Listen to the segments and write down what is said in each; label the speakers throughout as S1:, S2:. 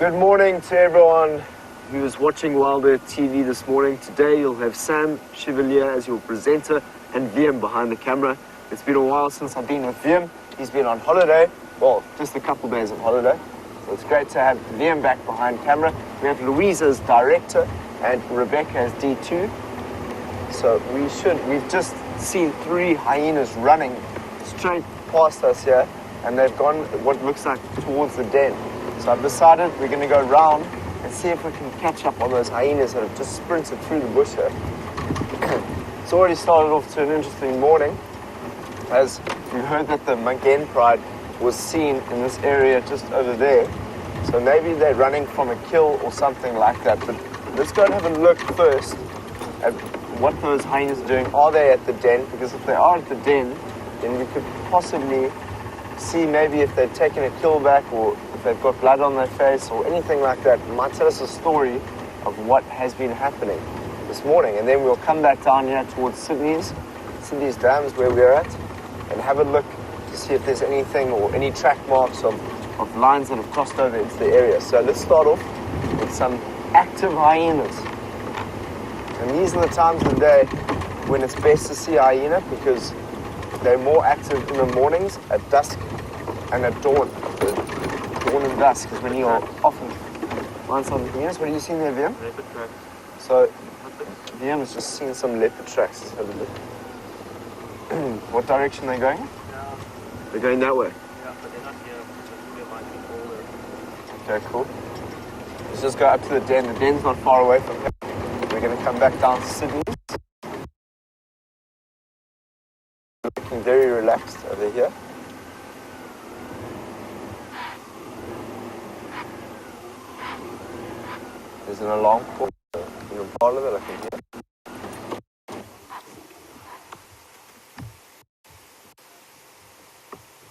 S1: Good morning to everyone who is watching Wilder TV this morning. Today you'll have Sam Chevalier as your presenter and VM behind the camera. It's been a while since I've been with VM. He's been on holiday, well, just a couple days of holiday. So it's great to have VM back behind camera. We have Louisa as director and Rebecca as D2. So we've just seen 3 hyenas running straight past us here, and they've gone what looks like towards the den. So I've decided we're going to go round and see if we can catch up on those hyenas that have just sprinted through the bush here. It's already started off to an interesting morning, as we heard that the Magen pride was seen in this area just over there. So maybe they're running from a kill or something like that. But let's go and have a look first at what those hyenas are doing. Are they at the den? Because if they are at the den, then we could possibly see maybe if they've taken a kill back, or if they've got blood on their face or anything like that. It might tell us a story of what has been happening this morning. And then we'll come back down here towards Sydney's dams where we're at, and have a look to see if there's anything or any track marks of lines that have crossed over into the area. So let's start off with some active hyenas. And these are the times of the day when it's best to see a hyena, because they're more active in the mornings, at dusk and at dawn. Dawn and dusk is when you are often find some hyenas. What are you seeing there, VM?
S2: Leopard tracks.
S1: So VM has just seen some leopard tracks. Let's have a look. What direction are they going?
S2: Yeah.
S1: They're going that way.
S2: Yeah, but they're not here. They might be colder.
S1: Okay, cool. Let's just go up to the den. The den's not far away from here. We're going to come back down to Sydney. Looking very relaxed over here. There's an alarm call in the parlour that I can hear.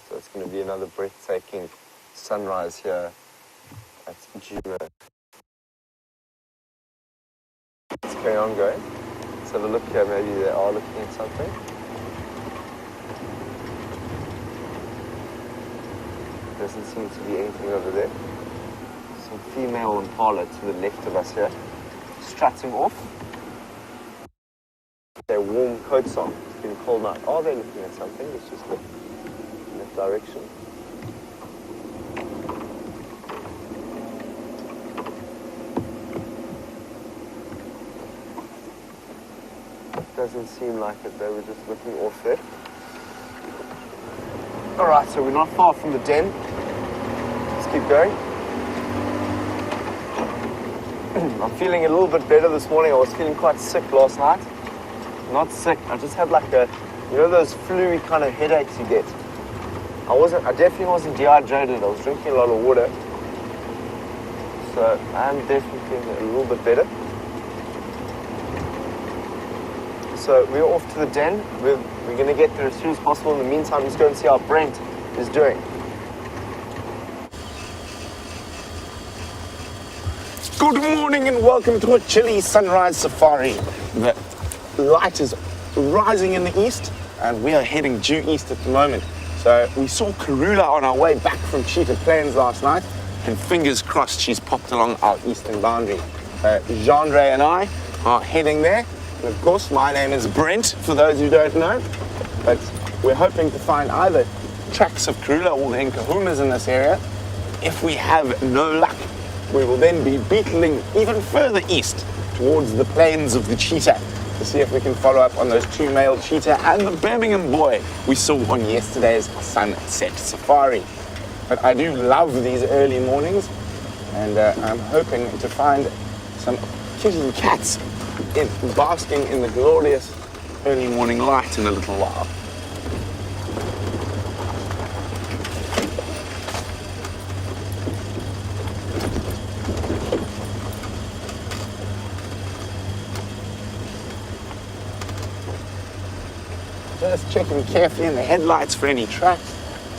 S1: So it's going to be another breathtaking sunrise here at Juno. Let's carry on going. Let's have a look here. Maybe they are looking at something. Doesn't seem to be anything over there. Some female impala to the left of us here, strutting off. Their warm coats on. It's been cold night. Are they looking at something? Let's just look in that direction. Doesn't seem like it. They were just looking off there. Alright, so we're not far from the den. Let's keep going. I'm feeling a little bit better this morning. I was feeling quite sick last night. Not sick, I just had like those flu kind of headaches you get. I definitely wasn't dehydrated. I was drinking a lot of water. So I'm definitely feeling a little bit better. So we're off to the den. We're going to get there as soon as possible. In the meantime, let's go and see how Brent is doing. Good morning and welcome to a chilly sunrise safari. The light is rising in the east and we are heading due east at the moment. So we saw Karula on our way back from Cheetah Plains last night, and fingers crossed she's popped along our eastern boundary. Jean-Ray and I are heading there. And of course, my name is Brent, for those who don't know. But we're hoping to find either tracks of Karula or the Nkahumas in this area. If we have no luck, we will then be beetling even further east towards the plains of the cheetah to see if we can follow up on those 2 male cheetah and the Birmingham boy we saw on yesterday's sunset safari. But I do love these early mornings, and I'm hoping to find some kitty cats basking in the glorious early morning light in a little while. Just checking carefully in the headlights for any tracks.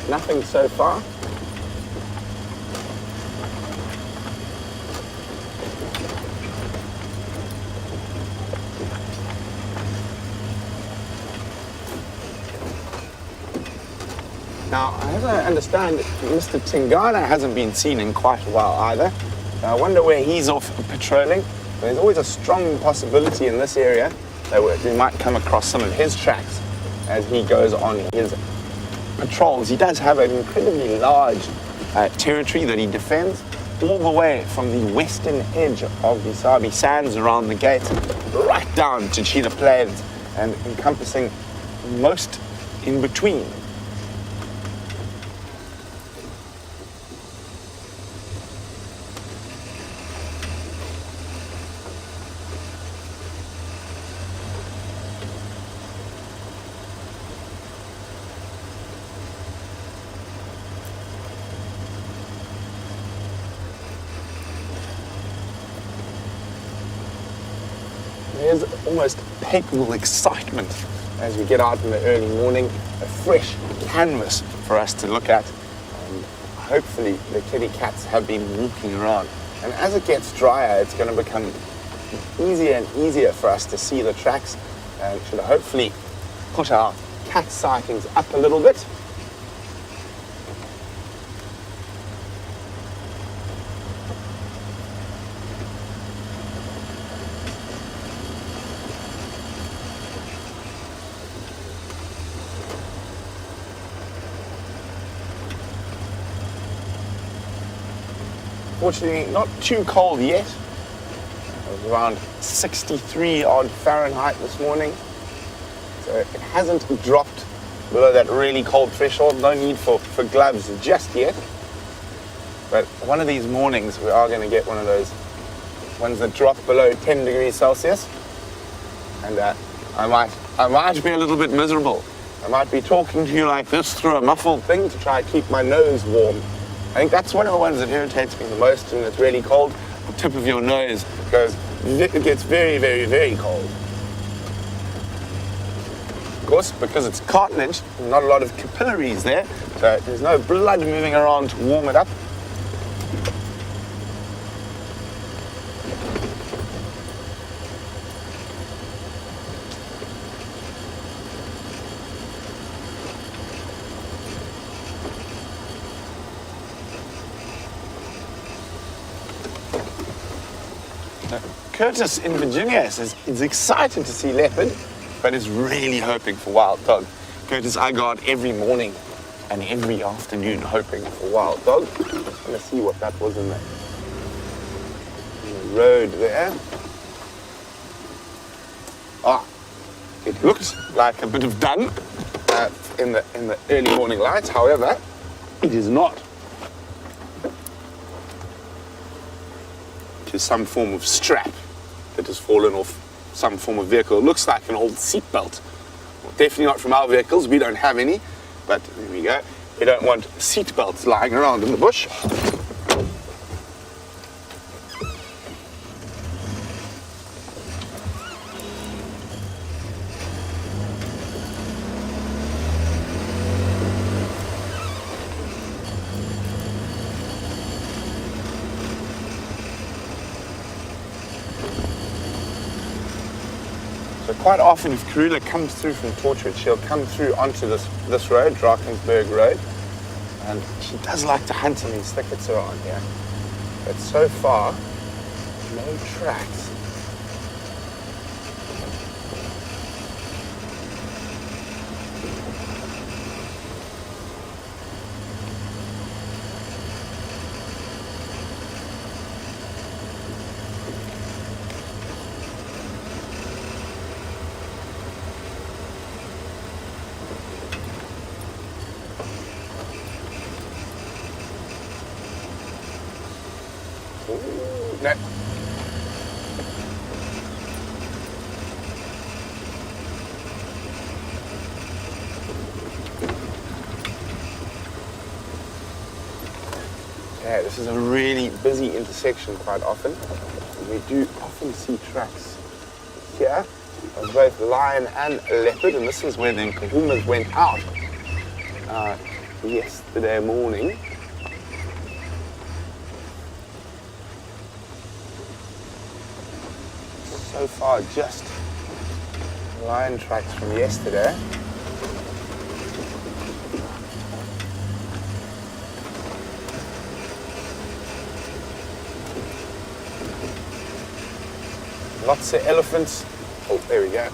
S1: Nothing so far. Now, as I understand, Mr. Tingana hasn't been seen in quite a while either.
S3: I wonder where he's off patrolling. There's always a strong possibility in this area that we might come across some of his tracks as he goes on his patrols. He does have an incredibly large territory that he defends, all the way from the western edge of the Sabi Sands around the gate, right down to Cheetah Plains, and encompassing most in between. There's almost palpable excitement as we get out in the early morning, a fresh canvas for us to look at, and hopefully the kitty cats have been walking around. And as it gets drier, it's going to become easier and easier for us to see the tracks, and should hopefully put our cat sightings up a little bit. Fortunately, not too cold yet. It was around 63 odd Fahrenheit this morning. So it hasn't dropped below that really cold threshold. No need for gloves just yet. But one of these mornings we are going to get one of those ones that drop below 10 degrees Celsius. And I might be a little bit miserable. I might be talking to you like this through a muffled thing to try and keep my nose warm. I think that's one of the ones that irritates me the most when it's really cold. The tip of your nose it gets very, very, very cold. Of course, because it's cartilage, not a lot of capillaries there, so there's no blood moving around to warm it up. Curtis in Virginia says he's excited to see leopard, but is really hoping for wild dog. Curtis, I go out every morning and every afternoon hoping for wild dog. Just want to see what that was in the road there. It looked like a bit of dun in the early morning lights. However, it is not. It is some form of strap that has fallen off some form of vehicle. It looks like an old seatbelt. Well, definitely not from our vehicles. We don't have any, but there we go. We don't want seatbelts lying around in the bush. Quite often, if Karula comes through from Torchwood, she'll come through onto this road, Drakensberg Road, and she does like to hunt in these thickets around here. But so far, no tracks. No. Yeah, this is a really busy intersection quite often. We do often see tracks here of both lion and leopard, and this is where the kahumas went out yesterday morning. So far, just lion tracks from yesterday. Lots of elephants. Oh, there we go.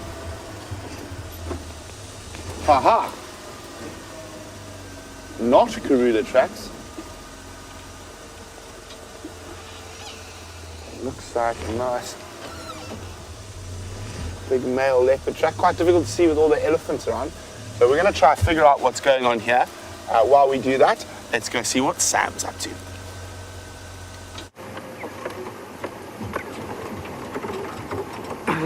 S3: Haha! Not Karula tracks. Looks like a nice big male leopard track. Quite difficult to see with all the elephants around. So we're going to try to figure out what's going on here. While we do that, let's go see what Sam's up to.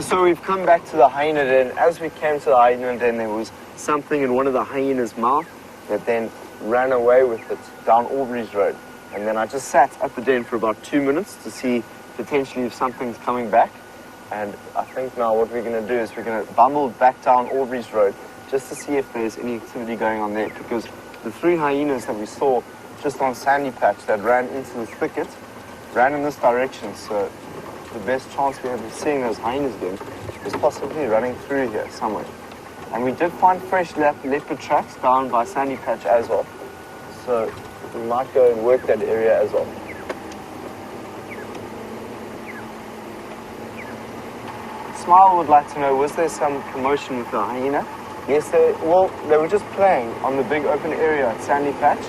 S1: So we've come back to the hyena den. As we came to the hyena den, there was something in one of the hyena's mouth that then ran away with it down Aubrey's Road. And then I just sat at the den for about 2 minutes to see potentially if something's coming back. And I think now what we're going to do is we're going to bumble back down Aubrey's Road just to see if there's any activity going on there, because the 3 hyenas that we saw just on Sandy Patch that ran into the thicket ran in this direction. So the best chance we have of seeing those hyenas again is possibly running through here somewhere. And we did find fresh leopard tracks down by Sandy Patch as well. So we might go and work that area as well. Smile would like to know, was there some commotion with the hyena? Yes, they were just playing on the big open area at Sandy Patch.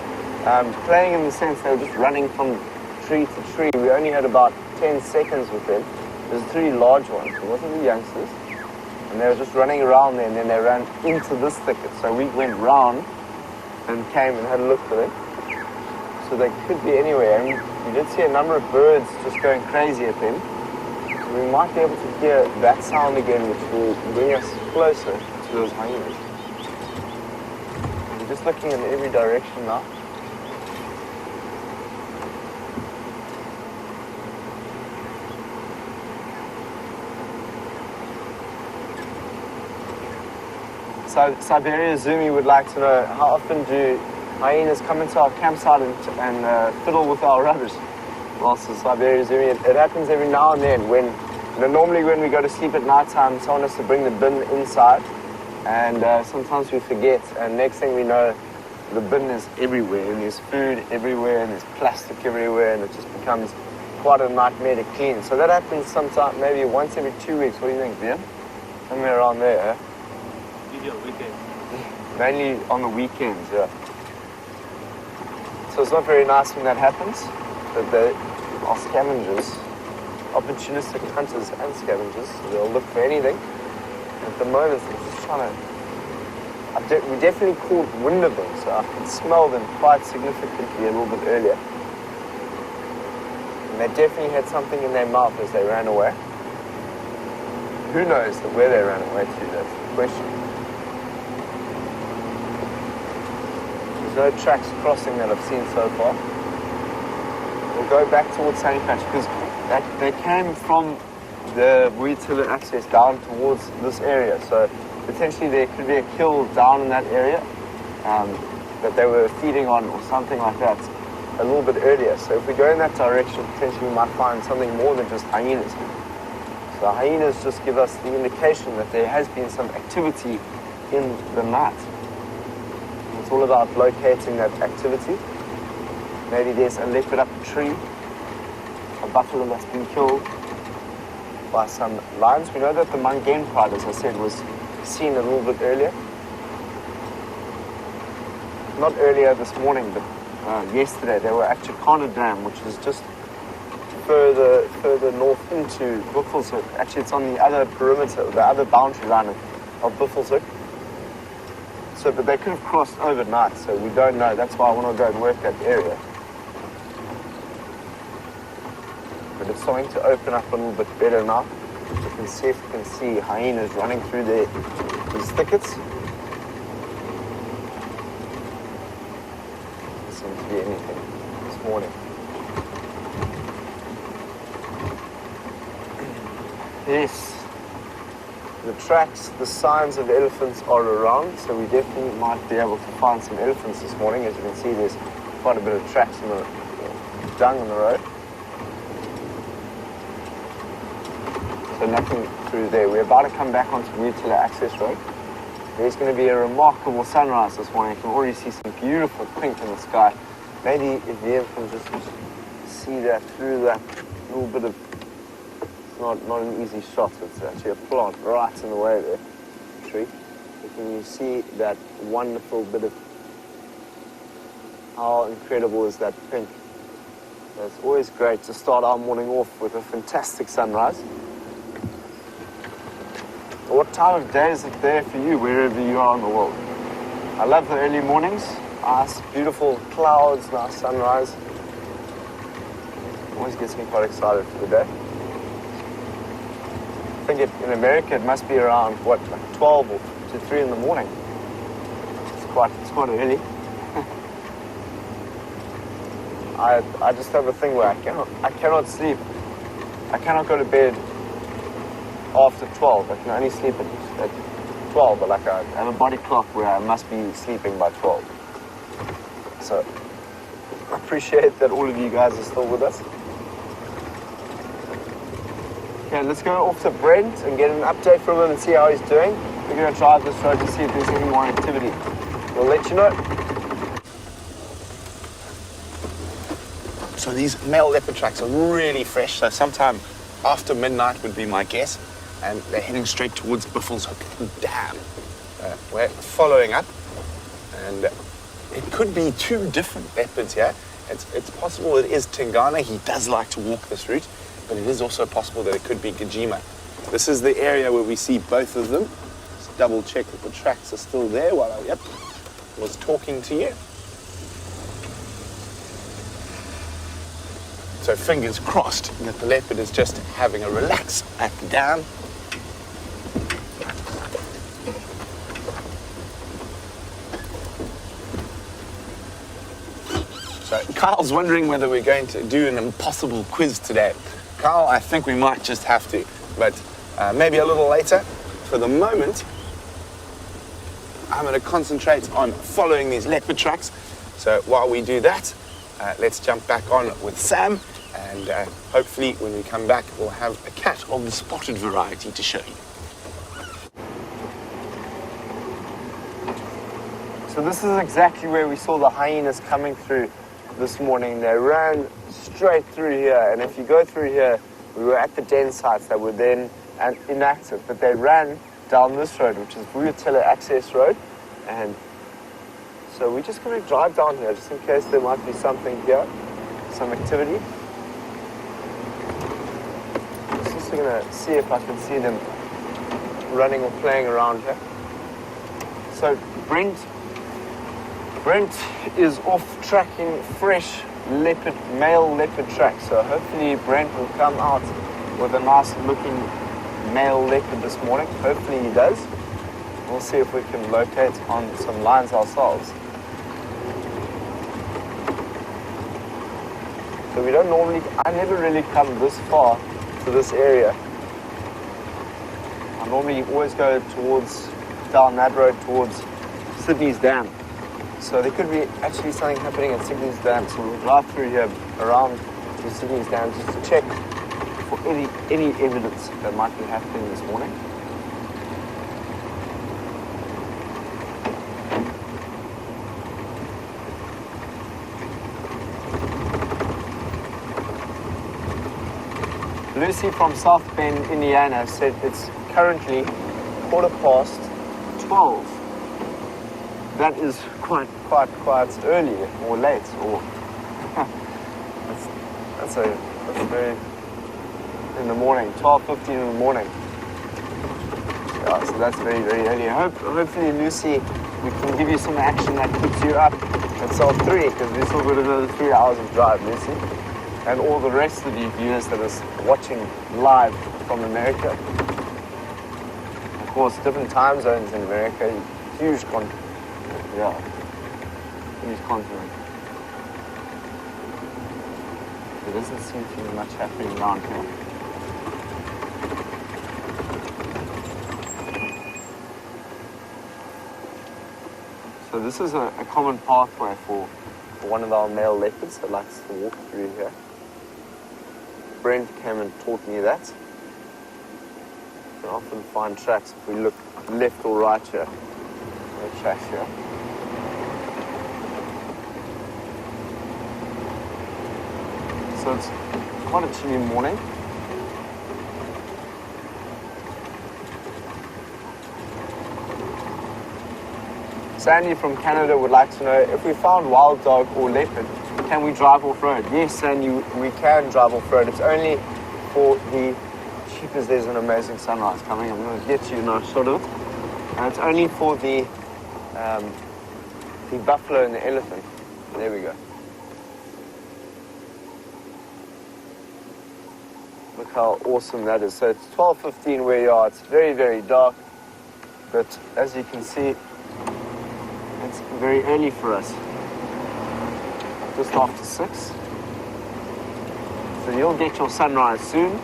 S1: Playing in the sense they were just running from tree to tree. We only had about 10 seconds with them. There's 3 large ones. It wasn't the youngsters. And they were just running around there, and then they ran into this thicket. So we went round and came and had a look for them. So they could be anywhere. And we did see a number of birds just going crazy at them. So we might be able to hear that sound again, which will bring us closer to those hyenas. We're just looking in every direction now. So Siberia Zumi would like to know, how often do hyenas come into our campsite and fiddle with our rubbish? Well, so Siberia Zumi, it happens every now and then when, normally when we go to sleep at night time, someone has to bring the bin inside, and sometimes we forget, and next thing we know, the bin is everywhere, and there's food everywhere, and there's plastic everywhere, and it just becomes quite a nightmare to clean. So that happens sometime, maybe once every 2 weeks. What do you think, Vian? Somewhere around there, eh?
S2: Usually on weekends.
S1: Mainly on the weekends, yeah. So it's not very nice when that happens, but they are scavengers, opportunistic hunters and scavengers. So they'll look for anything. At the moment, they're just trying to... we definitely caught wind of them, so I could smell them quite significantly a little bit earlier. And they definitely had something in their mouth as they ran away. Who knows where they ran away to? That's the question. There's no tracks crossing that I've seen so far. We'll go back towards Sandy Patch because they came from the Buitila access down towards this area. So potentially there could be a kill down in that area that they were feeding on or something like that a little bit earlier. So if we go in that direction, potentially we might find something more than just hyenas. So hyenas just give us the indication that there has been some activity in the night. It's all about locating that activity. Maybe there's a leopard up a tree, a buffalo that's been killed by some lions. We know that the Mangen pride, as I said, was seen a little bit earlier. Not earlier this morning, but yesterday. They were at Chakana Dam, which is just further north into Buffelshoek. Actually, it's on the other perimeter, the other boundary line of Buffelshoek. So, but they could have crossed overnight, so we don't know. That's why I want to go and work that area. But it's starting to open up a little bit better now. You can see if you can see hyenas running through these thickets. There seems to be anything this morning. Yes. The tracks, the signs of elephants are around, so we definitely might be able to find some elephants this morning. As you can see, there's quite a bit of tracks in the dung on the road. So nothing through there. We're about to come back onto Buitila Access Road. There's going to be a remarkable sunrise this morning. You can already see some beautiful pink in the sky. Maybe if you can just see that through that little bit of not an easy shot. It's actually a plant right in the way there, tree. But can you see that wonderful bit of, how incredible is that pink? So it's always great to start our morning off with a fantastic sunrise. What time of day is it there for you, wherever you are in the world? I love the early mornings. Nice, beautiful clouds, nice sunrise. Always gets me quite excited for the day. I think in America it must be around, what, like 12 or to 3 in the morning. It's quite early. I just have a thing where I cannot sleep. I cannot go to bed after 12. I can only sleep at 12, but like I have a body clock where I must be sleeping by 12. So I appreciate that all of you guys are still with us. Okay, let's go off to Brent and get an update from him and see how he's doing. We're going to drive this road to see if there's any more activity. We'll let you know.
S3: So these male leopard tracks are really fresh, so sometime after midnight would be my guess. And they're heading straight towards Buffalo's Hook Dam. We're following up, and it could be 2 different leopards here. It's possible it is Tingana. He does like to walk this route, but it is also possible that it could be Gajima. This is the area where we see both of them. Just double check that the tracks are still there while I was talking to you. So fingers crossed that the leopard is just having a relax at the dam. So Kyle's wondering whether we're going to do an impossible quiz today. Kyle, I think we might just have to, but maybe a little later. For the moment, I'm going to concentrate on following these leopard tracks. So while we do that, let's jump back on with Sam, and hopefully when we come back, we'll have a cat of the spotted variety to show you.
S1: So this is exactly where we saw the hyenas coming through this morning. They ran straight through here, and if you go through here, we were at the den sites that were then inactive, but they ran down this road, which is Vuyatela Access Road, and so we're just going to drive down here just in case there might be something here, some activity. Just also going to see if I can see them running or playing around here. So Brent is off tracking fresh male leopard tracks. So hopefully Brent will come out with a nice looking male leopard this morning. Hopefully he does. We'll see if we can locate on some lines ourselves. So I never really come this far to this area. I normally always go down that road towards Sydney's Dam. So there could be actually something happening at Sydney's Dam. So we'll drive through here around to Sydney's Dam just to check for any evidence that might be happening this morning. Lucy from South Bend, Indiana said it's currently 12:15. That is quite early or late, or that's very in the morning, 12:15 in the morning. Yeah, so that's very, very early. Hopefully, Lucy, we can give you some action that keeps you up until 3, because we've still got another 3 hours of drive, Lucy. And all the rest of you viewers that is watching live from America. Of course, different time zones in America, huge continent. There doesn't seem to be much happening around here. So this is a common pathway for one of our male leopards that likes to walk through here. Brent came and taught me that. You can often find tracks if we look left or right here. No tracks here. So it's quite a chilly morning. Sandy from Canada would like to know, if we found wild dog or leopard, can we drive off-road? Yes, Sandy, we can drive off-road. It's only for the sheepers. There's an amazing sunrise coming. I'm going to get you a nice shot of it. And it's only for the buffalo and the elephant. There we go. Look how awesome that is. So it's 12:15 where you are. It's very, very dark. But as you can see, it's very early for us. Just after 6. So you'll get your sunrise soon.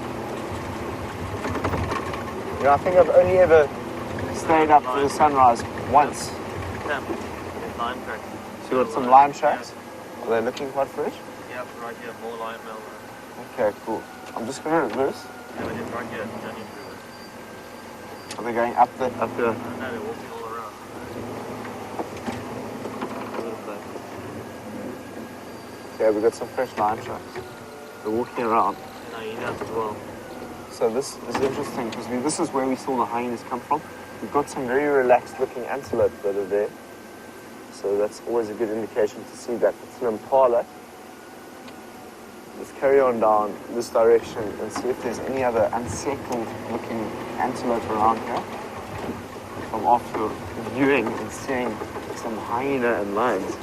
S1: You know, I think I've only ever stayed up for the sunrise once.
S2: Lime track.
S1: So you got some lime tracks? Are they looking quite fresh?
S2: Yep, right here, more lime meal.
S1: Okay, cool. I'm just going to reverse.
S2: Yeah, we're just right here, journey through it.
S1: Are they going up the...
S2: No, they're walking all around. A little bit.
S1: Yeah, we've got some fresh lime tracks. They're walking around.
S2: And I eat out as well.
S1: So this is interesting because this is where we saw the hyenas come from. We've got some very relaxed looking antelope that are there. So that's always a good indication to see that. It's an impala. Let's carry on down this direction and see if there's any other unsettled looking antelope around here. From after viewing and seeing some hyena and lions.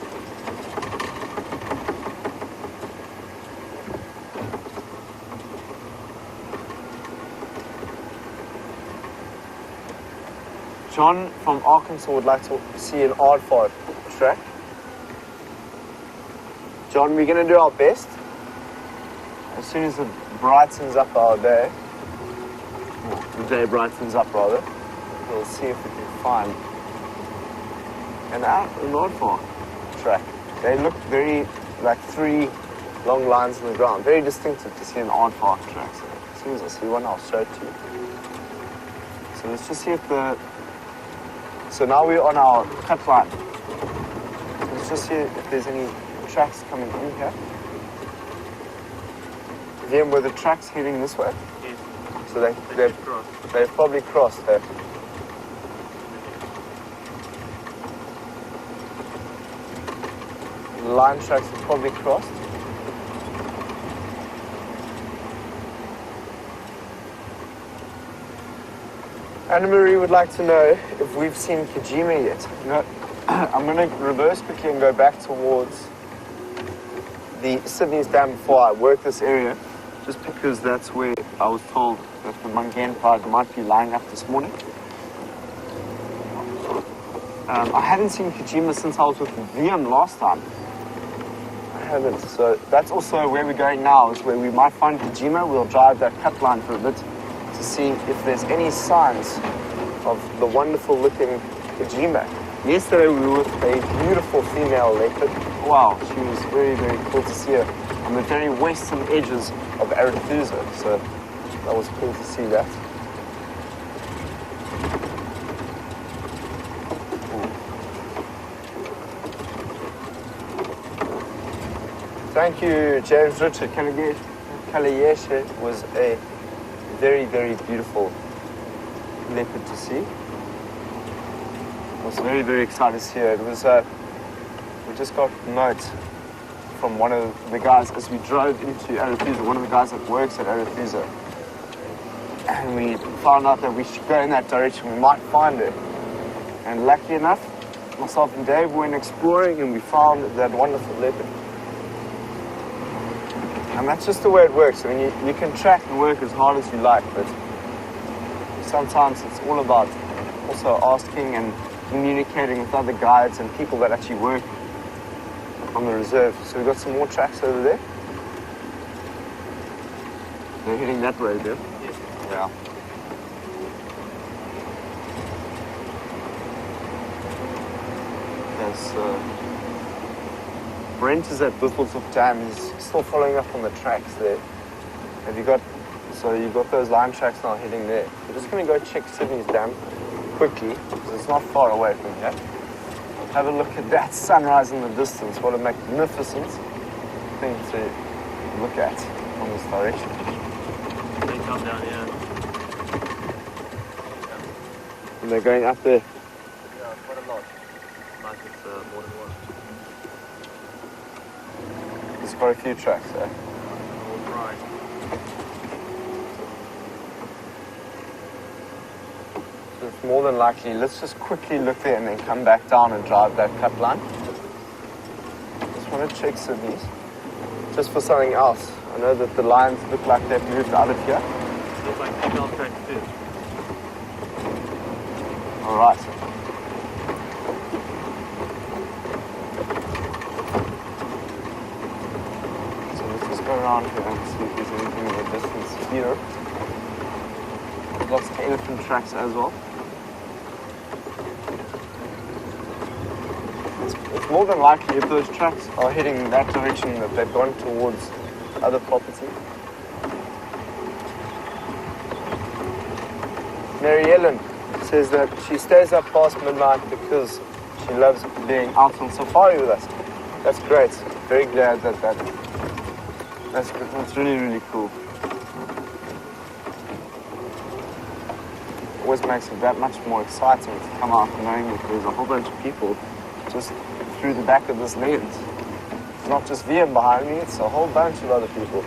S1: John from Arkansas would like to see an aardvark track. John, we're going to do our best. As soon as it brightens up our day, the day brightens up rather, we'll see if we can find an aardvark track. They look very, like 3 long lines in the ground. Very distinctive to see an aardvark track. So as soon as I see one, I'll show it to you. So let's just see if so now we're on our cut line. So let's just see if there's any tracks coming in here. Again, were the tracks heading this way?
S2: Yes.
S1: So
S2: Crossed.
S1: they've probably crossed there. The line tracks have probably crossed. Anna Marie would like to know if we've seen Kajima yet. No, I'm going to reverse quickly and go back towards the Sydney's Dam before I work this area, just because that's where I was told that the Mungane pride might be lying up this morning. I haven't seen Kajima since I was with Liam last time. I haven't, so that's also where we're going now, is where we might find Kajima. We'll drive that cut line for a bit to see if there's any signs of the wonderful looking Kajima. Yesterday we were with a beautiful female leopard. Wow, she was very, very cool to see her on the very western edges of Arethusa, so that was cool to see that. Thank you, James Richard. Kaliyeshe was a very, very beautiful leopard to see. I was very, very excited to see her. It was, we just got a note from one of the guys as we drove into Arethusa, one of the guys that works at Arethusa. And we found out that we should go in that direction, we might find her. And lucky enough, myself and Dave went exploring and we found that wonderful leopard. And that's just the way it works. I mean, you can track and work as hard as you like, but sometimes it's all about also asking and communicating with other guides and people that actually work on the reserve. So we've got some more tracks over there. They're heading that way, there.
S2: Yes.
S1: Yeah. Yes, Brent is at Buffelshoek Dam. He's still following up on the tracks there. Have you got, so you've got those line tracks now heading there. We're just going to go check Sydney's Dam quickly, because it's not far away from here. Have a look at that sunrise in the distance. What a magnificent thing to look at from this direction.
S2: They come down here.
S1: And they're going up there.
S2: Yeah, quite a lot. Like it's more than one.
S1: There's quite a few tracks there.
S2: All right.
S1: So it's more than likely, let's just quickly look there and then come back down and drive that cut line. Just want to check Sydney's. Just for something else. I know that the lines look like they've moved out of here.
S2: Looks like female track too.
S1: All right. So let's just go around here and see if there's anything in the distance here. Lots of elephant tracks as well. It's more than likely if those tracks are heading in that direction that they've gone towards other property. Mary Ellen says that she stays up past midnight because she loves being out on safari with us. That's great. Very glad that's really, really cool. Always makes it that much more exciting to come out knowing that there's a whole bunch of people just through the back of this lens. It's not just VM behind me, it's a whole bunch of other people.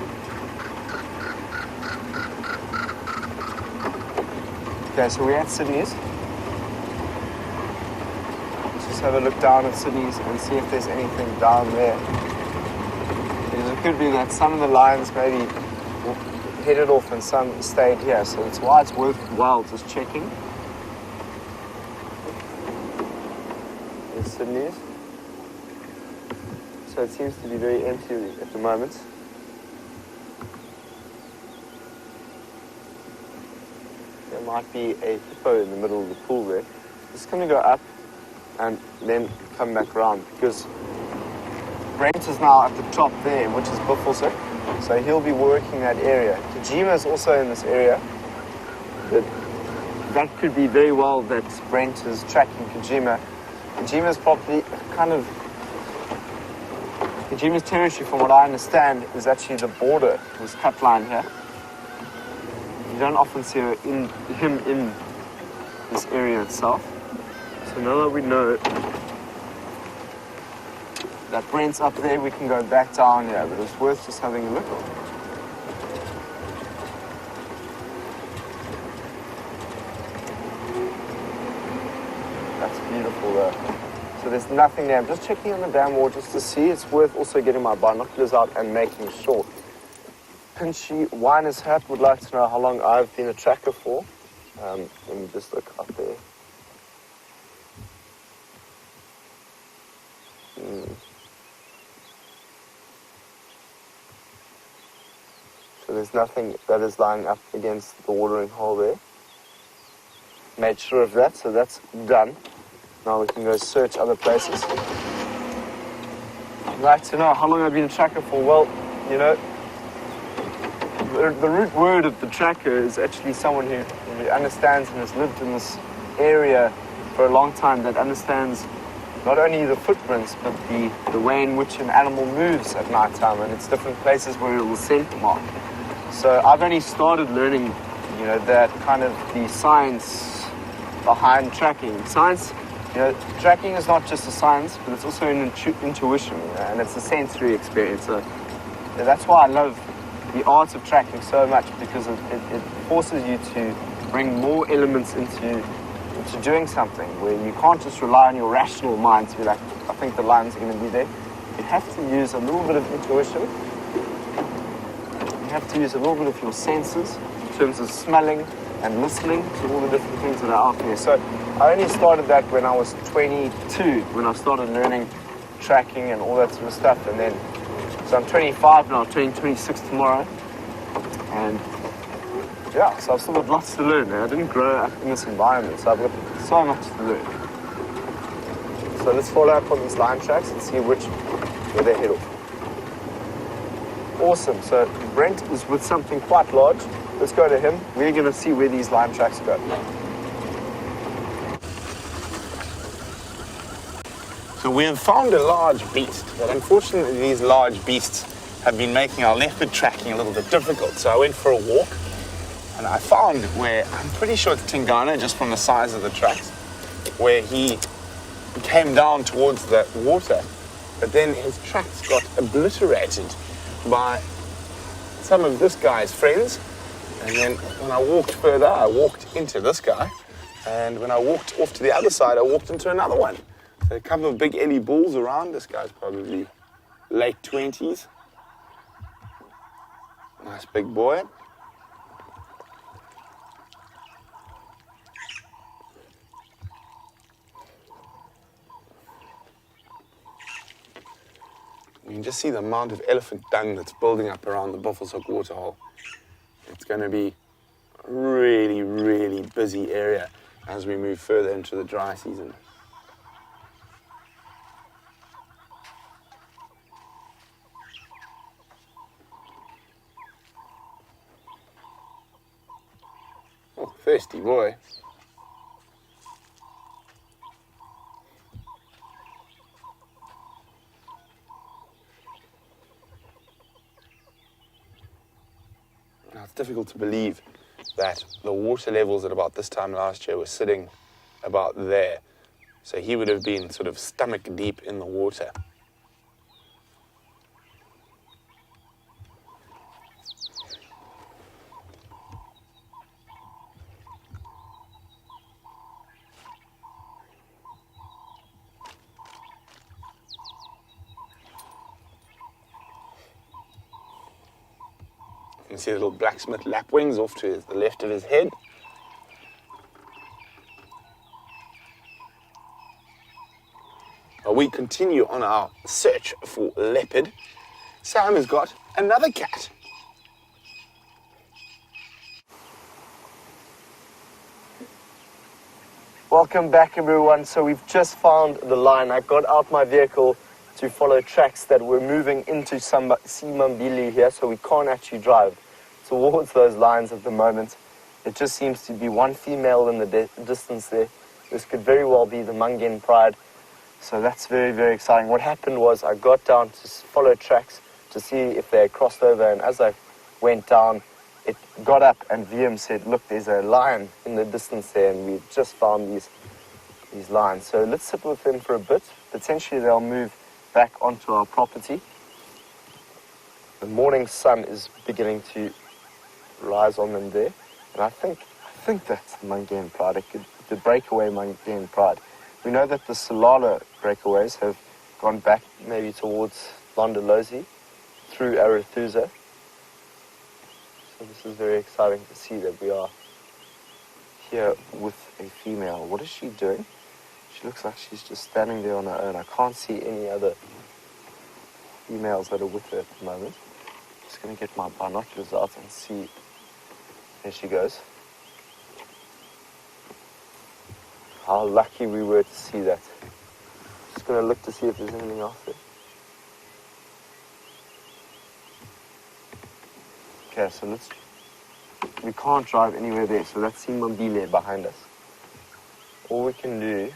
S1: Okay, so we're at Sydney's. Let's just have a look down at Sydney's and see if there's anything down there. Because it could be that some of the lines maybe headed off and some stayed here, so it's why it's worthwhile just checking. There's Sydney's. So it seems to be very empty at the moment. There might be a hippo in the middle of the pool there. Just going to go up and then come back around because Brent is now at the top there, which is Buff also. So he'll be working that area. Kajima is also in this area. But that could be very well that Brent is tracking Kajima. Kajima's probably Kajima's territory, from what I understand, is actually the border, this cut line here. You don't often see him in this area itself. So now that we know that Brent's up there, we can go back down here, but it's worth just having a look. That's beautiful though. So there's nothing there. I'm just checking on the dam wall just to see. It's worth also getting my binoculars out and making sure. Pinchy Winer's Hat would like to know how long I've been a tracker for. Let me just look up there. So there's nothing that is lying up against the watering hole there. Made sure of that, so that's done. Now we can go search other places. I'd like to know how long I've been a tracker for. Well, you know, the root word of the tracker is actually someone who understands and has lived in this area for a long time, that understands not only the footprints, but the way in which an animal moves at night time, and it's different places where it will scent mark. So I've only started learning, you know, that kind of the science behind tracking. Science, you know, tracking is not just a science, but it's also an intuition, you know, and it's a sensory experience. So that's why I love the art of tracking so much, because it forces you to bring more elements into doing something, where you can't just rely on your rational mind to be like, I think the lines are going to be there. You have to use a little bit of intuition. You have to use a little bit of your senses in terms of smelling and listening to all the different things that are out there. So I only started that when I was 22, when I started learning tracking and all that sort of stuff. And then, so I'm 25 now, turning 26 tomorrow. And yeah, so I've still got lots to learn. I didn't grow up in this environment, so I've got so much to learn. So let's follow up on these line tracks and see where they head off. Awesome, so Brent is with something quite large. Let's go to him. We're going to see where these line tracks go.
S3: So we have found a large beast, but unfortunately these large beasts have been making our leopard tracking a little bit difficult. So I went for a walk, and I found where, I'm pretty sure it's Tingana, just from the size of the tracks, where he came down towards the water, but then his tracks got obliterated by some of this guy's friends. And then when I walked further, I walked into this guy. And when I walked off to the other side, I walked into another one. So a couple of big Ellie bulls around. This guy's probably late 20s. Nice big boy. You can just see the amount of elephant dung that's building up around the Buffelshoek waterhole. It's going to be a really, really busy area as we move further into the dry season. Oh, thirsty boy. Now, it's difficult to believe that the water levels at about this time last year were sitting about there. So he would have been sort of stomach deep in the water. You can see the little blacksmith lapwings off to the left of his head. While we continue on our search for leopard, Sam has got another cat.
S1: Welcome back, everyone. So we've just found the line. I got out my vehicle to follow tracks that were moving into Simambili here, so we can't actually drive towards those lines at the moment. It just seems to be one female in the distance there. This could very well be the Mangen Pride. So that's very, very exciting. What happened was I got down to follow tracks to see if they had crossed over, and as I went down, it got up and VM said, look, there's a lion in the distance there, and we just found these lions. So let's sit with them for a bit. Potentially they'll move back onto our property. The morning sun is beginning to rise on them there, and I think that's the Mangen Pride. The breakaway Mangen Pride. We know that the Solala breakaways have gone back maybe towards Londolozi through Arathusa. So this is very exciting to see that we are here with a female. What is she doing? She looks like she's just standing there on her own. I can't see any other females that are with her at the moment. Just going to get my binoculars out and see. There she goes. How lucky we were to see that. Just going to look to see if there's anything else there. Okay, so we can't drive anywhere there, so that's Simambile behind us. All we can do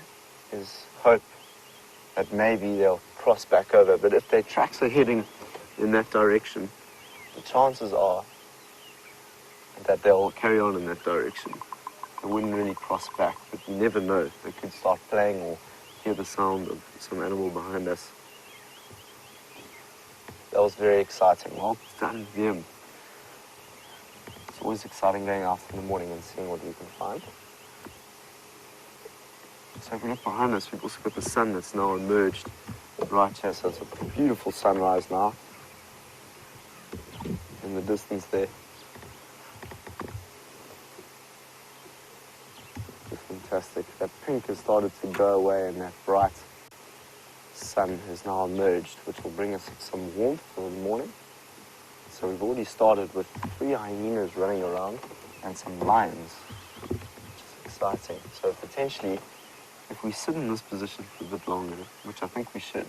S1: is hope that maybe they'll cross back over, but if their tracks are heading in that direction, the chances are that they'll carry on in that direction. They wouldn't really cross back, but you never know. They could start playing or hear the sound of some animal behind us. That was very exciting. Well done, Vim. It's always exciting going out in the morning and seeing what we can find. So if we look behind us, we've also got the sun that's now emerged right here. So it's a beautiful sunrise now in the distance there. It's fantastic. That pink has started to go away and that bright sun has now emerged, which will bring us some warmth for the morning. So we've already started with 3 hyenas running around and some lions, which is exciting. So potentially, if we sit in this position for a bit longer, which I think we should,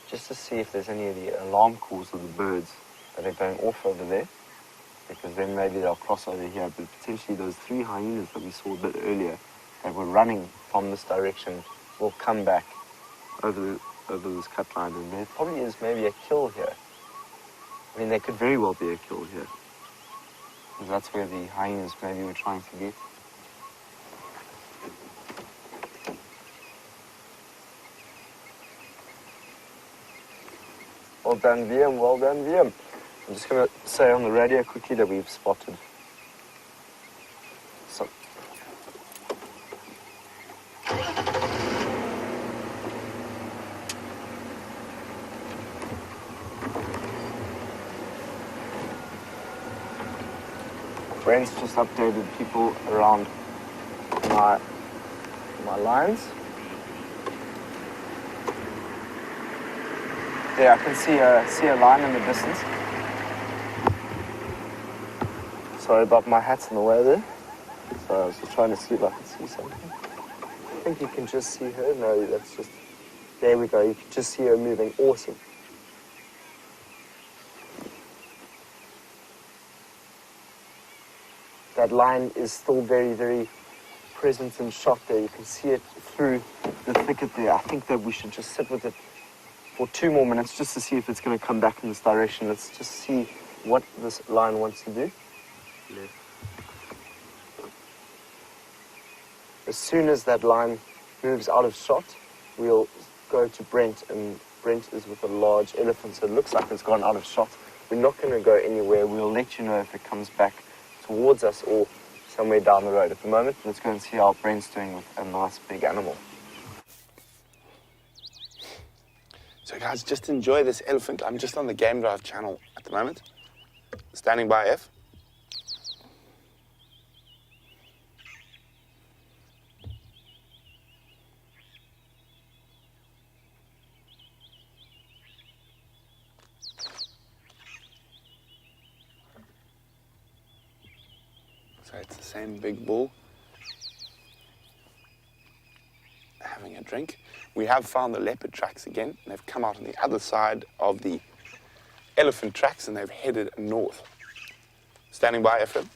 S1: just to see if there's any of the alarm calls of the birds that are going off over there, because then maybe they'll cross over here. But potentially those 3 hyenas that we saw a bit earlier that were running from this direction will come back over this cut line, and there probably is maybe a kill here. I mean, there could very well be a kill here. Because that's where the hyenas maybe were trying to get. done, VM. Well done, VM. I'm just going to say on the radio quickly that we've spotted some. Brent's just updated people around my lines. Yeah, I can see a line in the distance. Sorry about my hat's in the way there. So I was just trying to see if I could see something. I think you can just see her. No, that's just... There we go. You can just see her moving. Awesome. That line is still very, very present and shot there. You can see it through the thicket there. I think that we should just sit with it for 2 more minutes just to see if it's going to come back in this direction. Let's just see what this line wants to do.
S2: Left.
S1: As soon as that line moves out of shot, we'll go to Brent, and Brent is with a large elephant, so it looks like it's gone out of shot. We're not going to go anywhere. We'll let you know if it comes back towards us or somewhere down the road. At the moment, let's go and see how Brent's doing with a nice big animal.
S3: So guys, just enjoy this elephant. I'm just on the Game Drive channel at the moment. Standing by F. So it's the same big bull having a drink. We have found the leopard tracks again. They've come out on the other side of the elephant tracks and they've headed north. Standing by, Ephraim.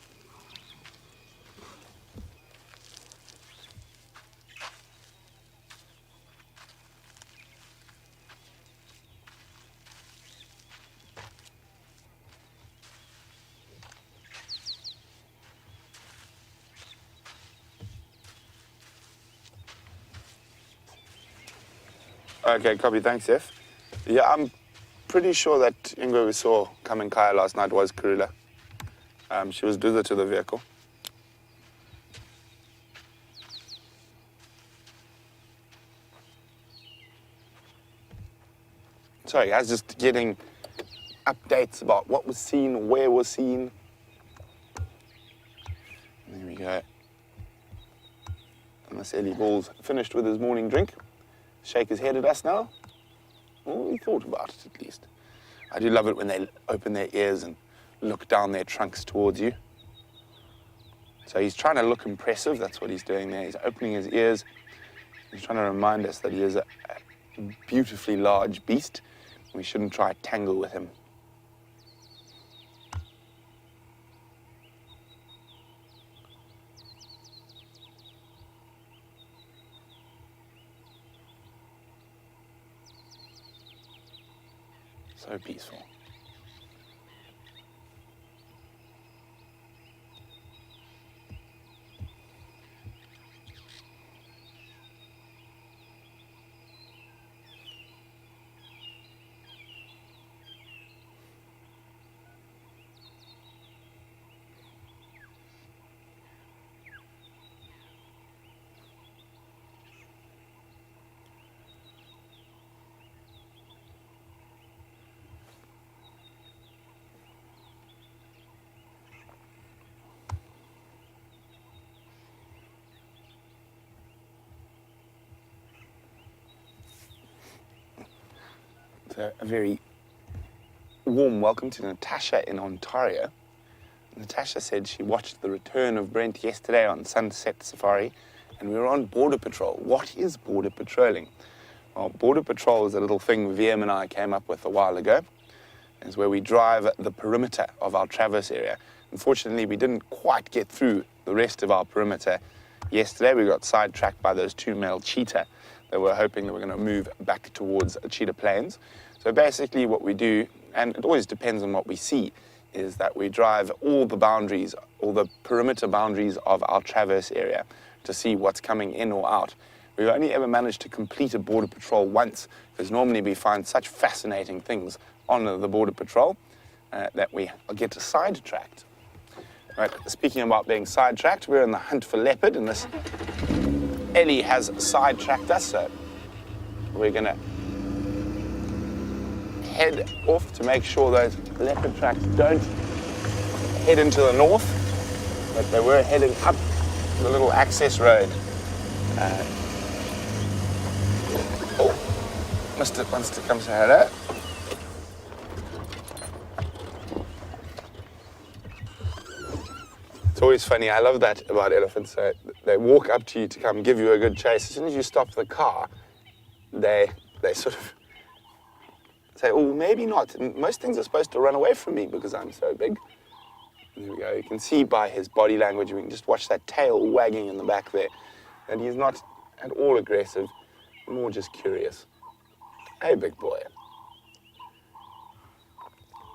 S3: Okay, copy. Thanks, F. Yeah, I'm pretty sure that Ingwe we saw coming Kaya last night was Karula. She was due to the vehicle. Sorry, guys, just getting updates about what was seen, where was seen. There we go. And this Ellie Bull's finished with his morning drink. Shake his head at us now. Well, he thought about it at least. I do love it when they open their ears and look down their trunks towards you. So he's trying to look impressive. That's what he's doing there. He's opening his ears. He's trying to remind us that he is a beautifully large beast. We shouldn't try to tangle with him. So peaceful. So a very warm welcome to Natasha in Ontario. Natasha said she watched the return of Brent yesterday on Sunset Safari and we were on border patrol. What is border patrolling? Well, border patrol is a little thing VM and I came up with a while ago. It's where we drive the perimeter of our traverse area. Unfortunately, we didn't quite get through the rest of our perimeter yesterday. We got sidetracked by those 2 male cheetah that were hoping that we're going to move back towards Cheetah Plains. So basically what we do, and it always depends on what we see, is that we drive all the boundaries, all the perimeter boundaries of our traverse area to see what's coming in or out. We've only ever managed to complete a border patrol once, because normally we find such fascinating things on the border patrol that we get sidetracked. Right, speaking about being sidetracked, we're in the hunt for leopard, and this Ellie has sidetracked us, so we're going to head off to make sure those leopard tracks don't head into the north, but they were heading up the little access road. Mr. wants to come say hello. It's always funny. I love that about elephants. They walk up to you to come give you a good chase. As soon as you stop the car, they sort of say, oh, maybe not. And most things are supposed to run away from me because I'm so big. There we go. You can see by his body language, we can just watch that tail wagging in the back there. And he's not at all aggressive, more just curious. Hey, big boy.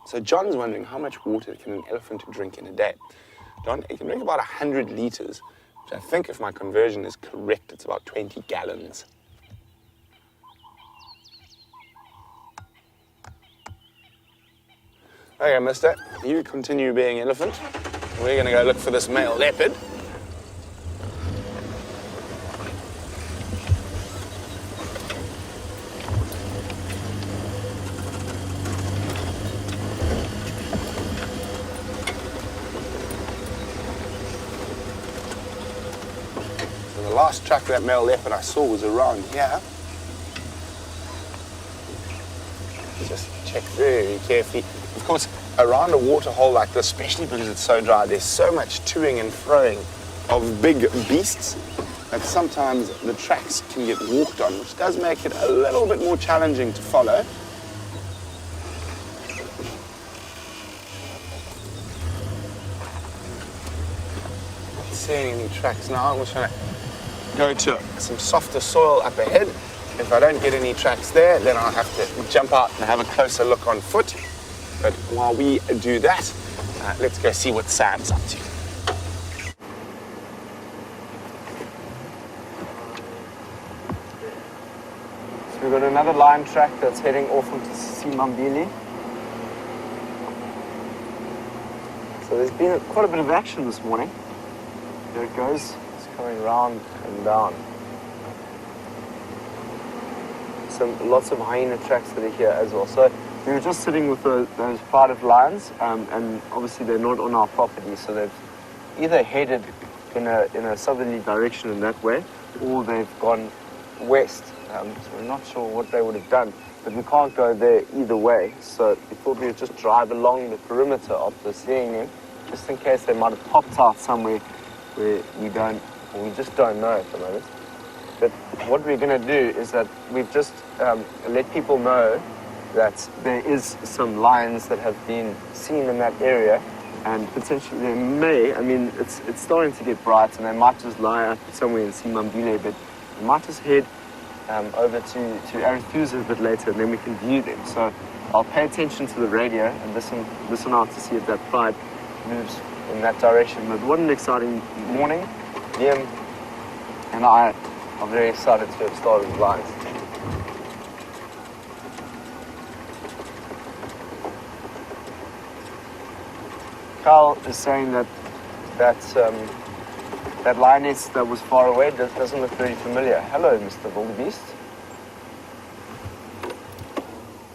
S3: So John's wondering how much water can an elephant drink in a day. John, it can drink about 100 liters, which I think, if my conversion is correct, it's about 20 gallons. Okay, mister, you continue being elephant. We're going to go look for this male leopard. So the last track of that male leopard I saw was around here. Just check very carefully. Of course, around a waterhole like this, especially because it's so dry, there's so much toing and froing of big beasts that sometimes the tracks can get walked on, which does make it a little bit more challenging to follow. Not seeing any tracks now. I'm just going to go to some softer soil up ahead. If I don't get any tracks there, then I'll have to jump out and have a closer look on foot. But while we do that, let's go see what Sam's up to.
S1: So we've got another lion track that's heading off into Simambili. So there's been quite a bit of action this morning. There it goes. It's coming round and down. Lots of hyena tracks that are here as well. So we were just sitting with those pride lions, and obviously they're not on our property, so they've either headed in a southerly direction in that way, or they've gone west. So we're not sure what they would have done, but we can't go there either way. So we thought we would just drive along the perimeter after seeing them, just in case they might have popped out somewhere where we just don't know at the moment. But what we're going to do is that we've just let people know that there is some lions that have been seen in that area, and potentially they may, I mean, it's starting to get bright, and they might just lie up somewhere in Simambile, but we might just head over to Arethusa a bit later, and then we can view them. So I'll pay attention to the radio and listen out to see if that pride moves in that direction. But what an exciting morning. Liam and I are very excited to have started with lions. Carl is saying that lioness that was far away doesn't look very familiar. Hello, Mr. Wildebeest.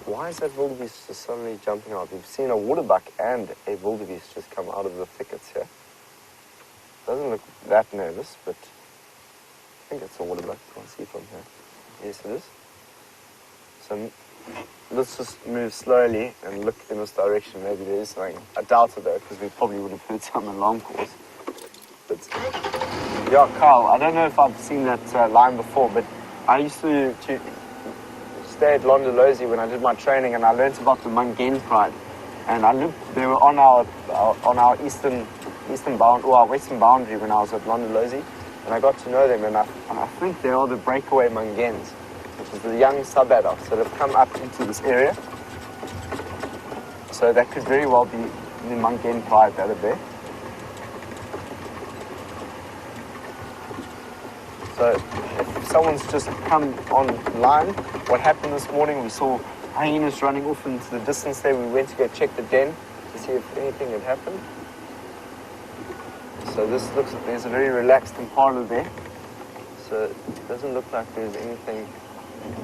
S1: Why is that wildebeest just suddenly jumping out? We've seen a waterbuck and a wildebeest just come out of the thickets here. Doesn't look that nervous, but I think it's a waterbuck. Can't see from here. Yes, it is. So let's just move slowly and look in this direction. Maybe there is something. I doubt it though, because we probably would have heard some alarm calls. But yeah, Carl, I don't know if I've seen that lion before, but I used to stay at Londolozi when I did my training, and I learned about the Mungen pride. And they were on our eastern bound, or our western boundary when I was at Londolozi, and I got to know them, and I think they are the breakaway Mungens, which is the young sub-adults that have come up into this area. So that could very well be the Mungen pride that are there. So if someone's just come online, what happened this morning, we saw hyenas running off into the distance there. We went to go check the den to see if anything had happened. So this looks like there's a very relaxed impala there. So it doesn't look like there's anything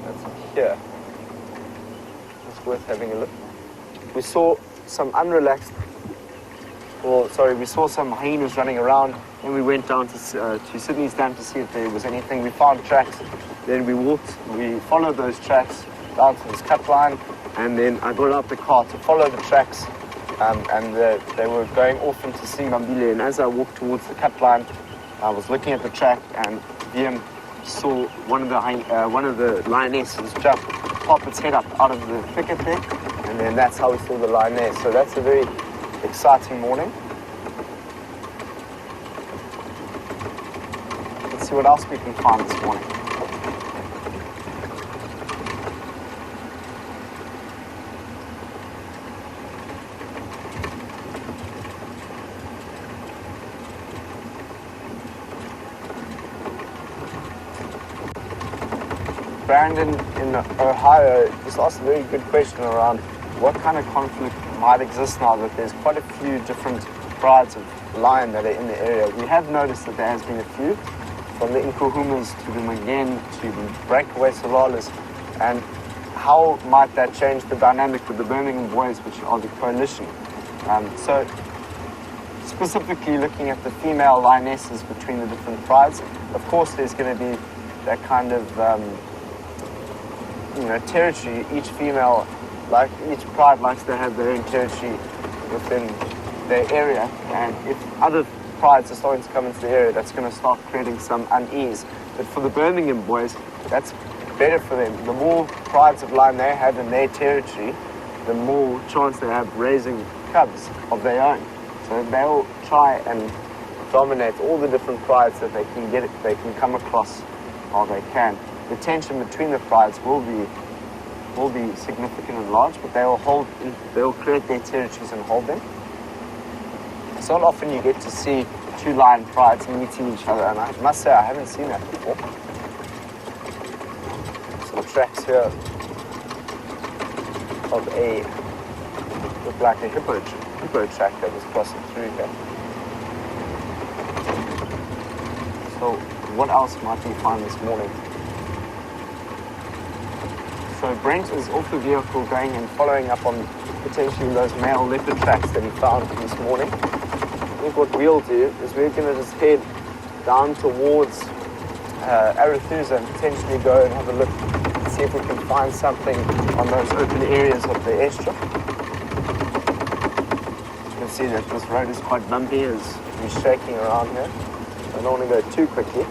S1: that's here. It's worth having a look. We saw some we saw some hyenas running around, and we went down to Sydney's Dam to see if there was anything. We found tracks, then we followed those tracks down to this cut line, and then I got out the car to follow the tracks, and they were going off into Singambile, and as I walked towards the cut line, I was looking at the track, and VM saw one of the lionesses pop its head up out of the thicket there, and then that's how we saw the lioness. So that's a very exciting morning. Let's see what else we can find this morning. Brandon in Ohio just asked a very good question around what kind of conflict might exist now that there's quite a few different prides of lion that are in the area. We have noticed that there has been a few, from the Nkuhumas to the Mangen to the breakaway Salalas, and how might that change the dynamic with the Birmingham Boys, which are the coalition? So specifically looking at the female lionesses between the different prides, of course there's going to be that kind of territory. Each female, each pride likes to have their own territory within their area, and if other prides are starting to come into the area, that's going to start creating some unease. But for the Birmingham Boys, that's better for them. The more prides of lion they have in their territory, the more chance they have raising cubs of their own. So they'll try and dominate all the different prides that they can come across while they can. The tension between the prides will be significant and large, but they'll create their territories and hold them. It's not often you get to see two lion prides meeting each other, and I must say I haven't seen that before. Some tracks here of look like a hippo track that was crossing through here. So what else might we find this morning? So Brent is off the vehicle going and following up on potentially those male leopard tracks that he found this morning. I think what we'll do is we're going to just head down towards Arathusa and potentially go and have a look and see if we can find something on those open areas of the airstrip. You can see that this road is quite bumpy as we're shaking around here. I don't want to go too quickly.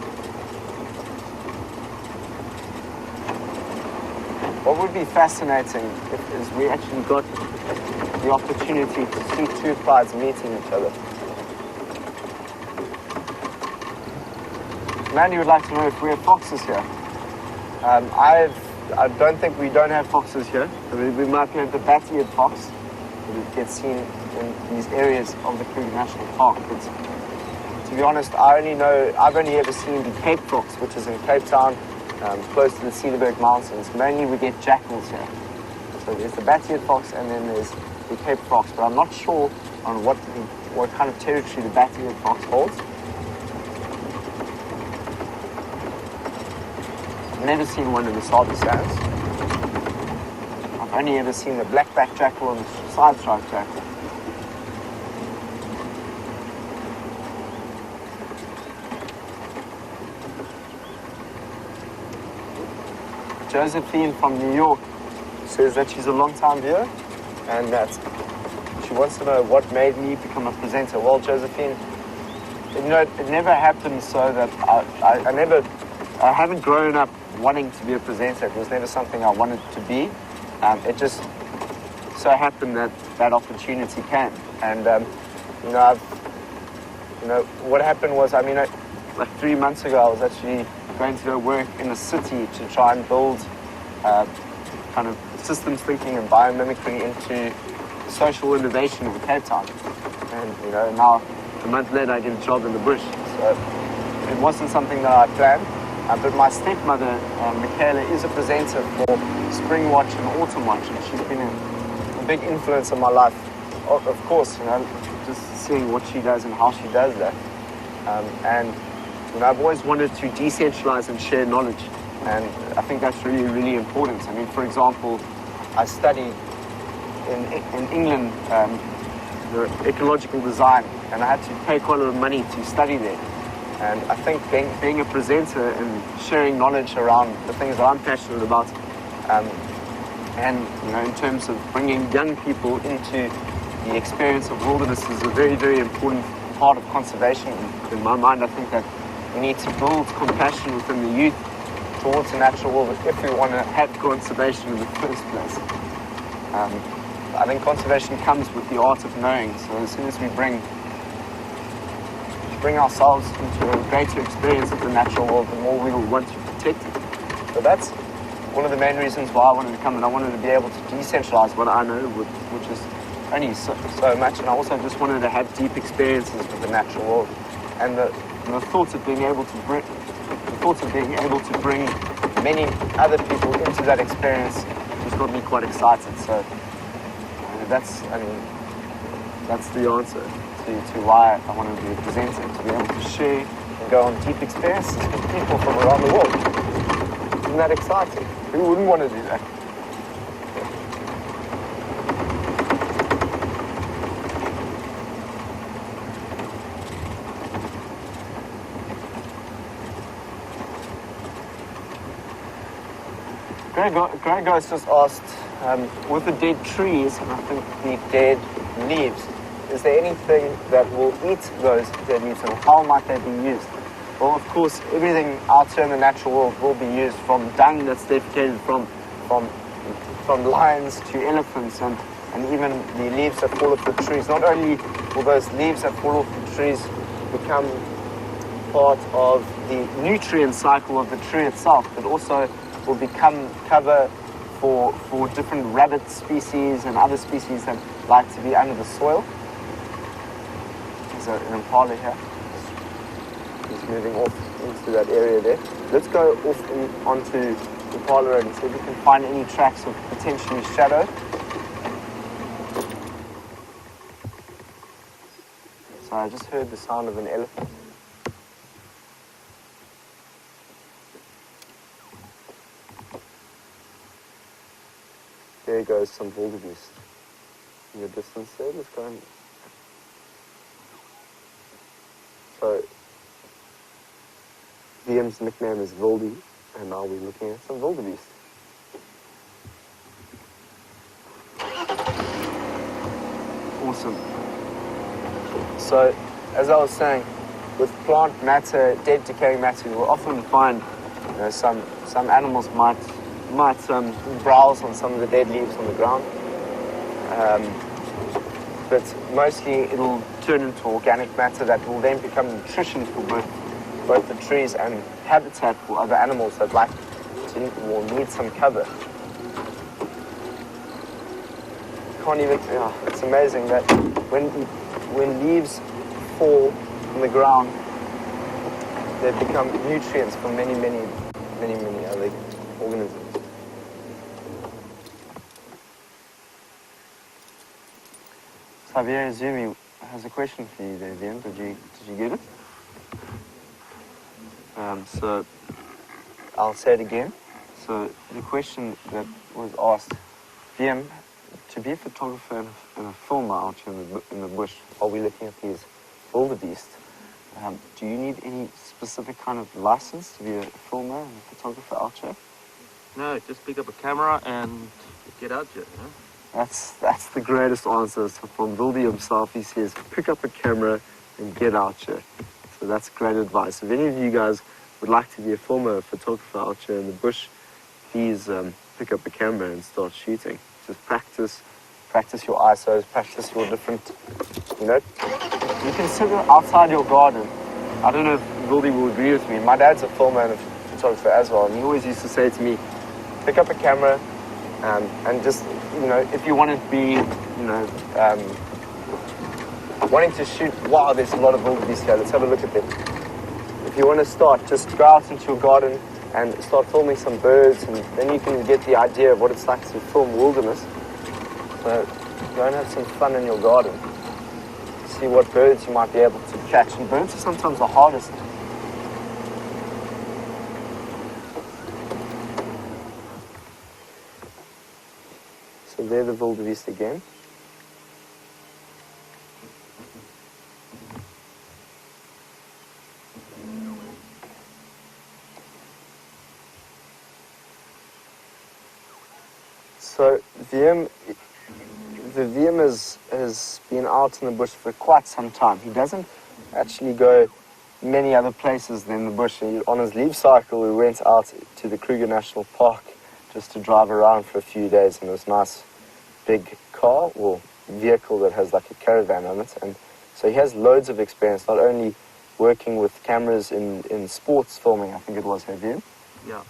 S1: What would be fascinating is we actually got the opportunity to see two prides meeting each other. Mandy would like to know if we have foxes here. I don't think we don't have foxes here. I mean, we might have the bat-eared fox that gets seen in these areas of the Kruger National Park. But to be honest, I've only ever seen the Cape fox, which is in Cape Town, close to the Cederberg Mountains. Mainly we get jackals here. So there's the bat-eared fox and then there's the Cape fox, but I'm not sure on what kind of territory the bat-eared fox holds. I've never seen one in the Sabi sands. I've only ever seen the black-backed jackal and the side-striped jackal. Josephine from New York says that she's a long-time viewer and that she wants to know what made me become a presenter. Well, Josephine, it never happened so that I haven't grown up wanting to be a presenter. It was never something I wanted to be. It just so happened that opportunity came. And, what happened was, like 3 months ago, I was actually going to go work in the city to try and build kind of systems thinking and biomimicry into social innovation of Cape Town. And, now a month later I get a job in the bush. So it wasn't something that I planned. But my stepmother, Michaela, is a presenter for spring watch and autumn watch, and she's been a big influence on my life. Of course, just seeing what she does and how she does that. And I've always wanted to decentralize and share knowledge, and I think that's really, really important. I mean, for example, I studied in England the ecological design, and I had to pay quite a lot of money to study there. And I think being a presenter and sharing knowledge around the things that I'm passionate about, and in terms of bringing young people into the experience of wilderness is a very, very important part of conservation. In my mind, I think that we need to build compassion within the youth towards the natural world if we want to have conservation in the first place. I think conservation comes with the art of knowing. So as soon as we bring ourselves into a greater experience of the natural world, the more we will want to protect it. So that's one of the main reasons why I wanted to come, and I wanted to be able to decentralize what I know, which is only so much, and I also just wanted to have deep experiences with the natural world. And the thought of being able to bring many other people into that experience just got me quite excited. So that's the answer to why I wanted to be a presenter, to be able to share and go on deep experiences with people from around the world. Isn't that exciting? Who wouldn't want to do that? Gregor's just asked, with the dead trees, and I think the dead leaves, is there anything that will eat those dead leaves, and how might they be used? Well, of course, everything out here in the natural world will be used, from dung that's defecated from lions to elephants, and even the leaves that fall off the trees. Not only will those leaves that fall off the trees become part of the nutrient cycle of the tree itself, but also will become cover for different rabbit species and other species that like to be under the soil. There's an impala here. He's moving off into that area there. Let's go off onto Impala Road and see if we can find any tracks of potentially shadow. So I just heard the sound of an elephant. There goes some wildebeest in the distance there. Let's go and... So, VM's nickname is Wildy, and now we're looking at some wildebeest. Awesome. So, as I was saying, with plant matter, dead decaying matter, you will often find some animals might browse on some of the dead leaves on the ground, but mostly it'll turn into organic matter that will then become nutrition for both the trees and habitat for other animals that like to or need some cover. Can't even, it's amazing that when leaves fall on the ground, they become nutrients for many other organisms. Xavier Zumi has a question for you there, Liam. Did you get it? So I'll say it again. So the question that was asked, Liam, to be a photographer and a filmer out here in the bush, while we're looking at these wildebeest, do you need any specific kind of license to be a filmer and a photographer out here?
S2: No, just pick up a camera and get out here. Huh?
S1: That's the greatest answer. So from Wildy himself, he says, pick up a camera and get out here. So that's great advice. If any of you guys would like to be a filmer, a photographer out here in the bush, please pick up a camera and start shooting. Just practice your ISOs, practice your different, you can sit outside your garden. I don't know if Wildy will agree with me. My dad's a filmer and a photographer as well, and he always used to say to me, pick up a camera and just, if you want to be, wanting to shoot, wow, there's a lot of wildebeest here, let's have a look at them. If you want to start, just go out into your garden, and start filming some birds, and then you can get the idea of what it's like to film wilderness. So go and have some fun in your garden. See what birds you might be able to catch, and birds are sometimes the hardest. So there the wildebeest again. So the VM has been out in the bush for quite some time. He doesn't actually go many other places than the bush. On his leave cycle, we went out to the Kruger National Park just to drive around for a few days in this nice big car or vehicle that has like a caravan on it. And so he has loads of experience, not only working with cameras in sports filming, I think it was, have you?
S2: Yeah.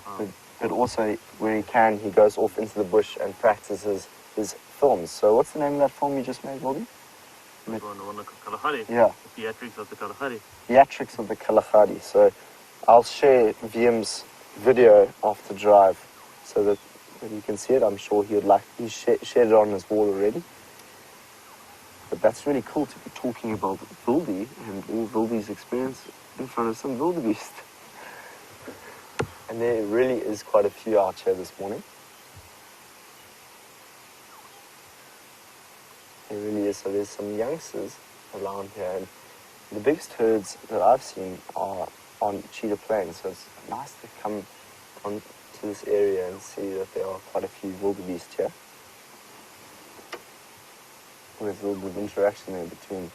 S1: But also where he can, he goes off into the bush and practices his films. So what's the name of that film you just made, Wildy?
S2: Kalahari.
S1: Yeah.
S2: Theatrics of the Kalahari.
S1: Theatrics of the Kalahari. So I'll share VM's video of the drive so that you can see it. I'm sure he's shared it on his wall already. But that's really cool to be talking about wildy and all wildy's experience in front of some wildebeest. And there really is quite a few out here this morning. There really is. So there's some youngsters around here. And the biggest herds that I've seen are on Cheetah Plains. So it's nice to come on to this area and see that there are quite a few wildebeest here. There's a little bit of interaction there between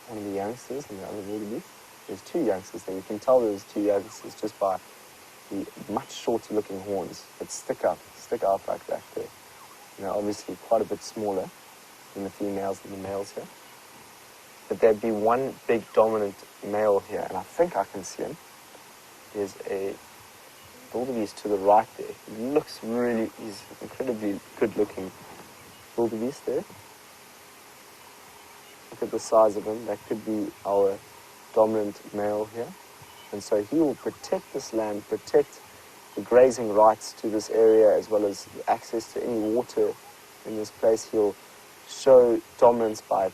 S1: one of the youngsters and the other wildebeest. There's two youngsters there. You can tell there's two youngsters just by the much shorter looking horns that stick out like that there. Obviously quite a bit smaller than the females and the males here. But there'd be one big dominant male here, and I think I can see him. There's a wildebeest to the right there. He's incredibly good looking wildebeest there. Look at the size of him. That could be our dominant male here. And so he will protect this land, protect the grazing rights to this area as well as access to any water in this place. He'll show dominance by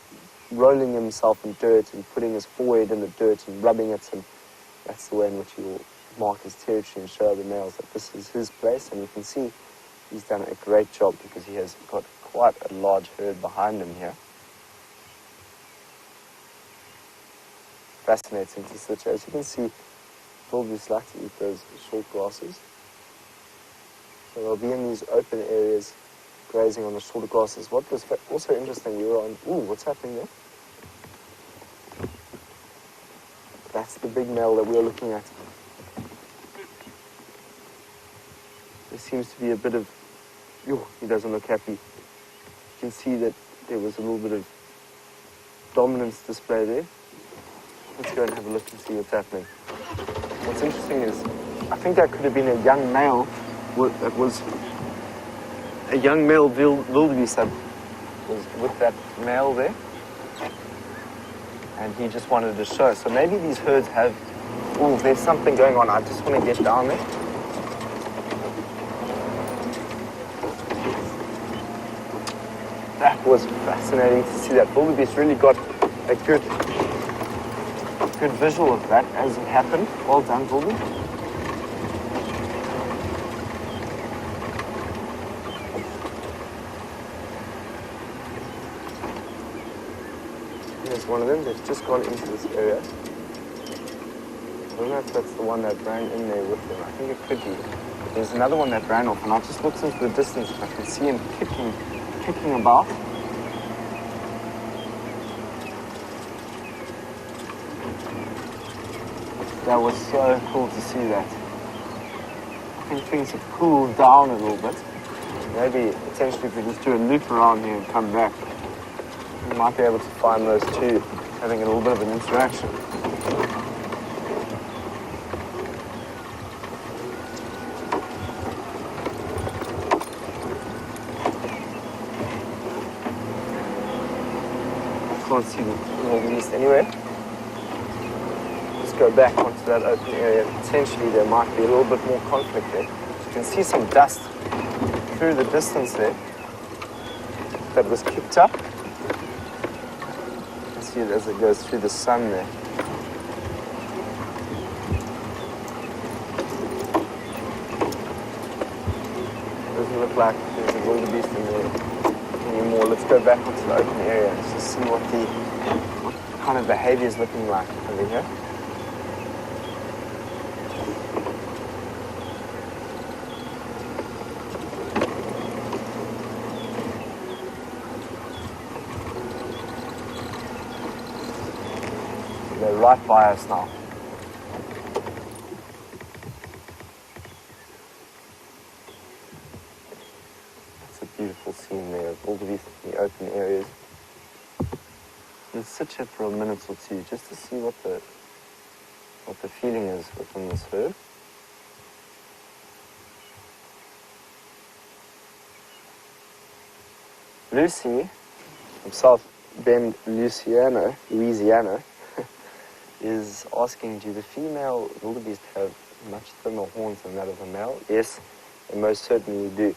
S1: rolling himself in dirt and putting his forehead in the dirt and rubbing it, and that's the way in which he will mark his territory and show the males that this is his place. And you can see he's done a great job because he has got quite a large herd behind him here. Fascinating to sit here. As you can see, wildebeest like to eat those short grasses. So they'll be in these open areas grazing on the shorter grasses. What was also interesting, we were on... Ooh, what's happening there? That's the big male that we were looking at. There seems to be a bit of... he doesn't look happy. You can see that there was a little bit of dominance display there. Let's go and have a look and see what's happening. What's interesting is, I think that could have been a young male. That was a young male wildebeest that was with that male there. And he just wanted to show. So maybe these herds have... Oh, there's something going on. I just want to get down there. That was fascinating to see that. Wildebeest really got a good visual of that as it happened. Well done, wildebeest. There's one of them. They've just gone into this area. I don't know if that's the one that ran in there with them. I think it could be. There's another one that ran off, and I just looked into the distance and I can see him kicking about. That was so cool to see that. I think things have cooled down a little bit. Maybe potentially if we just do a loop around here and come back, we might be able to find those two having a little bit of an interaction. I can't see the wildebeest anywhere. Let's go go back onto that open area. Potentially there might be a little bit more conflict there. You can see some dust through the distance there that was kicked up. You can see it as it goes through the sun there. Doesn't look like there's a wildebeest in there anymore. Let's go back onto the open area and just see what kind of behavior is looking like over here. They're right by us now. That's a beautiful scene there of wildebeest in the open areas. Let's sit here for a minute or two just to see what the feeling is within this herd. Lucy from South Bend, Louisiana, is asking, do the female wildebeest have much thinner horns than that of the male? Yes, they most certainly do.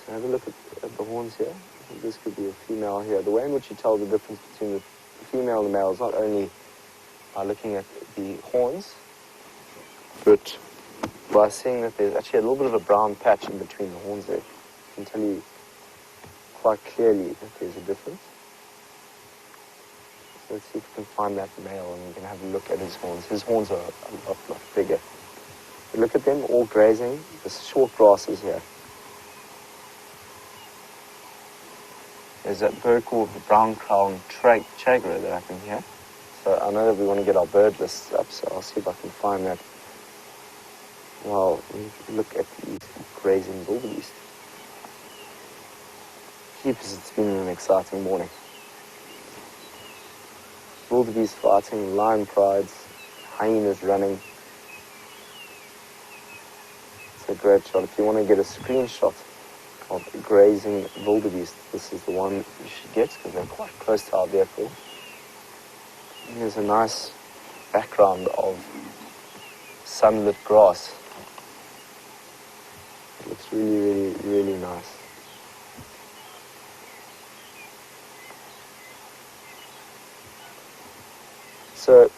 S1: So have a look at the horns here. I think this could be a female here. The way in which you tell the difference between the female and the male is not only by looking at the horns, but by seeing that there's actually a little bit of a brown patch in between the horns there. You can tell you quite clearly that there's a difference. So let's see if we can find that male and we can have a look at his horns. His horns are a lot bigger. But look at them all grazing the short grasses here. There's that bird called the brown crown chagre that I can hear. So I know that we want to get our bird lists up, so I'll see if I can find that while we look at these grazing wildebeest. Keepers, it's been an exciting morning. Wildebeest fighting, lion prides, hyenas running. It's a great shot. If you want to get a screenshot of grazing wildebeest, this is the one you should get because they're quite close to our vehicle. And there's a nice background of sunlit grass. It looks really, really, really nice. So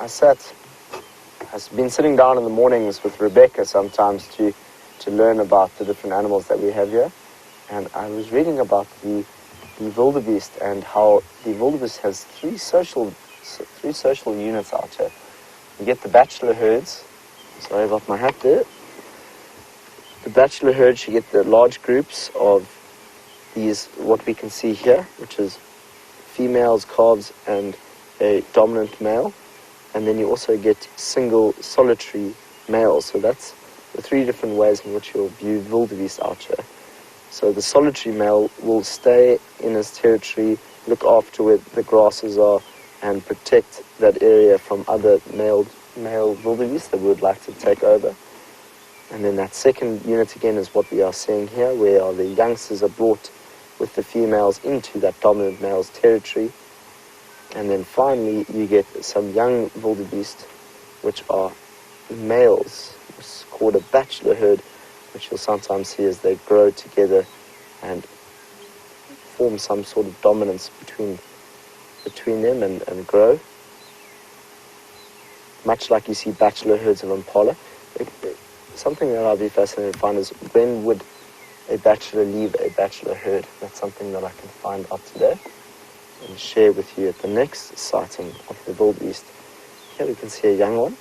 S1: I've been sitting down in the mornings with Rebecca sometimes to learn about the different animals that we have here. And I was reading about the wildebeest and how the wildebeest has three social units out here. You get the bachelor herds. Sorry about my hat there. The bachelor herds, you get the large groups of these, what we can see here, which is females, calves, and a dominant male. And then you also get single solitary males. So that's the three different ways in which you'll view wildebeest out here. So the solitary male will stay in his territory, look after where the grasses are, and protect that area from other male wildebeest that would like to take over. And then that second unit again is what we are seeing here, where the youngsters are brought with the females into that dominant male's territory. And then finally you get some young wildebeest, which are males. It's called a bachelor herd, which you'll sometimes see as they grow together and form some sort of dominance between them and grow. Much like you see bachelor herds of impala. Something that I'll be fascinated to find is, when would a bachelor leave a bachelor herd? That's something that I can find out today and share with you at the next sighting of the wildebeest. Here we can see a young one.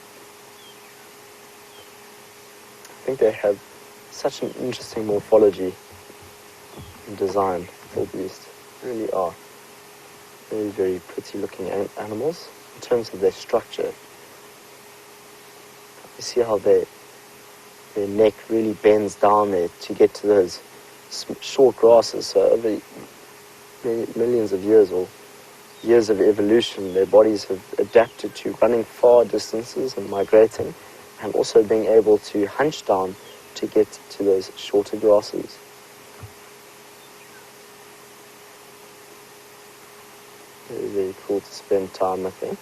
S1: I think they have such an interesting morphology and design, wildebeest. Really are very, very pretty looking animals in terms of their structure. You see how their neck really bends down there to get to those short grasses. So over millions of years or years of evolution, their bodies have adapted to running far distances and migrating, and also being able to hunch down to get to those shorter grasses. Very, very cool to spend time with them.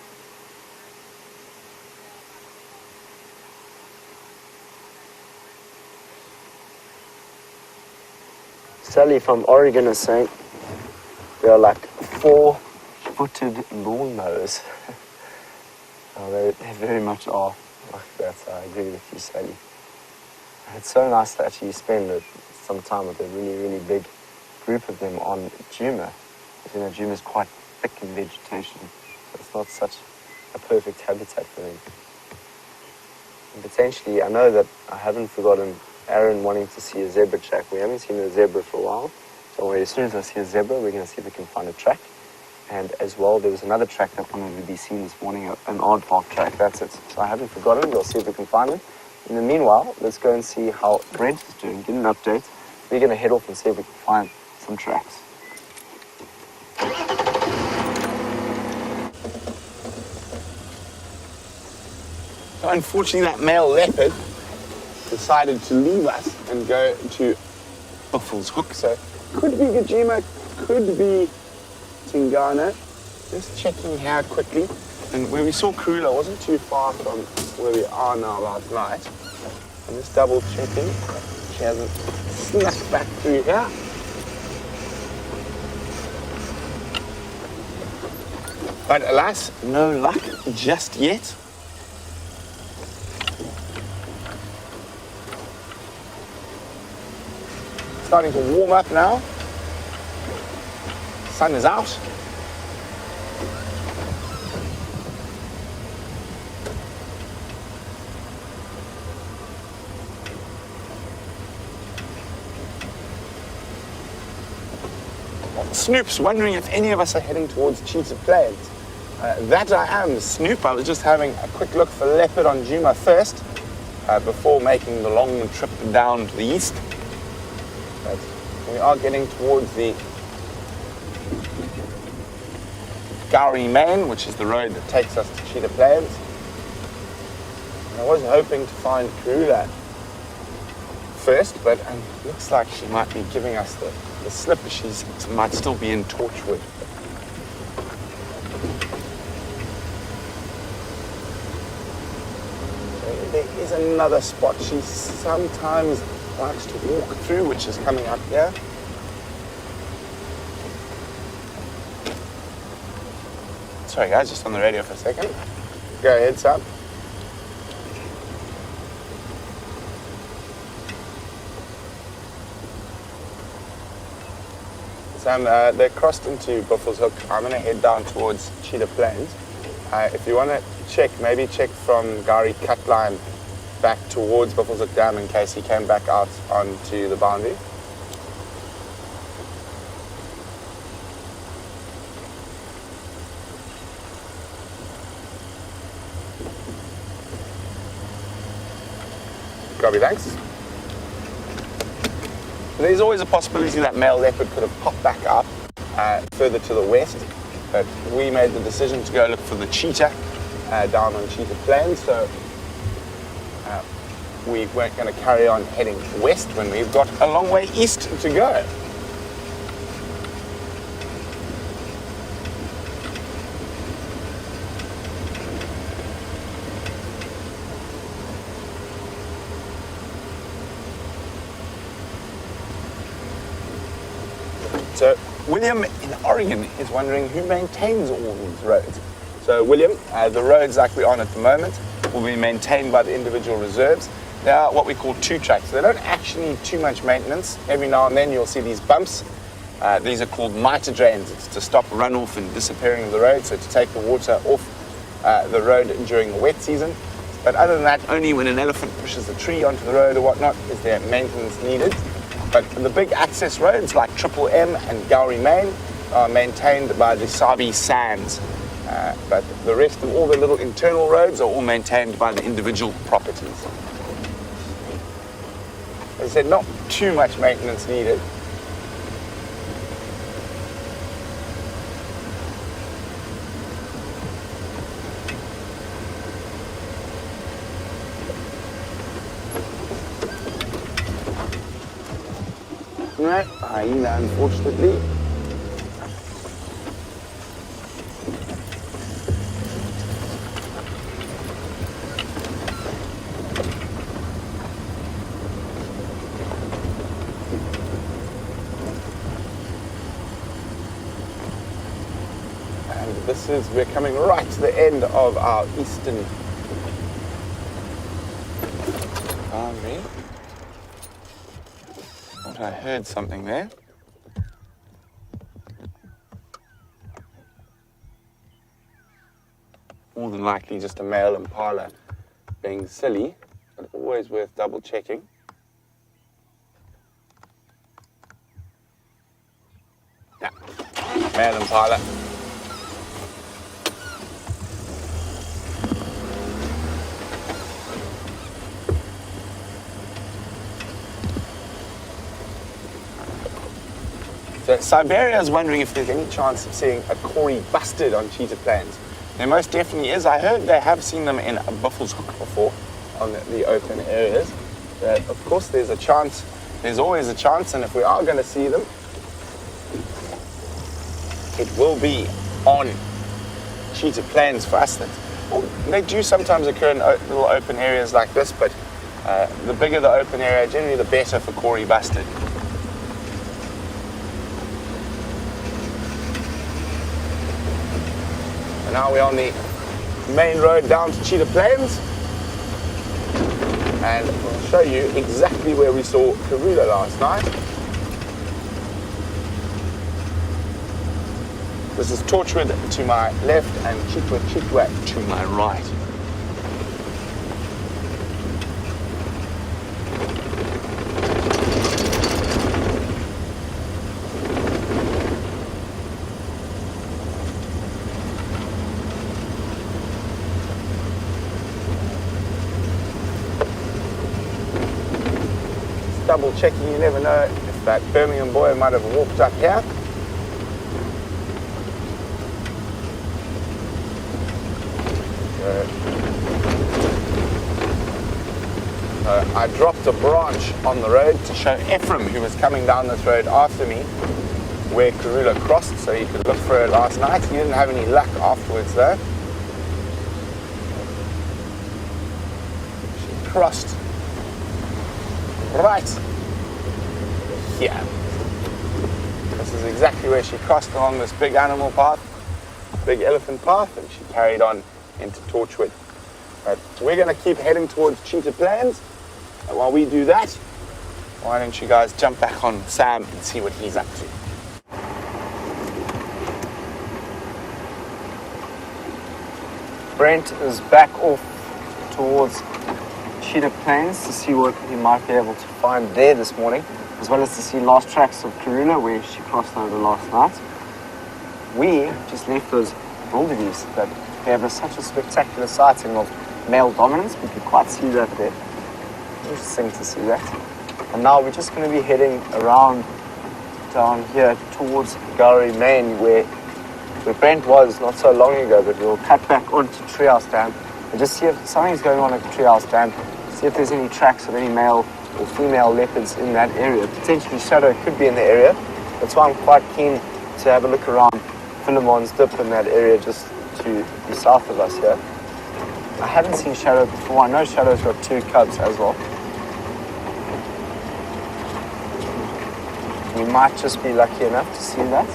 S1: Sally from Oregon is saying they are like four-footed lawnmowers. Oh, they very much are like that. I agree with you, Sally. It's so nice to actually spend some time with a really, really big group of them on Djuma. You know, Djuma is quite thick in vegetation, so it's not such a perfect habitat for them. And potentially, I know that I haven't forgotten Aaron wanting to see a zebra track. We haven't seen a zebra for a while, so as soon as I see a zebra, we're going to see if we can find a track. And as well, there was another track that wanted to be seen this morning, an aardvark track, that's it. So I haven't forgotten, we'll see if we can find it. In the meanwhile, let's go and see how Brent is doing, get an update. We're going to head off and see if we can find some tracks.
S3: So unfortunately, that male leopard decided to leave us and go to Buffalo's Hook. So could be Gajima, could be Tingana. Just checking here quickly. And where we saw Karula wasn't too far from where we are now last night. I'm just double checking. She hasn't snuck back through here. But alas, no luck just yet. Starting to warm up now. Sun is out. Snoop's wondering if any of us are heading towards Cheetah Plains. That I am, Snoop. I was just having a quick look for leopard on Djuma first before making the long trip down to the east. But we are getting towards the Gowrie Main, which is the road that takes us to Cheetah Plains. And I was hoping to find Karula first, but looks like she might be giving us the slip. She might still be in Torchwood. So there is another spot she sometimes likes to walk through, which is coming up here. Sorry guys, just on the radio for a second. Go ahead, Sab. Sam, they're crossed into Buffalo's Hook. I'm going to head down towards Cheetah Plains. If you want to check, maybe check from Gowrie Cut Line back towards Buffalo's Hook Dam in case he came back out onto the boundary. Copy, thanks. There's always a possibility that male leopard could have popped back up further to the west, but we made the decision to go look for the cheetah down on Cheetah Plains, so we weren't going to carry on heading west when we've got a long way east to go. So William in Oregon is wondering who maintains all these roads. So William, the roads like we're on at the moment will be maintained by the individual reserves. They are what we call two tracks. They don't actually need too much maintenance. Every now and then you'll see these bumps. These are called mitre drains. It's to stop runoff and disappearing of the road, so to take the water off the road during the wet season. But other than that, only when an elephant pushes a tree onto the road or whatnot is there maintenance needed. But the big access roads like Triple M and Gowrie Main are maintained by the Sabi Sands. But the rest of all the little internal roads are all maintained by the individual properties. As I said, not too much maintenance needed. No, hyena, unfortunately. And we're coming right to the end of our eastern boundary. Thought I heard something there. More than likely just a male impala being silly, but always worth double checking. Yeah, male impala. So Siberia is wondering if there's any chance of seeing a Cory bustard on cheetah plains. There most definitely is. I heard they have seen them in Buffalo's Hook before on the open areas. Of course, there's a chance. There's always a chance, and if we are going to see them, it will be on cheetah plains for us. They do sometimes occur in little open areas like this, but the bigger the open area, generally the better for Cory bustard. And now we're on the main road down to Cheetah Plains, and I'll show you exactly where we saw Karula last night. This is Torchwood to my left and Chitwa to my right. Double checking, you never know if that Birmingham boy might have walked up here. I dropped a branch on the road to show Ephraim, who was coming down this road after me, where Karula crossed, so he could look for her last night. He didn't have any luck afterwards though. She crossed right here. This is exactly where she crossed along this big animal path, big elephant path, and she carried on into Torchwood. But we're going to keep heading towards Cheetah Plains, and while we do that, why don't you guys jump back on Sam and see what he's up to.
S1: Brent is back off towards Cheetah Plains to see what he might be able to find there this morning, as well as to see last tracks of Karula where she crossed over last night. We just left those wildebeest that gave us such a spectacular sighting of male dominance. We could quite see that there. Interesting to see that. And now we're just going to be heading around down here towards Gowrie Main where Brent was not so long ago, but we'll cut back onto Treehouse Dam and just see if something's going on at Treehouse Dam, see if there's any tracks of any male or female leopards in that area. Potentially Shadow could be in the area. That's why I'm quite keen to have a look around Philemon's Dip in that area just to the south of us here. I haven't seen Shadow before. I know Shadow's got 2 cubs as well. We might just be lucky enough to see that.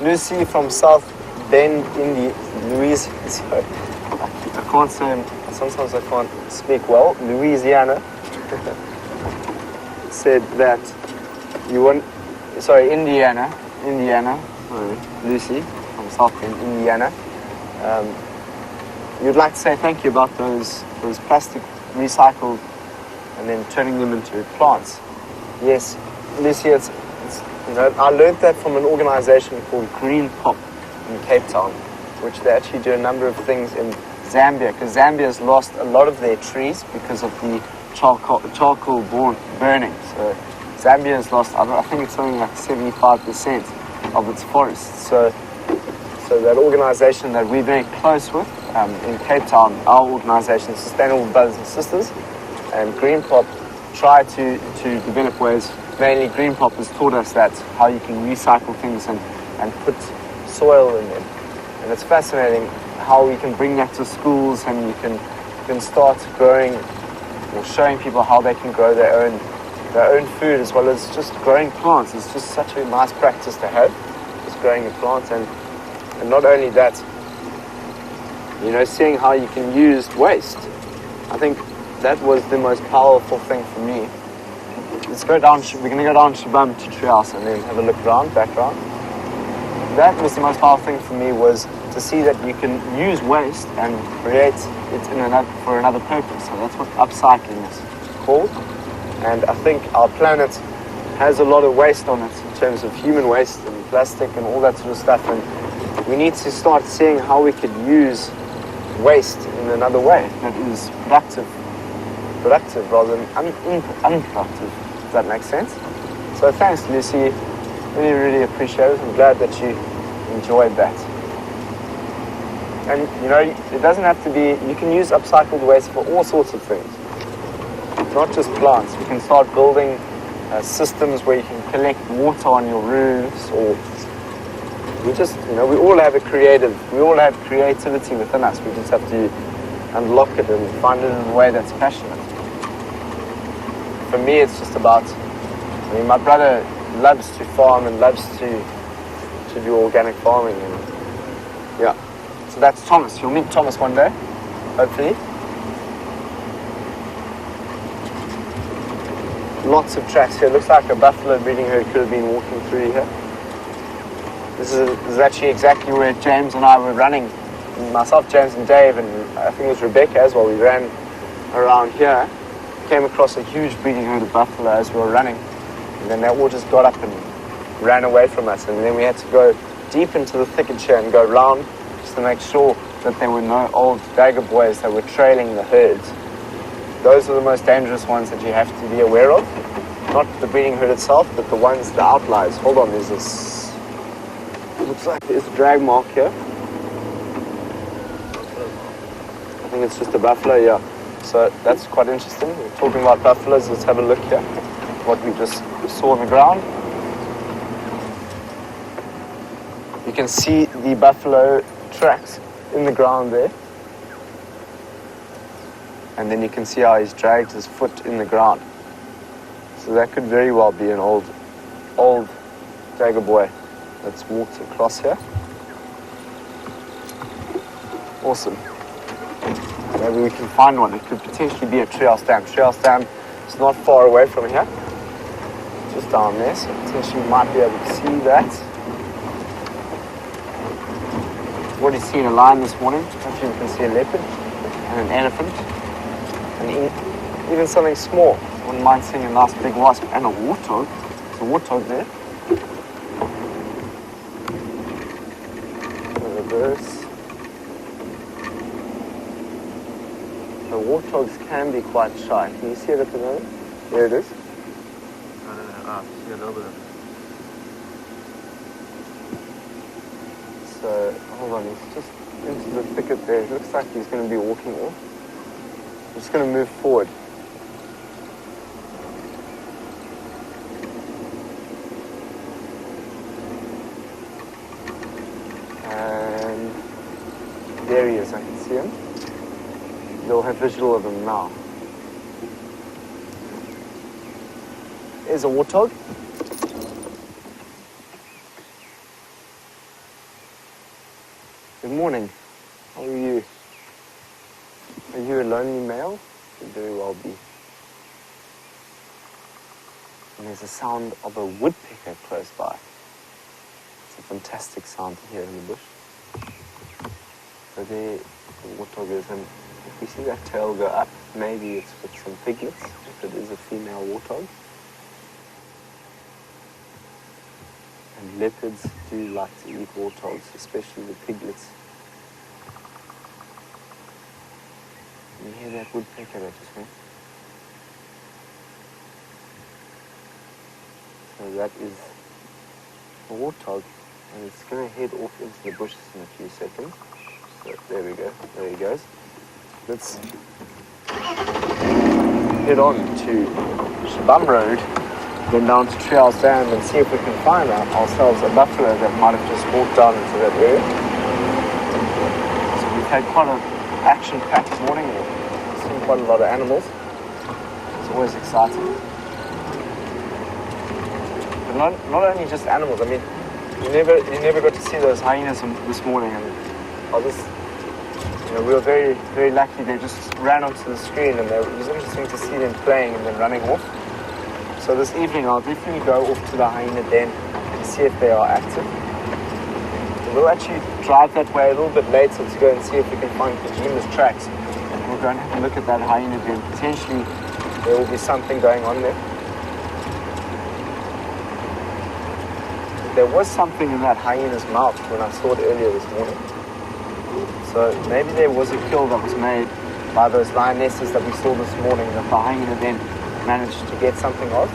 S1: Lucy from South Bend, Louisiana. Sorry, I can't say. Sometimes I can't speak well. Louisiana said that you want. Sorry, Indiana. Sorry, Lucy from South Bend, Indiana. You'd like to say thank you about those plastic recycled and then turning them into plants. Yes, Lucy, it's I learned that from an organization called Green Pop in Cape Town, which they actually do a number of things in Zambia, because Zambia's lost a lot of their trees because of the charcoal burning. So Zambia has lost, I think it's something like 75% of its forests. So that organization that we're very close with in Cape Town, our organization, Sustainable Brothers and Sisters, and Green Pop try to develop ways. Mainly Green Pop has taught us that how you can recycle things and put soil in them. And it's fascinating how we can bring that to schools, and you can start growing or showing people how they can grow their own food, as well as just growing plants. It's just such a nice practice to have, just growing a plant. And not only that, you know, seeing how you can use waste. I think that was the most powerful thing for me. Let's go down, we're going to go down Shabam to Treehouse and then have a look around, back around. That was the most powerful thing for me, was to see that you can use waste and create it for another purpose. So that's what upcycling is called. And I think our planet has a lot of waste on it in terms of human waste and plastic and all that sort of stuff. And we need to start seeing how we could use waste in another way that is productive rather than unproductive. Does that make sense? So thanks, Lucy. Really, really appreciate it. I'm glad that you enjoyed that. And you know, it doesn't have to be, you can use upcycled waste for all sorts of things. Not just plants. You can start building systems where you can collect water on your roofs, or we just, you know, we all have creativity within us. We just have to unlock it and find it in a way that's passionate. For me, it's just about, I mean, my brother loves to farm and loves to do organic farming, and yeah. So that's Thomas. You'll meet Thomas one day, hopefully. Lots of tracks here. It looks like a buffalo breeding herd could have been walking through here. This is actually exactly where James and I were running. Myself, James and Dave, and I think it was Rebecca as well. We ran around here. Came across a huge breeding herd of buffalo as we were running. And then they all just got up and ran away from us. And then we had to go deep into the thicket here and go round just to make sure that there were no old dagger boys that were trailing the herds. Those are the most dangerous ones that you have to be aware of. Not the breeding herd itself, but the ones, the outliers. Hold on, there's this, looks like there's a drag mark here. I think it's just a buffalo, yeah. So that's quite interesting. We're talking about buffaloes. Let's have a look here. What we just saw on the ground. You can see the buffalo tracks in the ground there. And then you can see how he's dragged his foot in the ground. So that could very well be an old dagger boy that's walked across here. Awesome. Maybe we can find one. It could potentially be a treehouse dam. Treehouse dam is not far away from here. Just down there, so potentially you might be able to see that. I've already seen a lion this morning. Hopefully you can see a leopard and an elephant. And even something small. I wouldn't mind seeing a nice big wasp and a warthog. There's a warthog there. Reverse. The warthogs can be quite shy. Can you see it at the moment? There it is.
S2: See a little bit.
S1: So, hold on, he's just into the thicket there. It looks like he's going to be walking off. I'm just going to move forward. And there he is, I can see him. You'll have visual of him now. There's a warthog. Good morning. How are you? Are you a lonely male? Could very well be. And there's a sound of a woodpecker close by. It's a fantastic sound to hear in the bush. So there the warthog is, and if we see that tail go up, maybe it's with some piglets, if it is a female warthog. And leopards do like to eat warthogs, especially the piglets. Can you hear that woodpecker that just went? So that is a warthog, and it's going to head off into the bushes in a few seconds. So there we go, there he goes. Let's head on to Shabam Road, then down to Treehouse Dam, and see if we can find ourselves a buffalo that might have just walked down into that area. We've had quite an action-packed morning. We've seen quite a lot of animals. It's always exciting. But not only just animals. I mean, you never got to see those hyenas this morning, and we were very, very lucky. They just ran onto the screen, and it was interesting to see them playing and then running off. So this evening, I'll definitely go off to the hyena den and see if they are active. We'll actually drive that way a little bit later to go and see if we can find Kojima's tracks. And we'll go and have a look at that hyena den. Potentially, there will be something going on there. There was something in that hyena's mouth when I saw it earlier this morning. So maybe there was a kill that was made by those lionesses that we saw this morning that the hyena then managed to get something of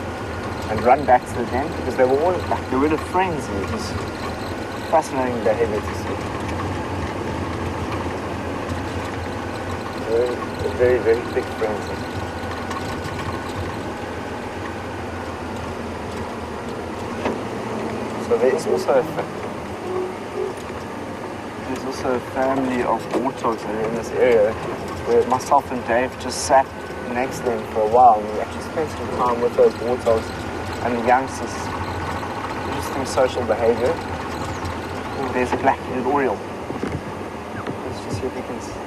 S1: and run back to the den, because they were all they were in a frenzy. It was fascinating behavior to see. A very, very big frenzy. So there's also a family of warthogs that are in this area, where myself and Dave just sat next to them for a while, and we actually spent some time with those warthogs and the youngsters. Interesting social behavior. Oh, there's a black-headed oriole. Let's just see if we can see.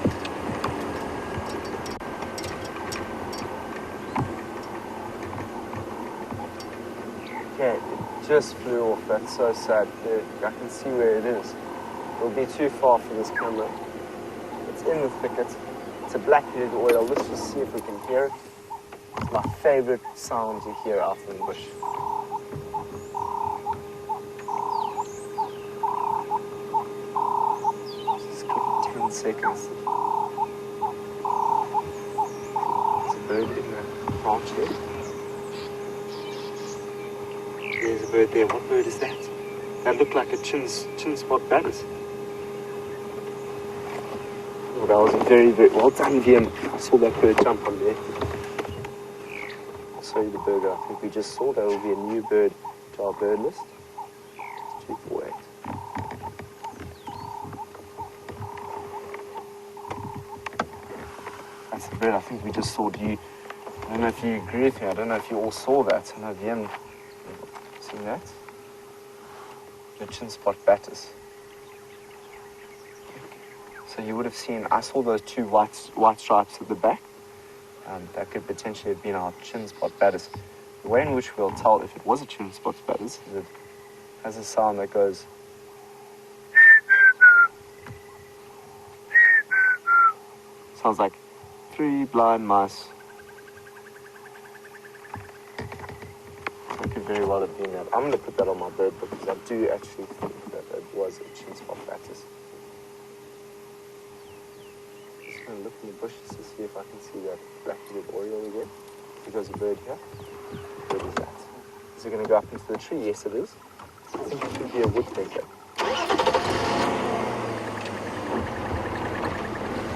S1: Okay, it just flew off. That's so sad. I can see where it is. It'll be too far for this camera. It's in the thicket. It's a black-headed oriole. Let's just see if we can hear it. It's my favorite sound to hear out in the bush. Just give it 10 seconds. There's a bird in the branch there. There's a bird there. What bird is that? That looked like a chin spot badders. Oh, that was a very, very well done, Vian. I saw that bird jump on there. I'll show you the bird that I think we just saw. That will be a new bird to our bird list. 248. That's the bird I think we just saw. I don't know if you agree with me. I don't know if you all saw that. I know Vian seen that. The chin spot batters. So you would have seen, I saw those two white stripes at the back. That could potentially have been our chin spot batters. The way in which we'll tell if it was a chin spot batters is it has a sound that goes. Sounds like 3 blind mice. That could very well have been that. I'm going to put that on my bird book because I do actually think that it was a chin spot batters. I'm going to look in the bushes to see if I can see that black-headed oriole again. There's a bird here. What is that? Is it going to go up into the tree? Yes, it is. I think it should be a woodpecker.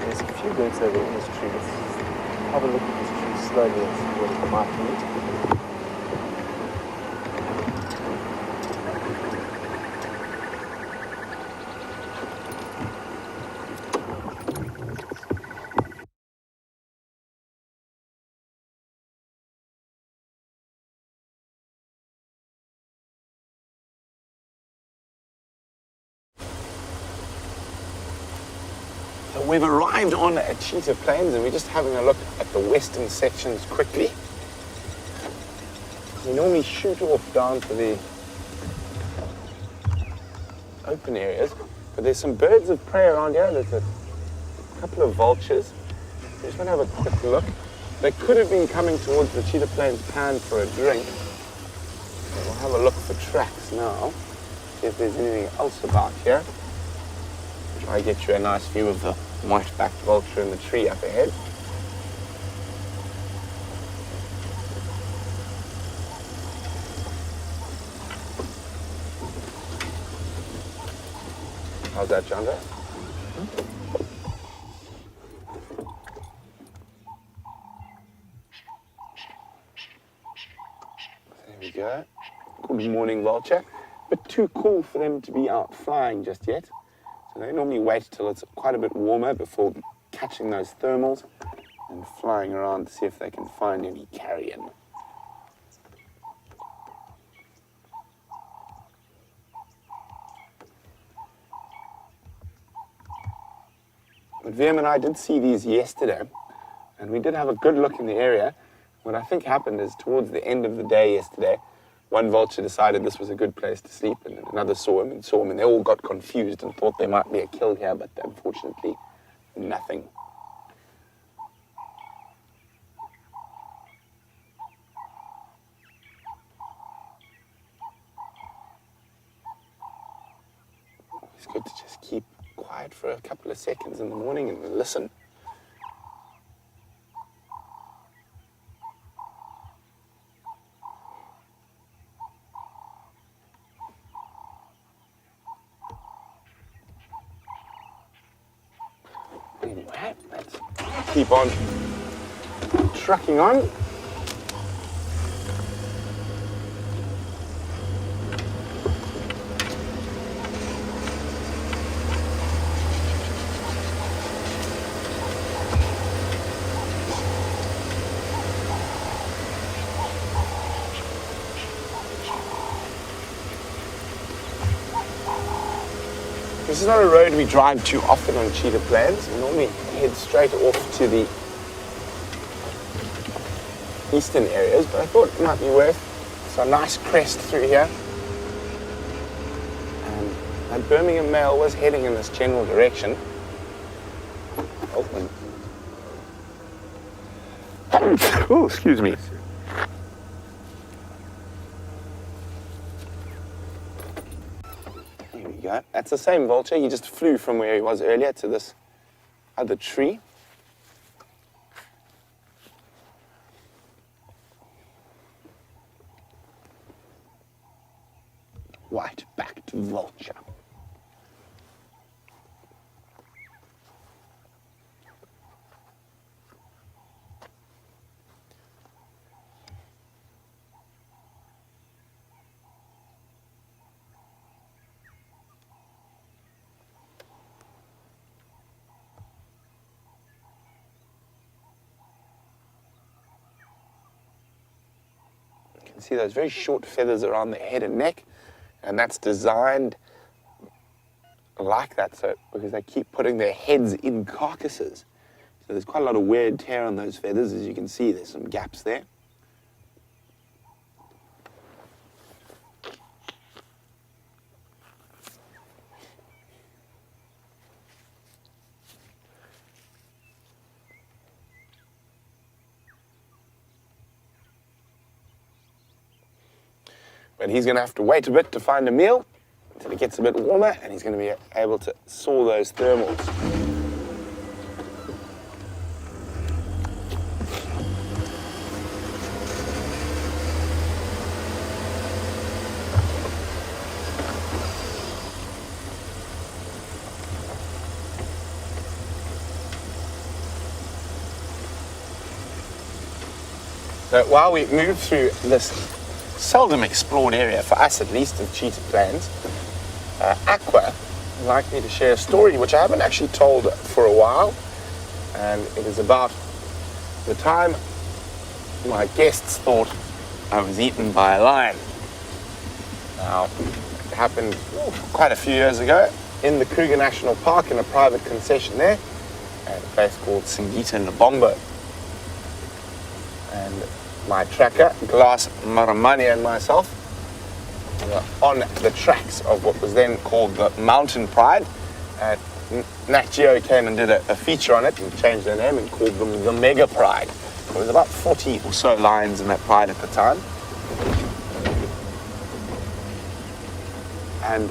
S1: There's a few birds over in this tree. Let's have a look at this tree slowly and see what it might be. We've arrived on Cheetah Plains and we're just having a look at the western sections quickly. We normally shoot off down to the open areas, but there's some birds of prey around here. There's a couple of vultures. We just want to have a quick look. They could have been coming towards the Cheetah Plains pan for a drink. So we'll have a look for tracks now, see if there's anything else about here. Try to get you a nice view of the white-backed vulture in the tree up ahead. How's that, John? There we go. Good morning, vulture. But too cool for them to be out flying just yet. So
S3: So they normally wait till it's quite a bit warmer before catching those thermals and flying around to see if they can find any carrion. But VM and I did see these yesterday, and we did have a good look in the area. What I think happened is towards the end of the day yesterday, one vulture decided this was a good place to sleep, and another saw him, and they all got confused and thought there might be a kill here, but unfortunately, nothing. It's good to just keep quiet for a couple of seconds in the morning and listen. Anyway, let's keep on trucking on. This is not a road we drive too often on cheetah plains. We normally head straight off to the eastern areas, but I thought it might be worth some nice crest through here. And that Birmingham male was heading in this general direction. Oh, excuse me. Go. That's the same vulture. He just flew from where he was earlier to this other tree. White-backed vulture. See those very short feathers around the head and neck, and that's designed like that so because they keep putting their heads in carcasses. So there's quite a lot of wear and tear on those feathers. As you can see, there's some gaps there. But he's going to have to wait a bit to find a meal until it gets a bit warmer, and he's going to be able to saw those thermals. So while we move through this seldom explored area, for us at least, of cheetah plains, Aqua would like me to share a story which I haven't actually told for a while, and it is about the time my guests thought I was eaten by a lion. Now, it happened quite a few years ago in the Kruger National Park in a private concession there, at a place called Singita Nabombo. And my tracker, Glass Maramani, and myself were on the tracks of what was then called the Mountain Pride. Nat Geo came and did a feature on it and changed their name and called them the Mega Pride. There was about 40 or so lions in that pride at the time. And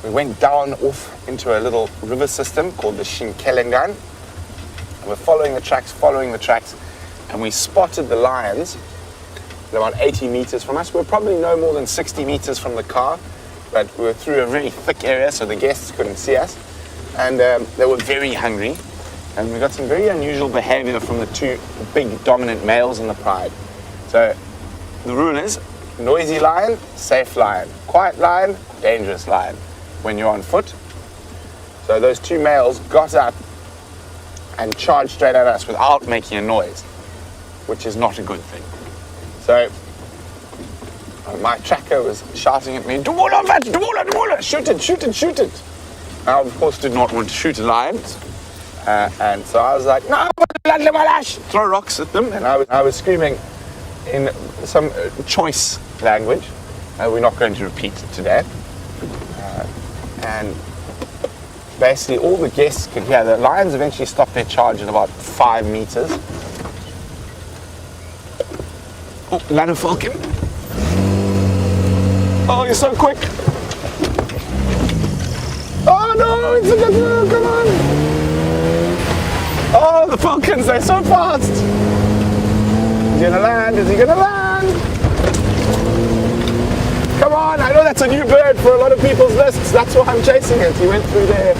S3: we went down off into a little river system called the Shinkelengan. We're following the tracks, and we spotted the lions at about 80 meters from us. We're probably no more than 60 meters from the car, but we were through a very thick area, so the guests couldn't see us. And they were very hungry, and we got some very unusual behavior from the two big dominant males in the pride. So the rule is, noisy lion, safe lion. Quiet lion, dangerous lion when you're on foot. So those two males got up and charged straight at us without making a noise, which is not a good thing. So my tracker was shouting at me, "Dumula, shoot it, shoot it, shoot it." I, of course, did not want to shoot a lion. And so I was like, "No, throw rocks at them." And I was screaming in some choice language. We're not going to repeat it today. And basically all the guests could hear. The lions eventually stopped their charge at about 5 meters. Oh, Lana Falcon. Oh, you're so quick. Oh no, it's a good, come on. Oh, the falcons, they're so fast. Is he gonna land? Is he gonna land? Come on, I know that's a new bird for a lot of people's lists. That's why I'm chasing it. He went through there.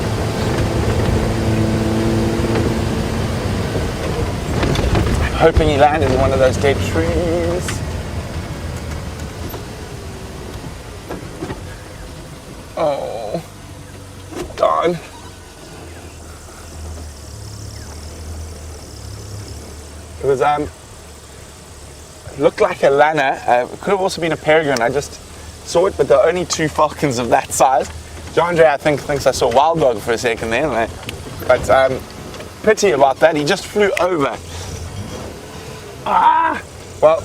S3: I'm hoping he landed in one of those dead trees. Oh, darn. It was, looked like a Lana. It could have also been a peregrine. I just saw it, but there are only 2 falcons of that size. John I think, thinks I saw wild dog for a second there. But pity about that. He just flew over. Ah! Well,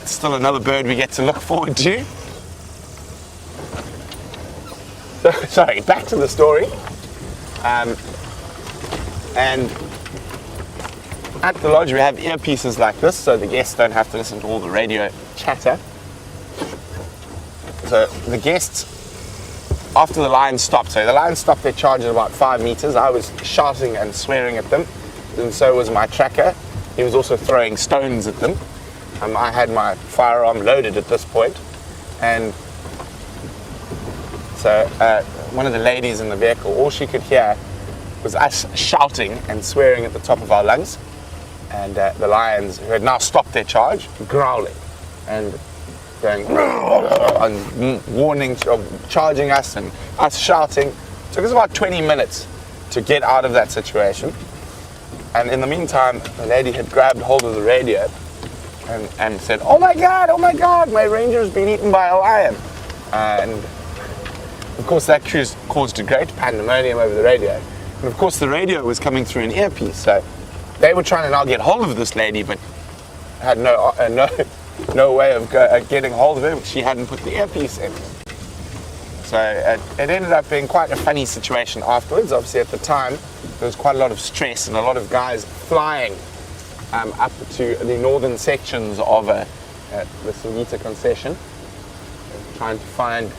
S3: it's still another bird we get to look forward to. So, sorry, back to the story. And at the lodge we have earpieces like this, so the guests don't have to listen to all the radio chatter. So the guests, after the lions stopped, so the lions stopped their charge at about 5 meters. I was shouting and swearing at them, and so was my tracker. He was also throwing stones at them. I had my firearm loaded at this point, and so one of the ladies in the vehicle, all she could hear was us shouting and swearing at the top of our lungs, and the lions, who had now stopped their charge, growling and going and warning, charging us, and us shouting. It took us about 20 minutes to get out of that situation. And in the meantime, the lady had grabbed hold of the radio and said, oh my God, my ranger's been eaten by a lion." And of course that caused a great pandemonium over the radio. And of course the radio was coming through an earpiece, so they were trying to now get hold of this lady, but had no way of getting hold of her. She hadn't put the earpiece in. So it ended up being quite a funny situation afterwards. Obviously at the time there was quite a lot of stress and a lot of guys flying up to the northern sections of the Singita concession, trying to find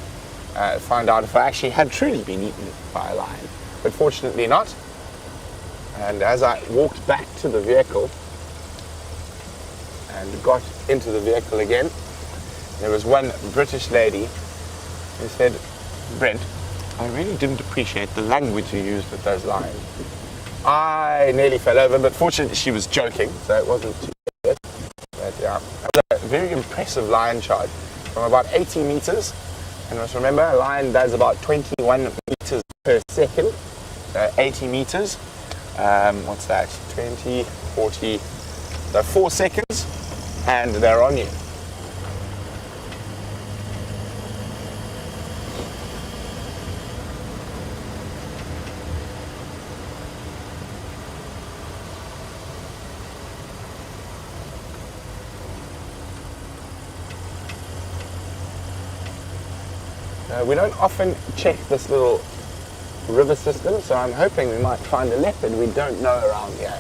S3: out if I actually had truly been eaten by a lion. But fortunately not. And as I walked back to the vehicle and got into the vehicle again, there was one British lady who said, "Brent, I really didn't appreciate the language you used with those lions." I nearly fell over, but fortunately she was joking, so it wasn't too bad. But yeah, it was a very impressive lion charge from about 80 meters. And let's remember, a lion does about 21 meters per second, 80 meters. What's that? 20, 40, so 4 seconds, and they're on you. We don't often check this little river system, so I'm hoping we might find a leopard we don't know around here.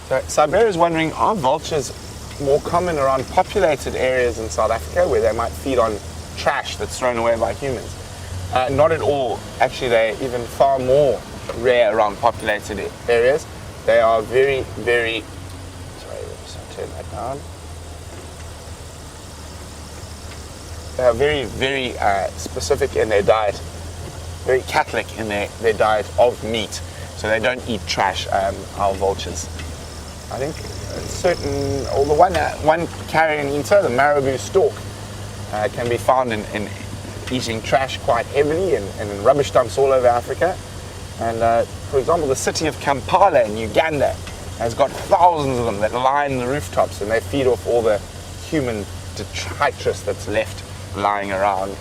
S3: So Sabi is wondering, are vultures more common around populated areas in South Africa where they might feed on trash that's thrown away by humans? Not at all. Actually, they're even far more rare around populated areas. They are very, very, sorry, let's turn that down. They are very, very specific in their diet, very Catholic in their diet of meat. so they don't eat trash, our vultures. I think certain, or the one carrion eater, the marabou stork, can be found in eating trash quite heavily in rubbish dumps all over Africa. And for example, the city of Kampala in Uganda has got thousands of them that line the rooftops, and they feed off all the human detritus that's left lying around.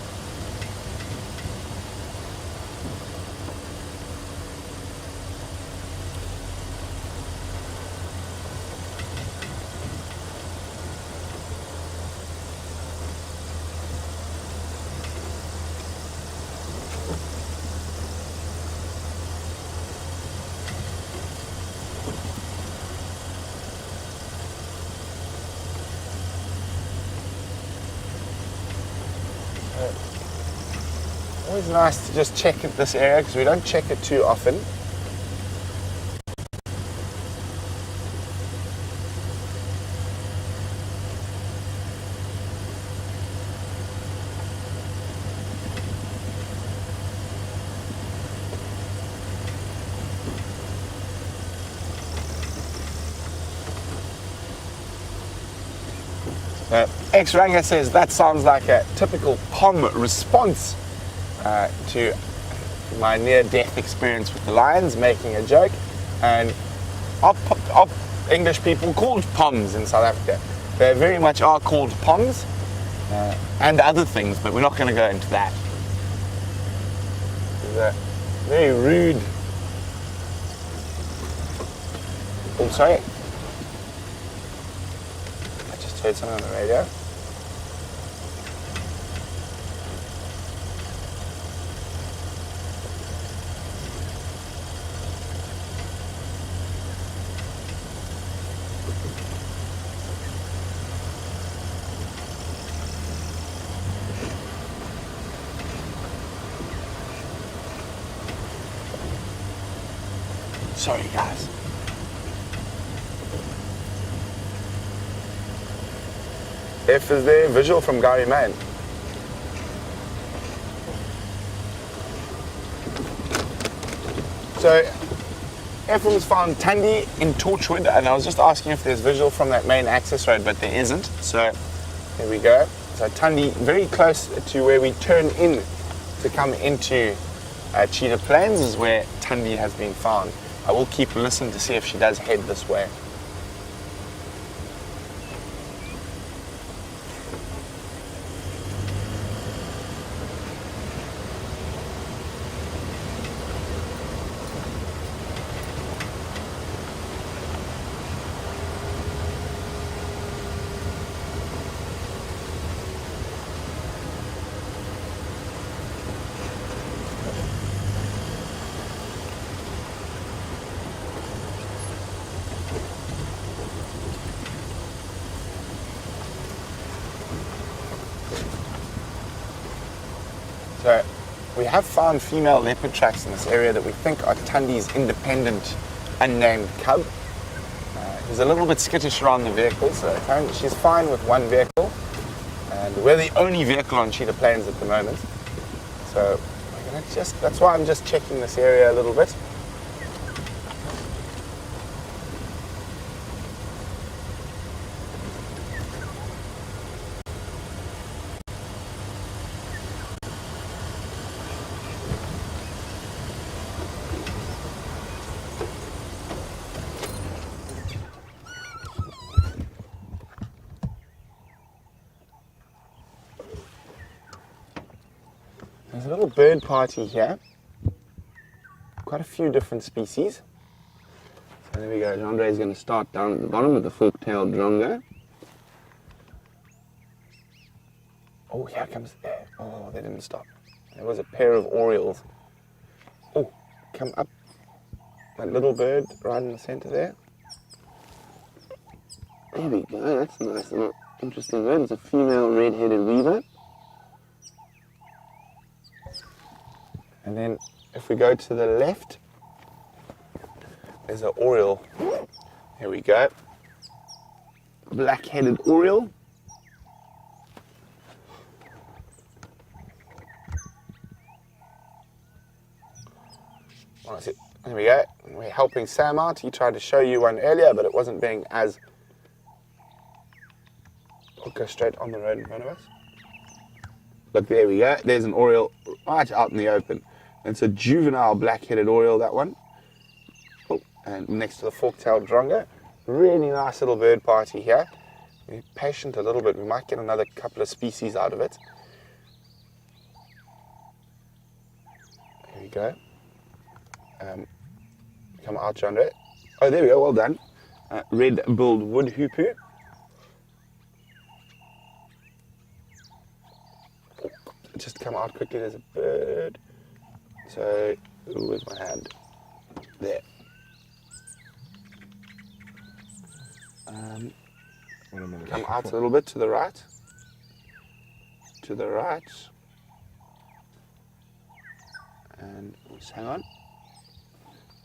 S3: Always nice to just check this area because we don't check it too often. X-Ranga says that sounds like a typical POM response to my near-death experience with the lions, making a joke. And our English people called POMs in South Africa. They very much are called POMs and other things, but we're not going to go into that. It's a very rude. Oh, sorry. I just heard something on the radio. Sorry, guys. F is there, visual from Gary Mann. So, Ephraim's found Tundi in Torchwood, and I was just asking if there's visual from that main access road, but there isn't. So, here we go. So, Tundi, very close to where we turn in to come into Cheetah Plains, is where Tundi has been found. I will keep listening to see if she does head this way. So we have found female leopard tracks in this area that we think are Tundi's independent, unnamed cub. He's a little bit skittish around the vehicle, so apparently she's fine with one vehicle, and we're the only vehicle on Cheetah Plains at the moment. So we're gonna that's why I'm just checking this area a little bit. There's a little bird party here. Quite a few different species. So there we go. Jandre is going to start down at the bottom with the fork-tailed drongo. Oh, here comes. Oh, they didn't stop. There was a pair of orioles. Oh, come up. That little bird right in the center there. There we go. That's a nice little interesting bird. It's a female red-headed weaver. And then if we go to the left, there's an oriole. Here we go. Black-headed oriole. There we go. We're helping Sam out. He tried to show you one earlier, but it wasn't being as... We'll go straight on the road in front of us. Look, there we go. There's an oriole right out in the open. It's a juvenile black-headed oriole, that one. Oh, and next to the fork-tailed drongo. Really nice little bird party here. Be patient a little bit. We might get another couple of species out of it. There we go. Come out, Chandra. Oh, there we go. Well done. Red-billed wood hoopoo. Just come out quickly. There's a bird. So, where's my hand? There. Come out a little bit to the right. To the right. And just hang on.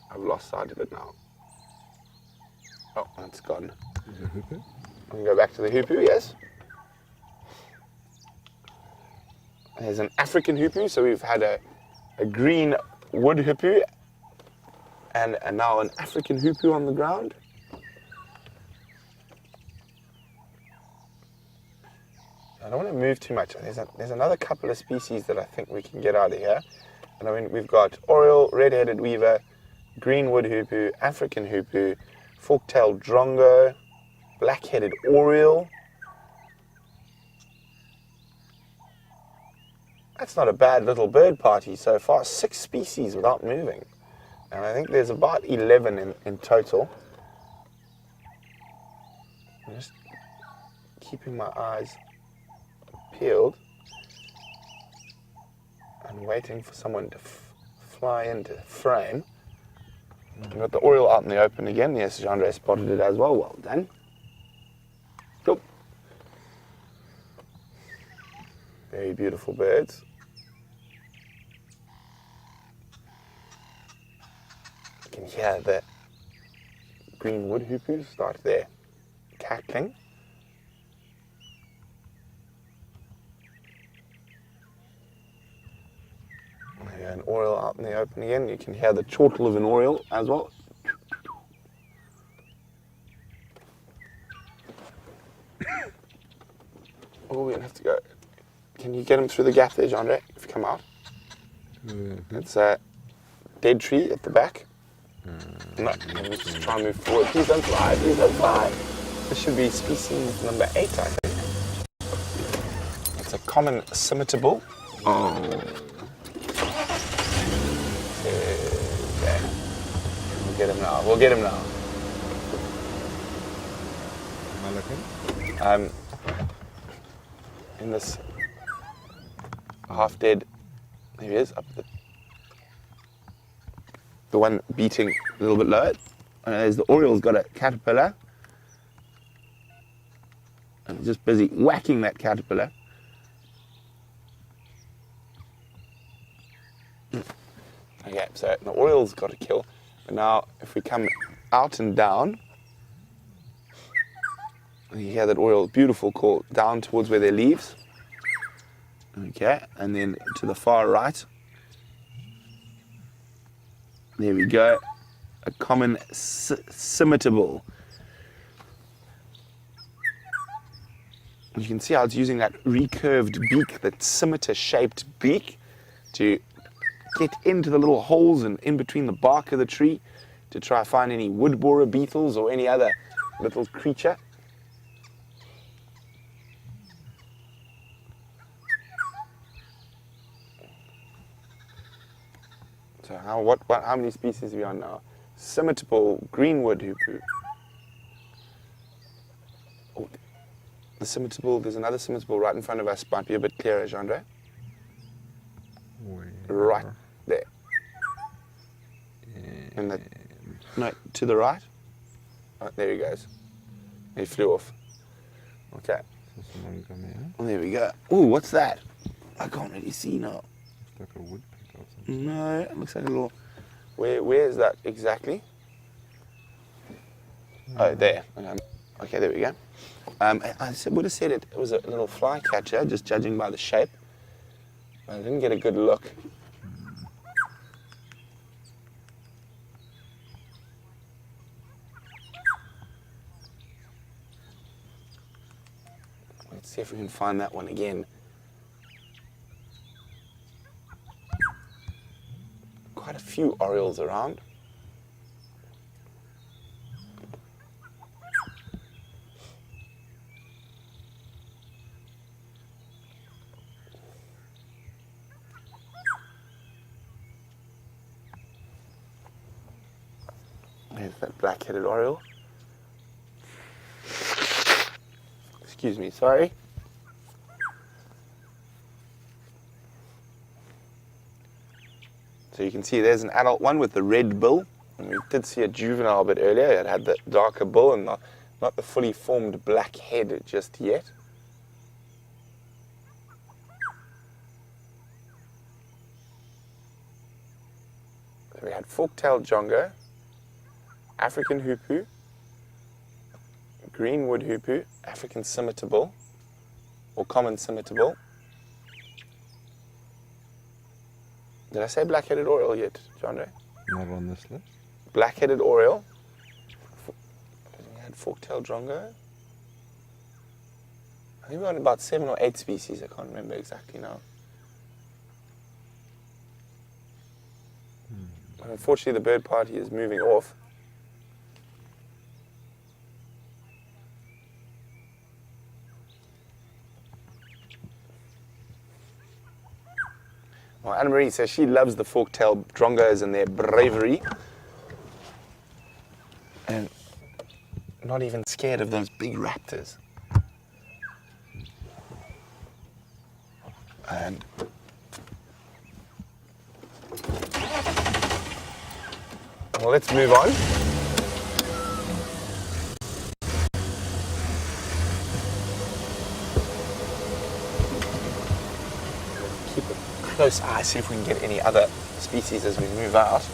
S3: I've lost sight of it now. Oh, that's gone.
S4: Is it hoopoo?
S3: We can go back to the hoopoo, yes. There's an African hoopoo, so we've had a green wood hoopoo and now an African hoopoo on the ground. I don't want to move too much. There's another couple of species that I think we can get out of here. And I mean, we've got oriole, red-headed weaver, green wood hoopoo, African hoopoo, fork-tailed drongo, black-headed oriole. That's not a bad little bird party so far. 6 species without moving. And I think there's about 11 in total. I'm just keeping my eyes peeled and waiting for someone to fly into frame. We've got the oriole out in the open again. Yes, Jean-Andre spotted it as well. Well done. Cool. Very beautiful birds. You can hear the green wood hoopoos start there cackling. An oriole out in the open again. You can hear the chortle of an oriole as well. Oh, we're going to have to go. Can you get him through the gap there, Jean-Andre, if you come out? It's a dead tree at the back. No, just try and move forward. Please don't fly, please don't fly. This should be species number 8, I think. It's a common scimitable. Oh. Okay. We'll get him now. We'll get him now.
S4: Am I looking?
S3: In this half dead, there he is, up the one beating a little bit lower. And there's the oriole's got a caterpillar. And he's just busy whacking that caterpillar. Okay, so the oriole's got a kill. But now, if we come out and down, you hear that oriole, beautiful call, down towards where there are leaves. Okay, and then to the far right. There we go. A common scimitable. You can see how it's using that recurved beak, that scimitar-shaped beak, to get into the little holes and in between the bark of the tree to try to find any wood borer beetles or any other little creature. So how many species are we on now? Scimitable greenwood hoopoo. Oh, the scimitable, there's another scimitable right in front of us. Might be a bit clearer, Jean-Andre. Right there. And that, no, to the right. Oh, there he goes. He flew off. Okay. Oh, there we go. Oh, what's that? I can't really see now.
S4: It's like a woodpecker or something.
S3: No, it looks like a little... Where is that exactly? Oh, there. Okay, there we go. I would have said it was a little flycatcher, just judging by the shape. But I didn't get a good look. Let's see if we can find that one again. Quite a few orioles around. There's that black-headed oriole. Excuse me, sorry. So you can see there's an adult one with the red bill. And we did see a juvenile a bit earlier. It had the darker bill and not the fully formed black head just yet. So we had fork-tailed jongo, African hoopoo, greenwood hoopoo, African scimitar bill, or common scimitar bill. Did I say black-headed oriole yet, John?
S4: Not on this list.
S3: Black-headed oriole. We had fork-tailed jongo. I think we had about 7 or 8 species. I can't remember exactly now. But unfortunately, the bird party is moving off. Well, Anna Marie says she loves the fork-tailed drongos and their bravery. And not even scared of those big raptors. And well, let's move on. Keep a close eye, see if we can get any other species as we move out.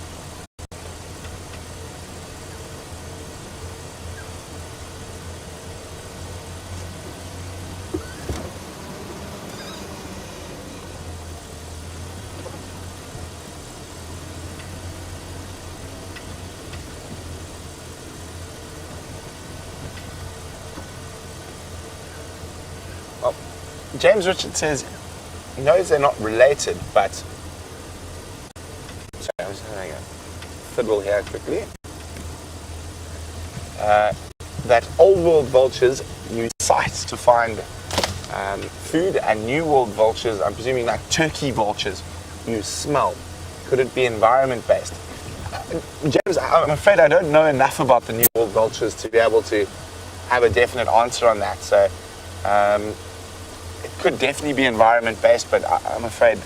S3: Well, James Richard says he knows they're not related, but sorry, I'm just having a fiddle here quickly. That old world vultures use sights to find food, and new world vultures, I'm presuming like turkey vultures, use smell. Could it be environment based? James, I'm afraid I don't know enough about the new world vultures to be able to have a definite answer on that. So it could definitely be environment based, but I'm afraid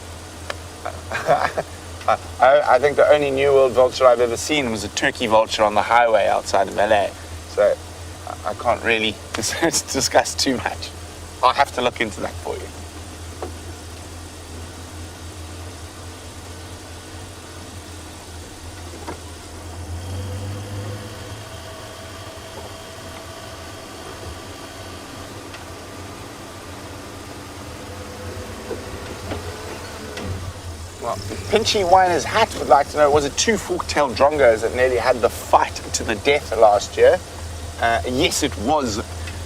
S3: I think the only New World vulture I've ever seen was a turkey vulture on the highway outside of LA. So I can't really discuss too much. I'll have to look into that for you. Well, Pinchy Winer's Hat would like to know, was it 2 fork-tailed drongos that nearly had the fight to the death last year? Yes, it was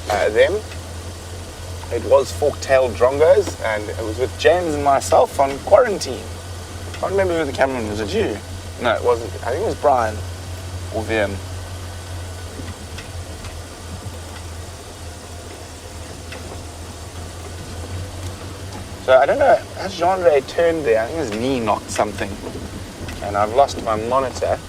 S3: them. It was fork-tailed drongos, and it was with James and myself on quarantine. I can't remember who the cameraman was. It you? No, it wasn't. I think it was Brian or them. So I don't know, has Jean-Ray turned there? I think his knee knocked something. And I've lost my monitor.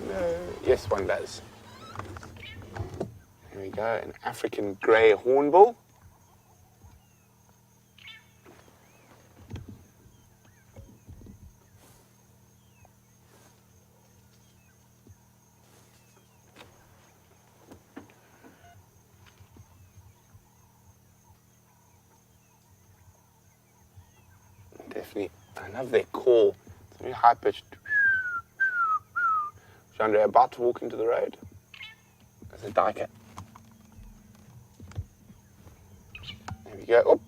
S3: No. Yes, one does. Here we go, an African grey hornbill. Definitely I love their call. It's very high pitched. Chandra, about to walk into the road. There's a duiker. There we go. Oh,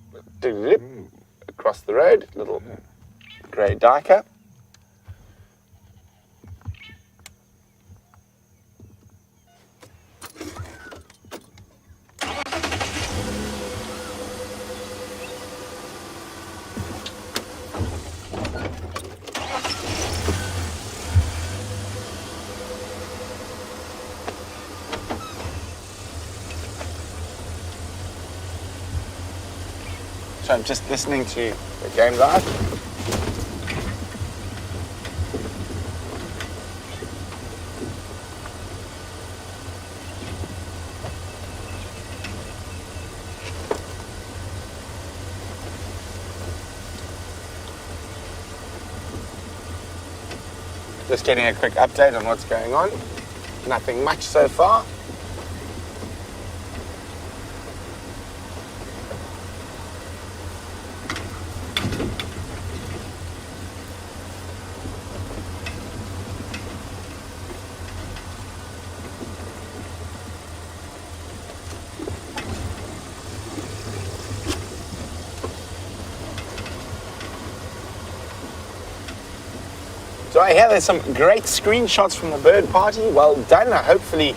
S3: across the road, little grey duiker. So I'm just listening to the game live. Just getting a quick update on what's going on. Nothing much so far. So I hear there's some great screenshots from the bird party. Well done. Hopefully,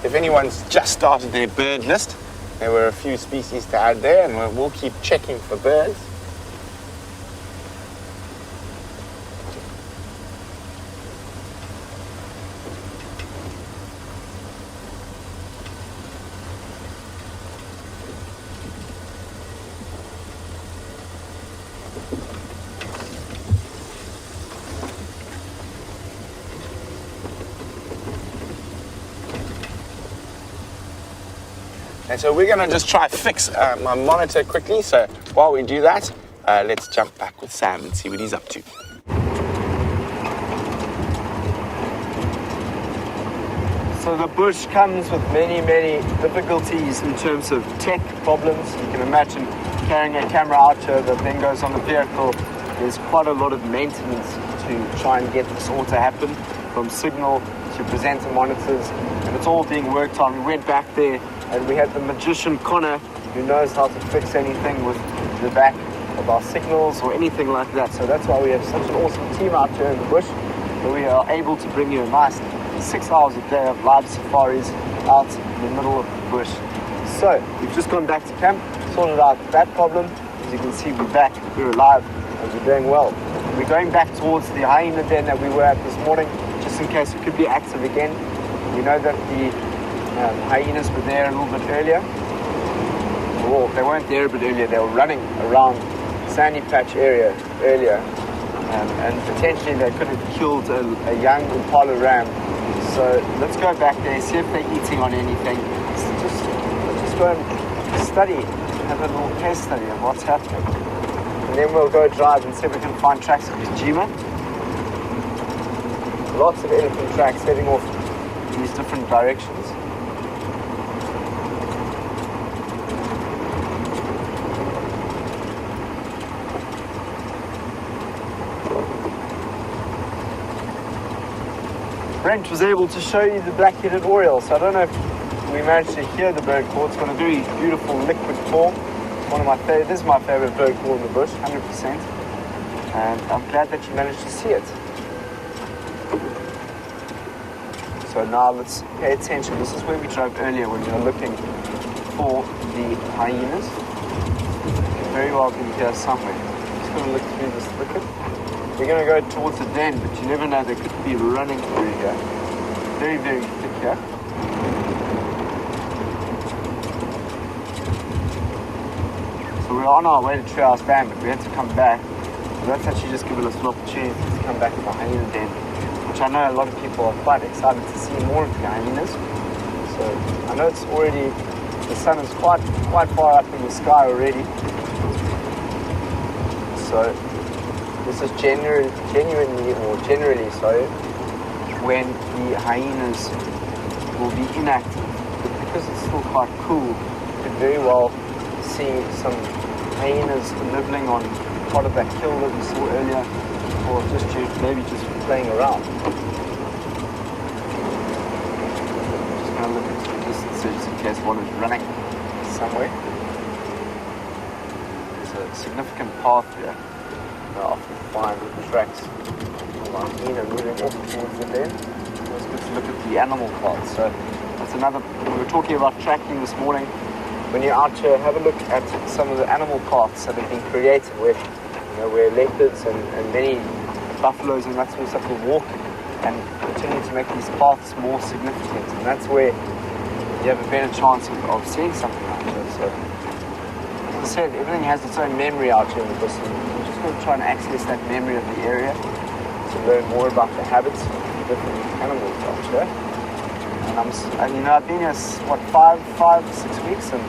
S3: if anyone's just started their bird list, there were a few species to add there, and we'll keep checking for birds. And so we're going to just try fix my monitor quickly. So while we do that, let's jump back with Sam and see what he's up to.
S1: So the bush comes with many, many difficulties in terms of tech problems. You can imagine carrying a camera out here that then goes on the vehicle. There's quite a lot of maintenance to try and get this all to happen, from signal to presenter monitors, and it's all being worked on. We went back there and we had the magician Connor, who knows how to fix anything with the back of our signals or anything like that. So that's why we have such an awesome team out here in the bush, where we are able to bring you a nice 6 hours a day of live safaris out in the middle of the bush. So we've just gone back to camp, sorted out that problem. As you can see, we're back, we're alive, and we're doing well. We're going back towards the hyena den that we were at this morning, just in case it could be active again. We know that the hyenas were there a little bit earlier. Well, they weren't there a bit earlier, they were running around Sandy Patch area earlier, and potentially they could have killed a young impala ram. So let's go back there, see if they're eating on anything. Let's just go and study, have a little case study of what's happening. And then we'll go drive and see if we can find tracks of Kajima. Lots of elephant tracks heading off in these different directions. Brent was able to show you the black-headed oriole, so I don't know if we managed to hear the bird call. It's got a very beautiful liquid call. One of my favorite, this is my favorite bird call in the bush, 100%. And I'm glad that you managed to see it. So now let's pay attention. This is where we drove earlier when we were looking for the hyenas. Very well be here somewhere. Just going to look through this thicket. We're going to go towards the den, but you never know, they could be running through here. Very, very thick here. So we're on our way to Treehouse Band, but we had to come back. So that's actually just given us an opportunity to come back to the hyena den, which I know a lot of people are quite excited to see more of the hyenas. So I know it's already, the sun is quite far up in the sky already. So this is generally when the hyenas will be inactive. But because it's still quite cool, you could very well see some hyenas nibbling on part of that kill that we saw earlier, or just maybe just playing around. Just going to look into the distances in case one is running somewhere. There's a significant path here. I often find with the tracks moving off towards the den. It's good to look at the animal paths. So that's another. We were talking about tracking this morning. When you're out here, have a look at some of the animal paths that have been created where, where leopards and many buffaloes and that sort of stuff will walk and continue to make these paths more significant. And that's where you have a better chance of seeing something out here. So, as I said, everything has its own memory out here in the bush. We're just going to try and access that memory of the area to learn more about the habits of the different animals out here. And I've been here, 6 weeks, and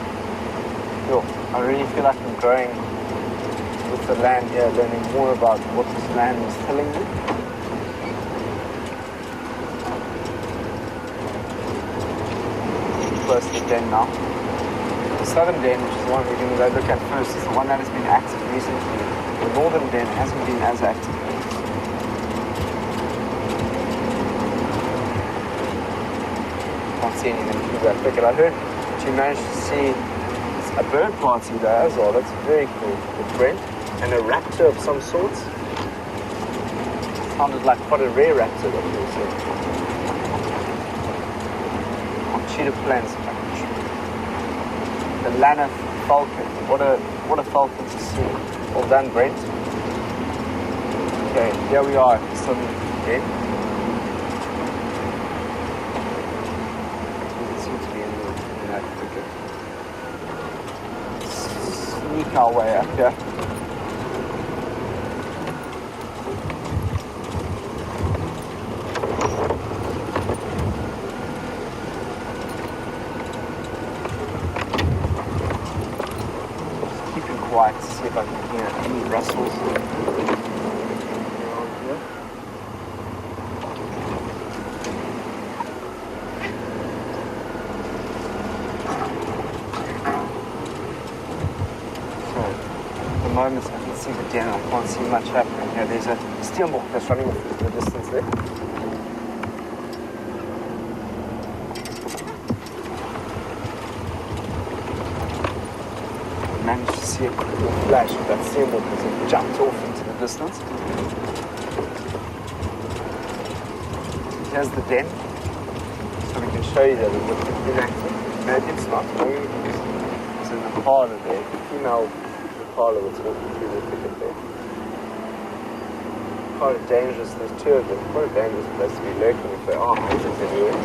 S1: I really feel like I'm growing with the land here, learning more about what this land is telling me. Close to the den now. The southern den, which is the one we're going to go look at first, is the one that has been active recently. The northern den hasn't been as active. Can't see anything through that thicket. I heard that you managed to see a bird party there as well. That's very cool. With Brent and a raptor of some sorts. Sounded like quite a rare raptor that you said. On cheetah plains. The Laneth falcon. What a falcon to see. Well done, Brent. Okay, here we are. Southern Den. Doesn't seem to be anyone in that thicket. Sneak our way up here. Quiet to see if I can hear any rustles around here. So, at the moment I can see the den, I can't see much happening here. There's a steelbok that's running off in the distance there. Managed to see a cool flash of that steelbok as it jumped off into the distance. Here's the den, so we can show you that it looks inactive. No, it's not. It's an impala there, the female impala that's walking through the thicket there. Quite dangerous, there's two of them, quite a dangerous place to be lurking if they are hunters anyway.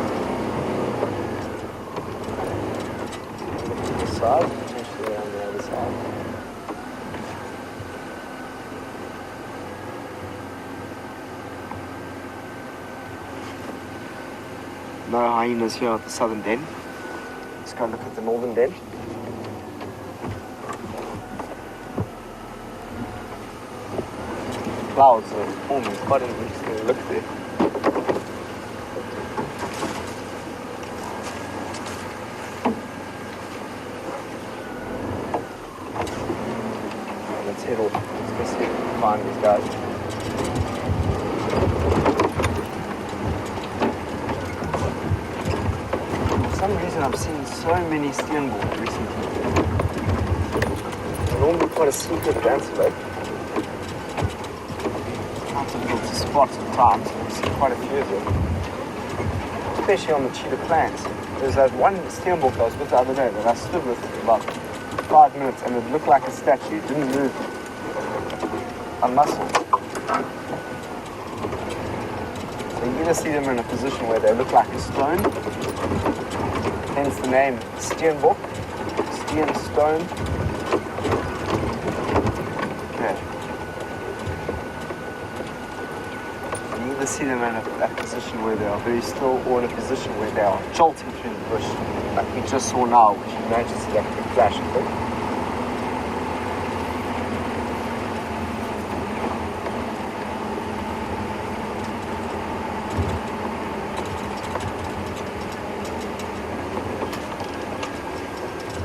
S1: Look to the side. On the other side. No hyenas here at the southern den. Let's go look at the northern den. Clouds are forming, quite an interesting look there. Let's go see if we can find these guys. For some reason I've seen so many steenbok recently. They're normally quite a secret antelope. Not difficult to spot at times, but I've seen quite a few of them. Especially on the cheetah plains. There's that one steenbok I was with the other day that I stood with for about 5 minutes and it looked like a statue, it didn't move a muscle. So you either see them in a position where they look like a stone, hence the name steenbok, steen stone. Okay. You either see them in a position where they are very still or in a position where they are jolting through the bush, like we just saw now, which you managed to see that big flash of it.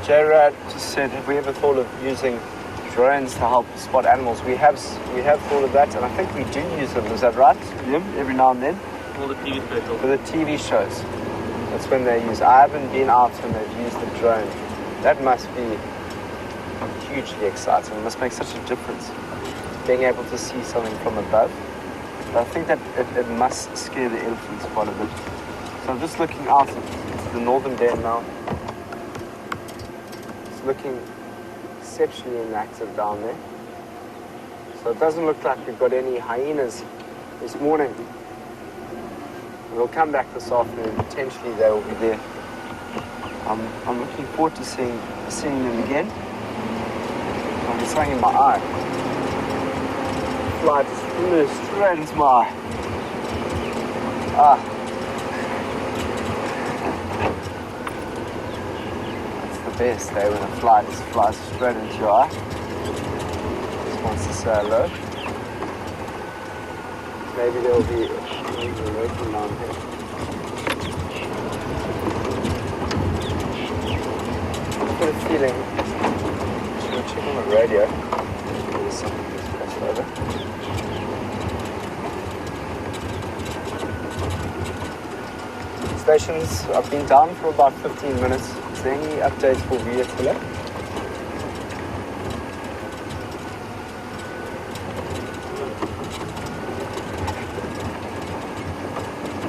S1: J-Rad just said, have we ever thought of using drones to help spot animals. We have thought of that, and I think we do use them. Is that right, Liam? Every now and then
S2: All the TV specials.
S1: for the TV shows. That's when they use. I haven't been out when they've used the drone. That must be hugely exciting. It must make such a difference being able to see something from above. But I think that it must scare the elephants quite a bit. So I'm just looking out at the northern dam now. It's looking exceptionally inactive down there. So it doesn't look like we've got any hyenas this morning. We'll come back this afternoon. Potentially they will be there. I'm looking forward to seeing them again. There's something in my eye. Fly just flew straight into my eye. That's the best, eh? When a fly just flies straight into your eye. Just wants to say hello. Maybe there'll be a working down here. I've got a feeling. Check on the radio. There's something just passed over. Stations, I've been down for about 15 minutes. Is there any updates for Via today?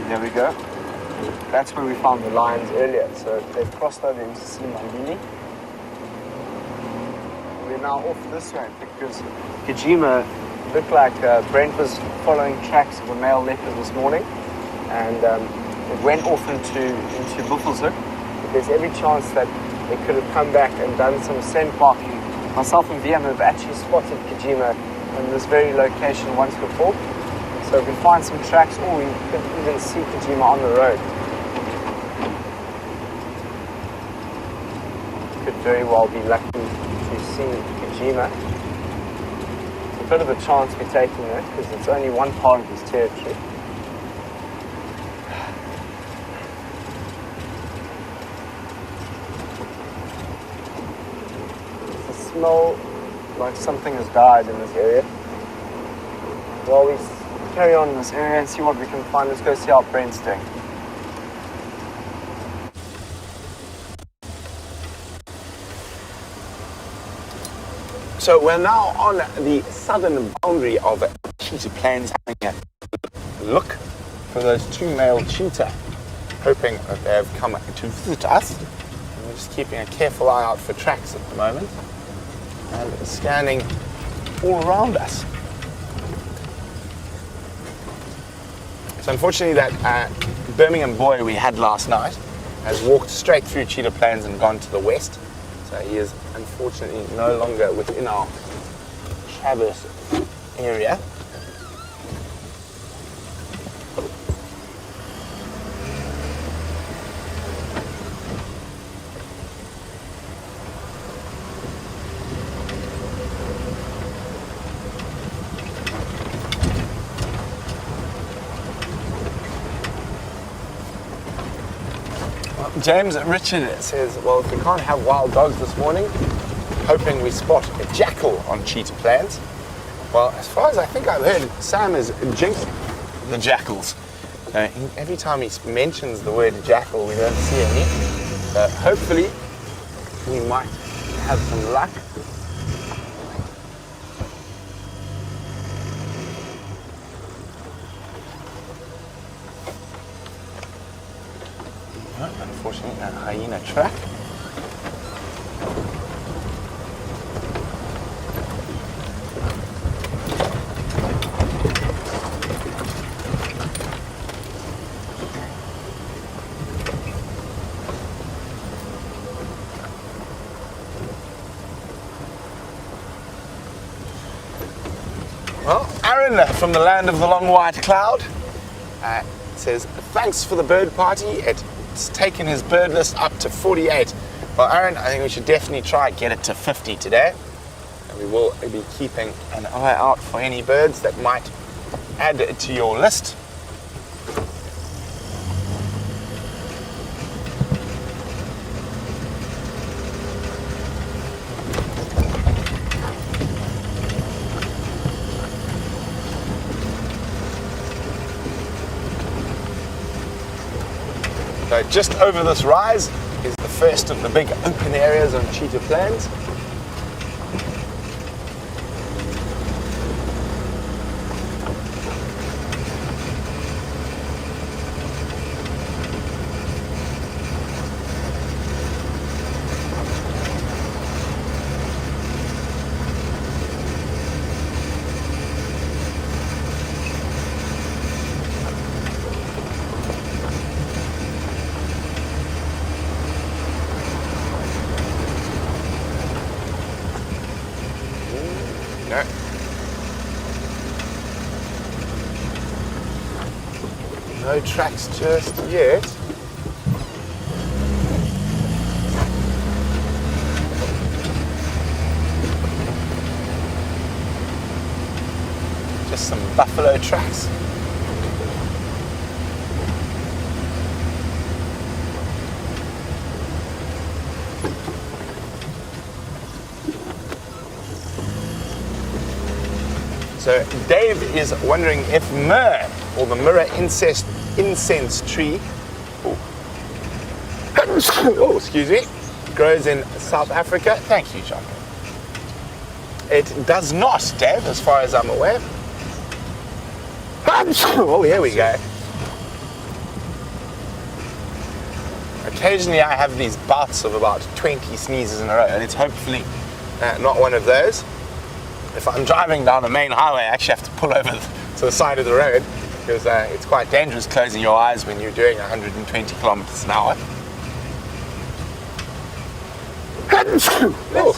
S1: There we go. That's where we found the lions earlier. So they've crossed over into Simandini. We're now off this way because Kajima looked like Brent was following tracks of a male leopard this morning, and it went off into Buffelshoek. But there's every chance that they could have come back and done some scent barking. Myself and VM have actually spotted Kajima in this very location once before. So if we find some tracks, or we could even see Kajima on the road. Could very well be lucky to see Kajima. It's a bit of a chance we're taking there, because it's only one part of his territory. Does it smell like something has died in this area? Well, we carry on in this area and see what we can find. Let's go see how Brent's doing.
S3: So we're now on the southern boundary of cheetah plains, having a look for those two male cheetah, hoping that they have come to visit us. And we're just keeping a careful eye out for tracks at the moment and scanning all around us. So unfortunately that Birmingham boy we had last night has walked straight through cheetah plains and gone to the west. So he is unfortunately no longer within our traverse area. James Richard says, well, if we can't have wild dogs this morning, hoping we spot a jackal on cheetah plains. Well, as far as I think I've heard, Sam has jinxed the jackals. Every time he mentions the word jackal, we don't see any. Hopefully, we might have some luck. Unfortunately, a hyena track. Well, Aaron from the land of the long white cloud says, thanks for the bird party. It's taken his bird list up to 48. Well, Aaron, I think we should definitely try and get it to 50 today. And we will be keeping an eye out for any birds that might add to your list. So just over this rise is the first of the big open areas on cheetah plains. No. No tracks just yet. Just some buffalo tracks. So Dave is wondering if myrrh, or the myrrh incense tree, oh, excuse me, grows in South Africa. Thank you, John. It does not, Dave, as far as I'm aware. Oh, here we go. Occasionally I have these bouts of about 20 sneezes in a row, and it's hopefully not one of those. If I'm driving down the main highway, I actually have to pull over to the side of the road because it's quite dangerous closing your eyes when you're doing 120 kilometers an hour. Oh.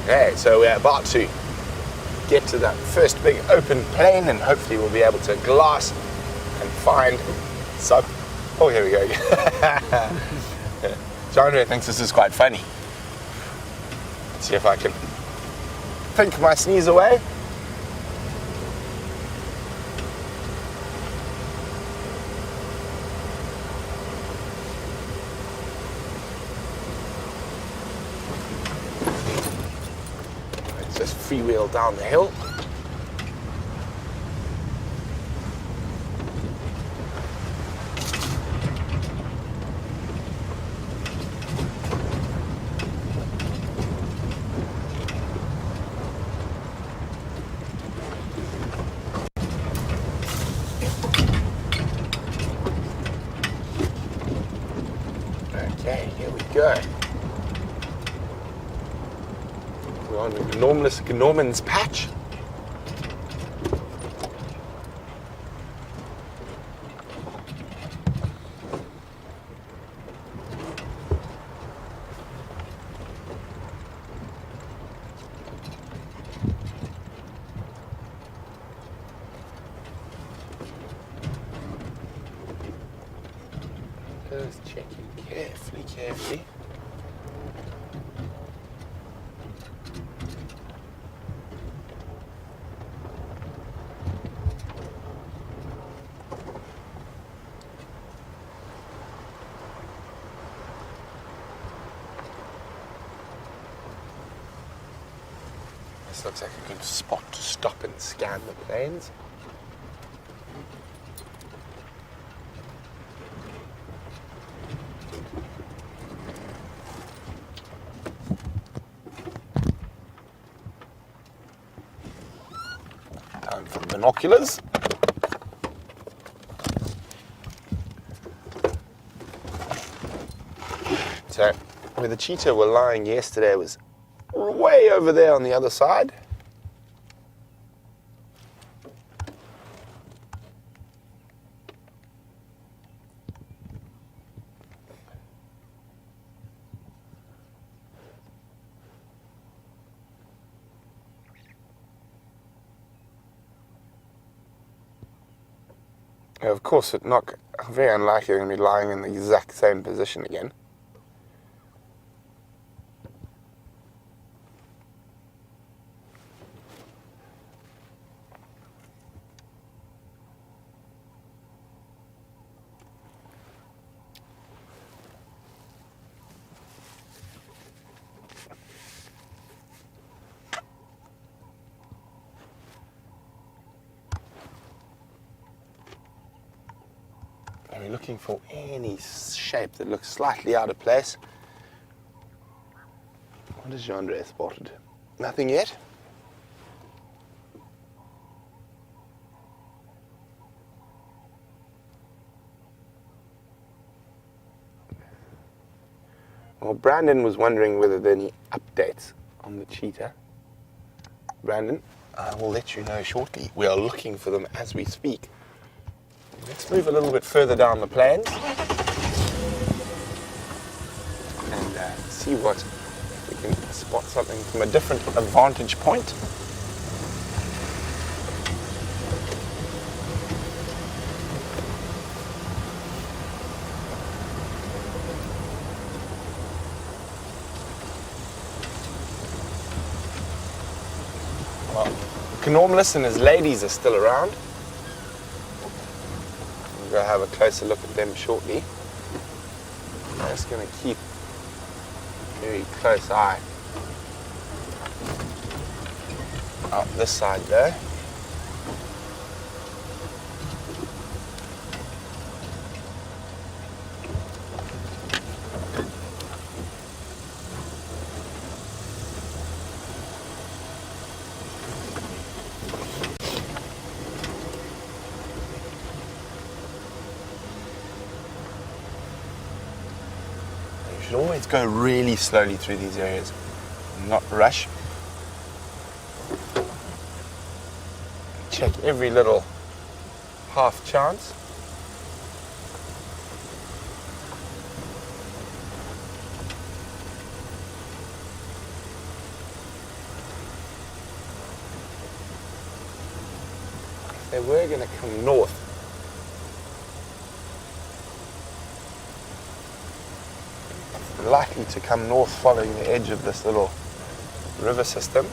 S3: Okay, so we're about to get to that first big open plain, and hopefully we'll be able to glass and find some. Oh, here we go. John thinks this is quite funny. Let's see if I can think my sneeze away. Let's just freewheel down the hill. Okay, here we go. We're on Norman's patch. Just checking carefully. This looks like a good spot to stop and scan the plains. Time for binoculars. So, where the cheetah were lying yesterday was way over there on the other side. Of course, it's not very unlikely they're going to be lying in the exact same position again. looking for any shape that looks slightly out of place. What has Jean-André spotted? Nothing yet? Well, Brandon was wondering whether there are any updates on the cheetah. Brandon, I will let you know shortly. We are looking for them as we speak. Let's move a little bit further down the plains and see what we can spot something from a different vantage point. Well, Knormless and his ladies are still around. We'll go have a closer look at them shortly. I'm just going to keep a very close eye out this side there. You should always go really slowly through these areas, not rush. Check every little half chance. If they were going to come north, likely to come north following the edge of this little river system.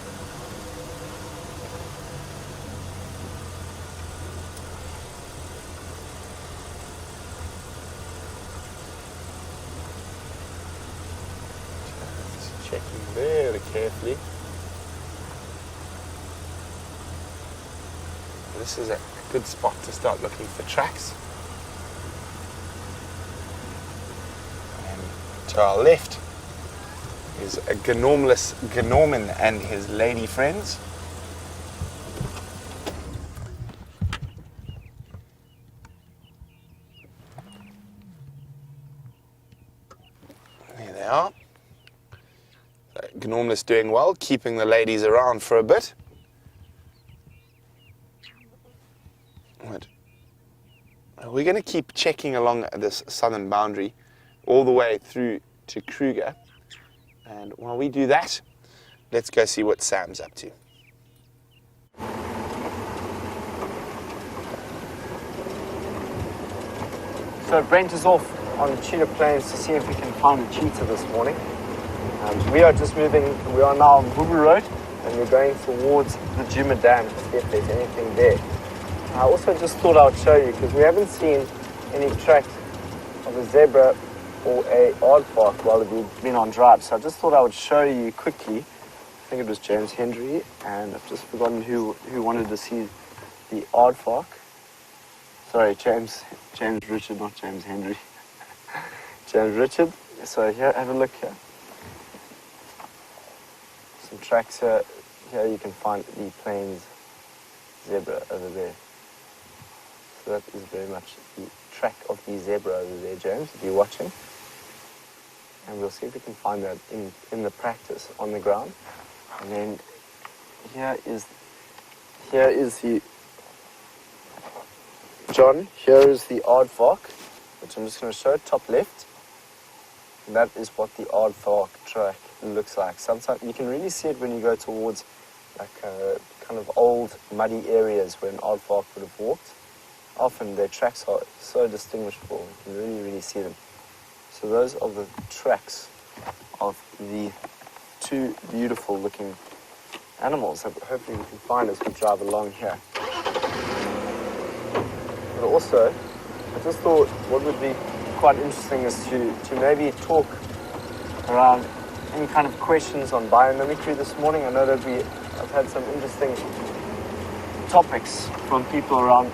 S3: Just checking very carefully. This is a good spot to start looking for tracks. To our left is a Gnormless Gnorman and his lady friends. There they are. So Gnormless doing well, keeping the ladies around for a bit. Right. We're going to keep checking along this southern boundary all the way through to Kruger. And while we do that, let's go see what Sam's up to.
S1: So Brent is off on the cheetah plains to see if we can find a cheetah this morning. We are just moving, we are now on Bubu Road and we're going towards the Juma Dam to see if there's anything there. I also just thought I would show you because we haven't seen any tracks of a zebra or a aardvark while we've been on drive. So I just thought I would show you quickly. I think it was James Henry, and I've just forgotten who wanted to see the aardvark. Sorry, James Richard, not James Henry. James Richard. So here, have a look here. Some tracks here. Here you can find the plains zebra over there. So that is very much the track of the zebra over there, James, if you're watching. And we'll see if we can find that in the practice on the ground. And then here is the John, here is the aardvark, which I'm just going to show top left. And that is what the aardvark track looks like. Sometimes you can really see it when you go towards like kind of old muddy areas where an aardvark would have walked. Often their tracks are so distinguishable, you can really, really see them. So those are the tracks of the two beautiful looking animals that hopefully we can find as we drive along here. But also, I just thought what would be quite interesting is to maybe talk around any kind of questions on biomimicry this morning. I know that I've had some interesting topics from people around,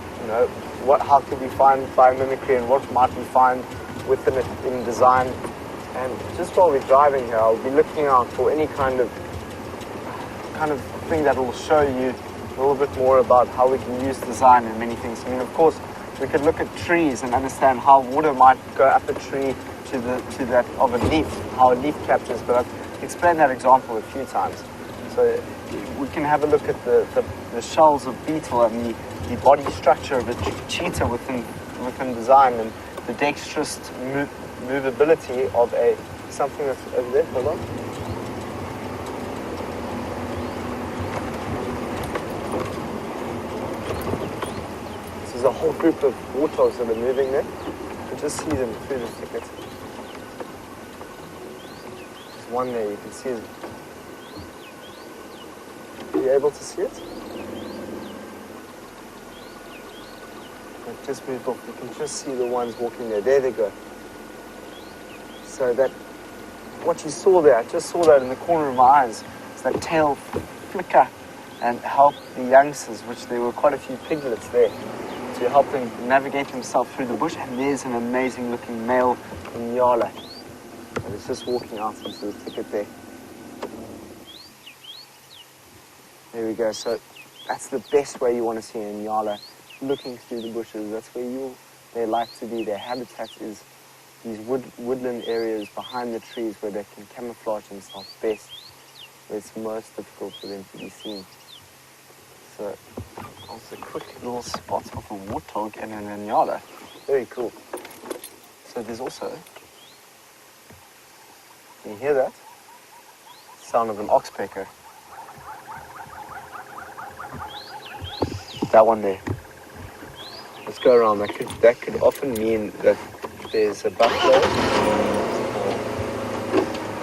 S1: how could we find biomimicry and what might we find within it in design. And just while we're driving here, I'll be looking out for any kind of thing that will show you a little bit more about how we can use design in many things. I mean, of course, we could look at trees and understand how water might go up a tree to that of a leaf, how a leaf captures, but I've explained that example a few times. So we can have a look at the shells of beetle and the body structure of a cheetah within design, and the dexterous movability of something that's over there. Hold on. This is a whole group of warthogs that are moving there. You can just see them through the thicket. There's one there, you can see it. Are you able to see it? It just moved off. You can just see the ones walking there. There they go. So that, what you saw there, I just saw that in the corner of my eyes. It's that tail flicker and help the youngsters, which there were quite a few piglets there, to help them navigate themselves through the bush. And there's an amazing looking male nyala that is just walking out into the thicket there. There we go. So that's the best way you want to see a nyala, looking through the bushes. That's where they like to be. Their habitat is these woodland areas behind the trees where they can camouflage themselves best, where it's most difficult for them to be seen. So that's a quick little spot of a warthog and an nyala. Very cool. So there's also, can you hear that? Sound of an oxpecker. That one there. Let's go around. That could often mean that there's a buffalo,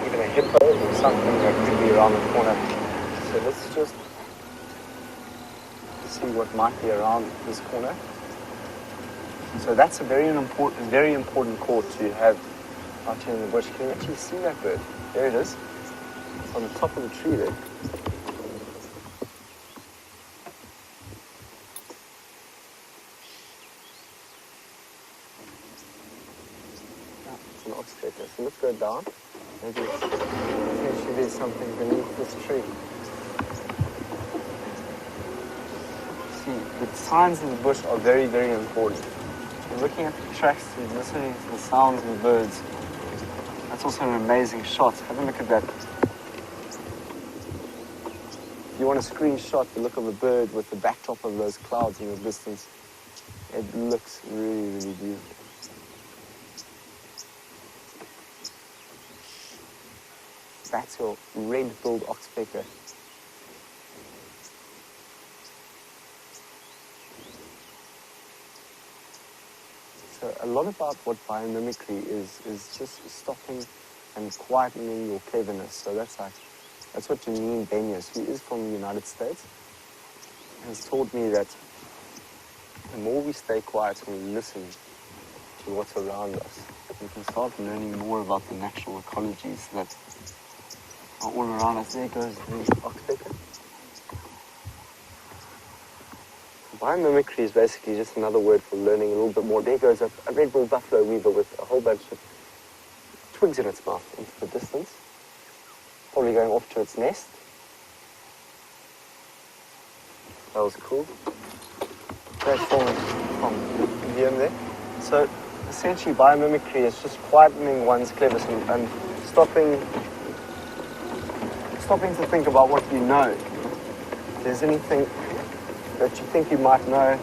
S1: even a hippo, or something that could be around the corner. So let's just see what might be around this corner. So that's a very important call to have out here in the bush. Can you actually see that bird? There it is. It's on the top of the tree there. An oxpecker. So let's go down. Maybe potentially there's something beneath this tree. See, the signs in the bush are very, very important. You're looking at the tracks, you're listening to the sounds of the birds. That's also an amazing shot. Have a look at that. If you want to screenshot the look of a bird with the backdrop of those clouds in the distance, it looks really, really beautiful. That's your red-billed oxpecker. So a lot about what biomimicry is just stopping and quietening your cleverness. So that's what Janine Benius, who is from the United States, has taught me that the more we stay quiet and we listen to what's around us, we can start learning more about the natural ecologies that are all around us. There goes the oxpecker. Biomimicry is basically just another word for learning a little bit more. There goes a red-billed buffalo weaver with a whole bunch of twigs in its mouth into the distance, probably going off to its nest. That was cool. Great film from Liam there. So essentially biomimicry is just quietening one's cleverness and stopping to think about what you know. If there's anything that you think you might know,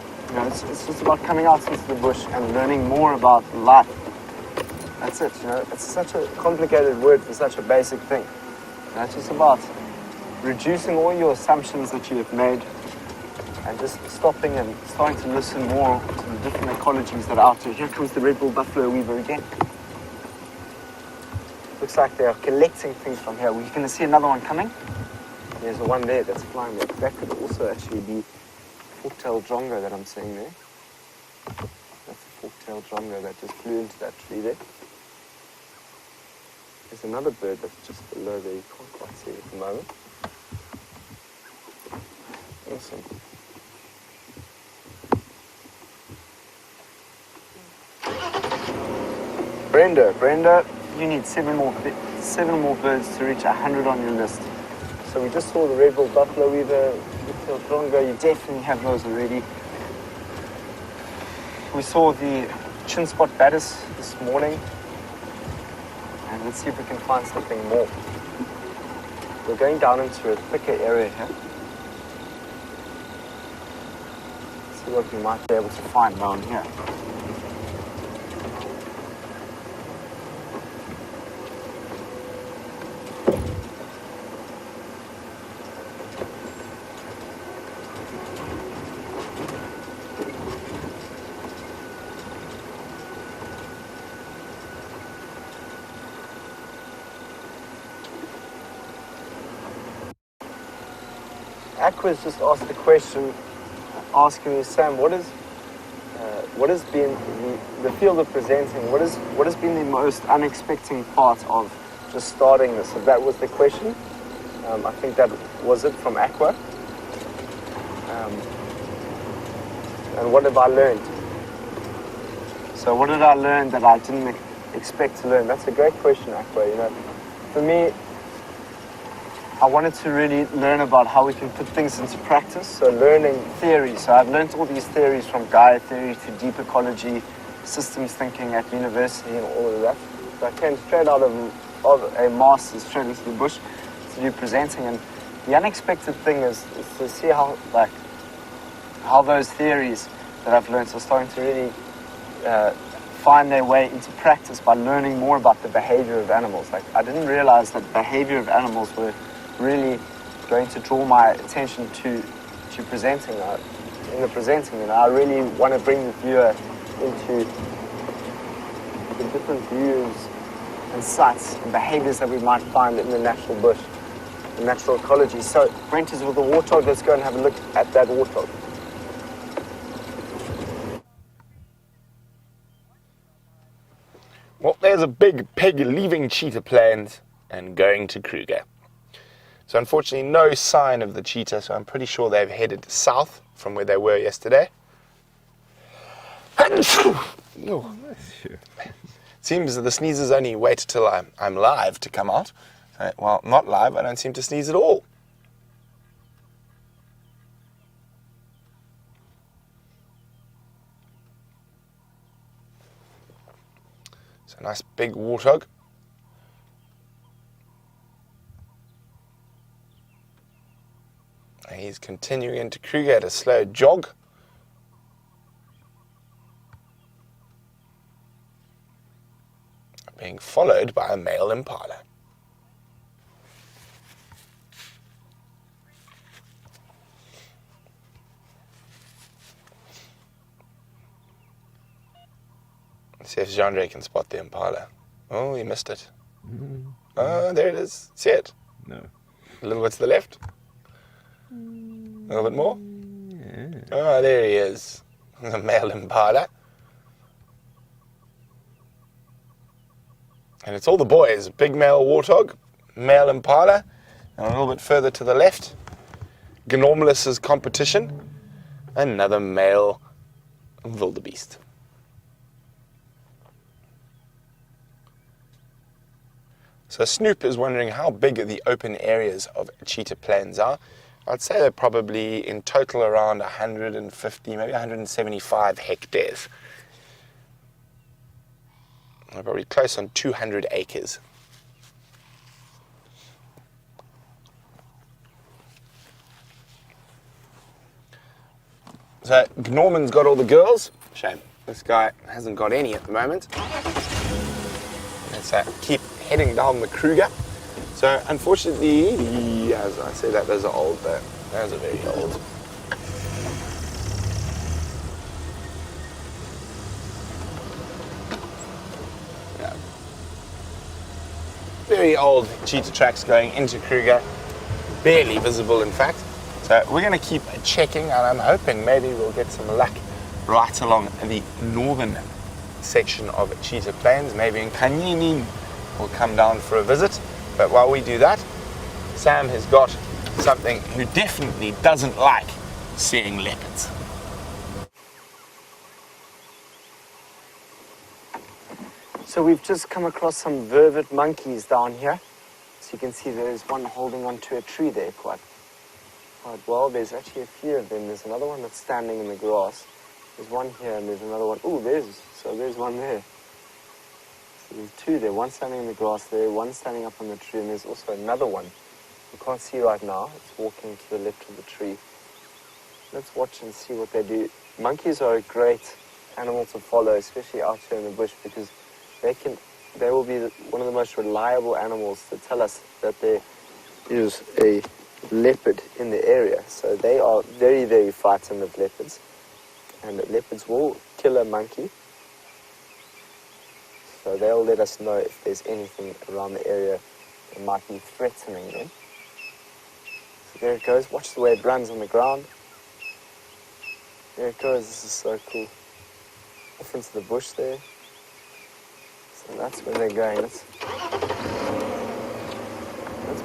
S1: it's just about coming out into the bush and learning more about life. That's it, It's such a complicated word for such a basic thing. It's just about reducing all your assumptions that you have made and just stopping and starting to listen more to the different ecologies that are out there. Here comes the red-billed buffalo weaver again. Looks like they are collecting things from here. We're going to see another one coming. There's the one there that's flying there. That could also actually be fork-tailed drongo that I'm seeing there. That's a fork-tailed drongo that just flew into that tree there. There's another bird that's just below there. You can't quite see it at the moment. Awesome. Brenda, you need seven more birds to reach 100 on your list. So we just saw the red-billed buffalo weaver, Drongo. You definitely have those already. We saw the chin spot baddis this morning. And let's see if we can find something more. We're going down into a thicker area here. Let's see what we might be able to find down here. Aqua's just asked the question, asking me, Sam, what has been the field of presenting? What has been the most unexpected part of just starting this? If that was the question, I think that was it from Aqua. And what have I learned? So what did I learn that I didn't expect to learn? That's a great question, Aqua. You know, for me, I wanted to really learn about how we can put things into practice. So learning theory. So I've learned all these theories from Gaia theory to deep ecology, systems thinking at university and all of that. So I came straight out of a master's straight into the bush to do presenting. And the unexpected thing is to see how those theories that I've learned are starting to really find their way into practice by learning more about the behavior of animals. Like, I didn't realize that the behavior of animals were really going to draw my attention to presenting. In the presenting, and I really want to bring the viewer into the different views and sights and behaviors that we might find in the natural bush, the natural ecology. So Brent is with the warthog. Let's go and have a look at that warthog.
S3: Well, there's a big pig leaving cheetah plains and going to Kruger. So unfortunately, no sign of the cheetah, so I'm pretty sure they've headed south from where they were yesterday. Oh. Seems that the sneezes only wait till I'm live to come out. Well, not live, I don't seem to sneeze at all. So nice big warthog. He's continuing into Kruger at a slow jog. Being followed by a male impala. Let's see if Jean-Andre can spot the impala. Oh, he missed it. Oh, there it is. See it?
S4: No.
S3: A little bit to the left. A little bit more.
S4: Yeah.
S3: Oh, there he is. The male impala. And it's all the boys. Big male warthog, male impala, and a little bit further to the left, Gnormlus's competition, another male wildebeest. So Snoop is wondering how big the open areas of cheetah plains are. I'd say they're probably in total around 150, maybe 175 hectares. They're probably close on 200 acres. So Gnorman's got all the girls. Shame this guy hasn't got any at the moment. Let's keep heading down the Kruger. So unfortunately, as I say, those are old, but those are very old. Yeah. Very old cheetah tracks going into Kruger, barely visible in fact. So we're going to keep checking, and I'm hoping maybe we'll get some luck right along the northern section of Cheetah Plains. Maybe in Kanyini we'll come down for a visit. But while we do that, Sam has got something who definitely doesn't like seeing leopards.
S1: So we've just come across some vervet monkeys down here. So you can see there's one holding onto a tree there quite well. There's actually a few of them. There's another one that's standing in the grass. There's one here and there's another one. Oh, there's one there. So there's two there. One standing in the grass there, one standing up on the tree, and there's also another one. You can't see right now. It's walking to the left of the tree. Let's watch and see what they do. Monkeys are a great animal to follow, especially out here in the bush, because they will be one of the most reliable animals to tell us that there is a leopard in the area. So they are very, very frightened of leopards. And leopards will kill a monkey. So they'll let us know if there's anything around the area that might be threatening them. So there it goes. Watch the way it runs on the ground. There it goes. This is so cool. Off into the bush there. So that's where they're going. Let's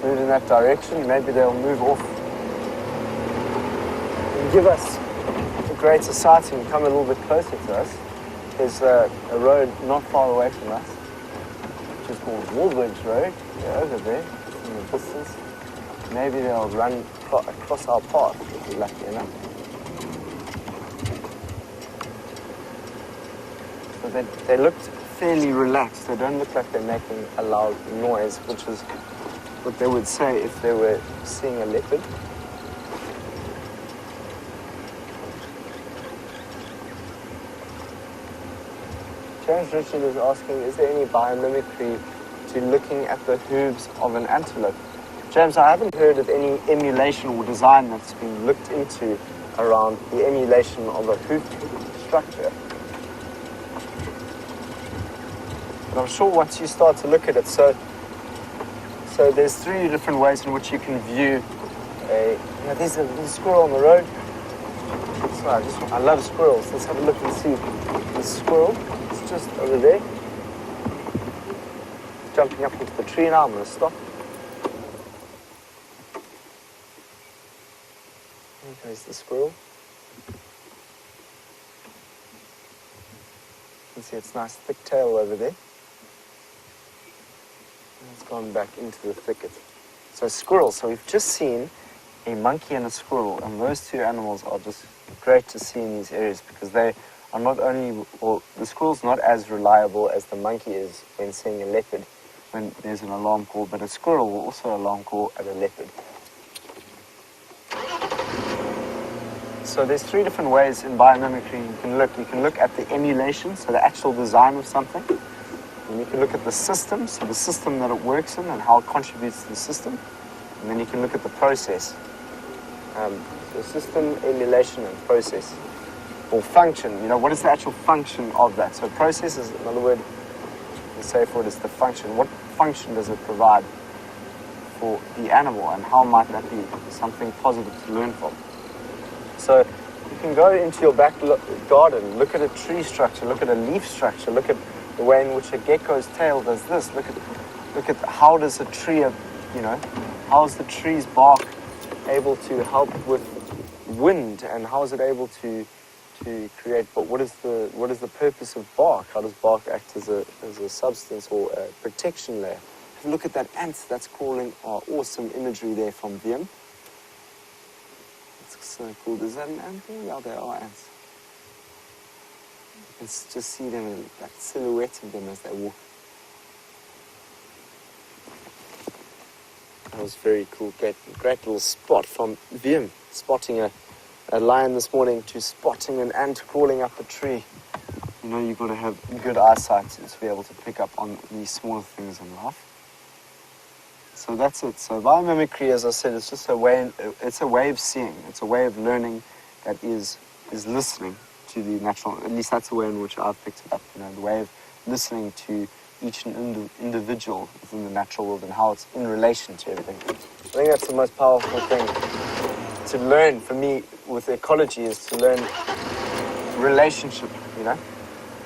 S1: move in that direction. Maybe they'll move off and give us a greater sighting. Come a little bit closer to us. There's a road not far away from us, which is called Woolbridge Road. They're over there in the distance. Maybe they'll run across our path if we're lucky enough. So they looked fairly relaxed. They don't look like they're making a loud noise, which is what they would say if they were seeing a leopard. James Richard is asking, is there any biomimicry to looking at the hooves of an antelope? James, I haven't heard of any emulation or design that's been looked into around the emulation of a hoof structure. But I'm sure once you start to look at it, so there's three different ways in which you can view there's a squirrel on the road. So I love squirrels. Let's have a look and see the squirrel. It's just over there. It's jumping up into the tree now. I'm going to stop. There goes the squirrel. You can see its nice thick tail over there. It's gone back into the thicket. So squirrels. So we've just seen a monkey and a squirrel, and those two animals are just great to see in these areas because they are not only, well, the squirrel's not as reliable as the monkey is when seeing a leopard when there's an alarm call, but a squirrel will also alarm call at a leopard. So there's three different ways in biomimicry you can look. You can look at the emulation, so the actual design of something. And you can look at the system, so the system that it works in and how it contributes to the system. And then you can look at the process. So system, emulation, and process. Or function, what is the actual function of that? So process is another word to say for it is the function. What function does it provide for the animal, and how might that be something positive to learn from? So you can go into your back garden, look at a tree structure, look at a leaf structure, look at the way in which a gecko's tail does this. Look at how does a tree, how is the tree's bark able to help with wind, and how is it able to create? But what is the purpose of bark? How does bark act as a substance or a protection layer? Look at that ant that's calling. Awesome imagery there from Wiem. It's so cool. Is that an ant there? Yeah, there are ants. You can just see them in that silhouette of them as they walk. That was very cool. Great little spot from Wiem. Spotting a lion this morning to spotting an ant crawling up a tree. You've got to have good eyesight to be able to pick up on these smaller things in life. So that's it. So biomimicry, as I said, is just a way of seeing. It's a way of learning that is listening to the natural. At least that's the way in which I've picked it up. The way of listening to each individual within the natural world and how it's in relation to everything. I think that's the most powerful thing to learn for me with ecology, is to learn relationship,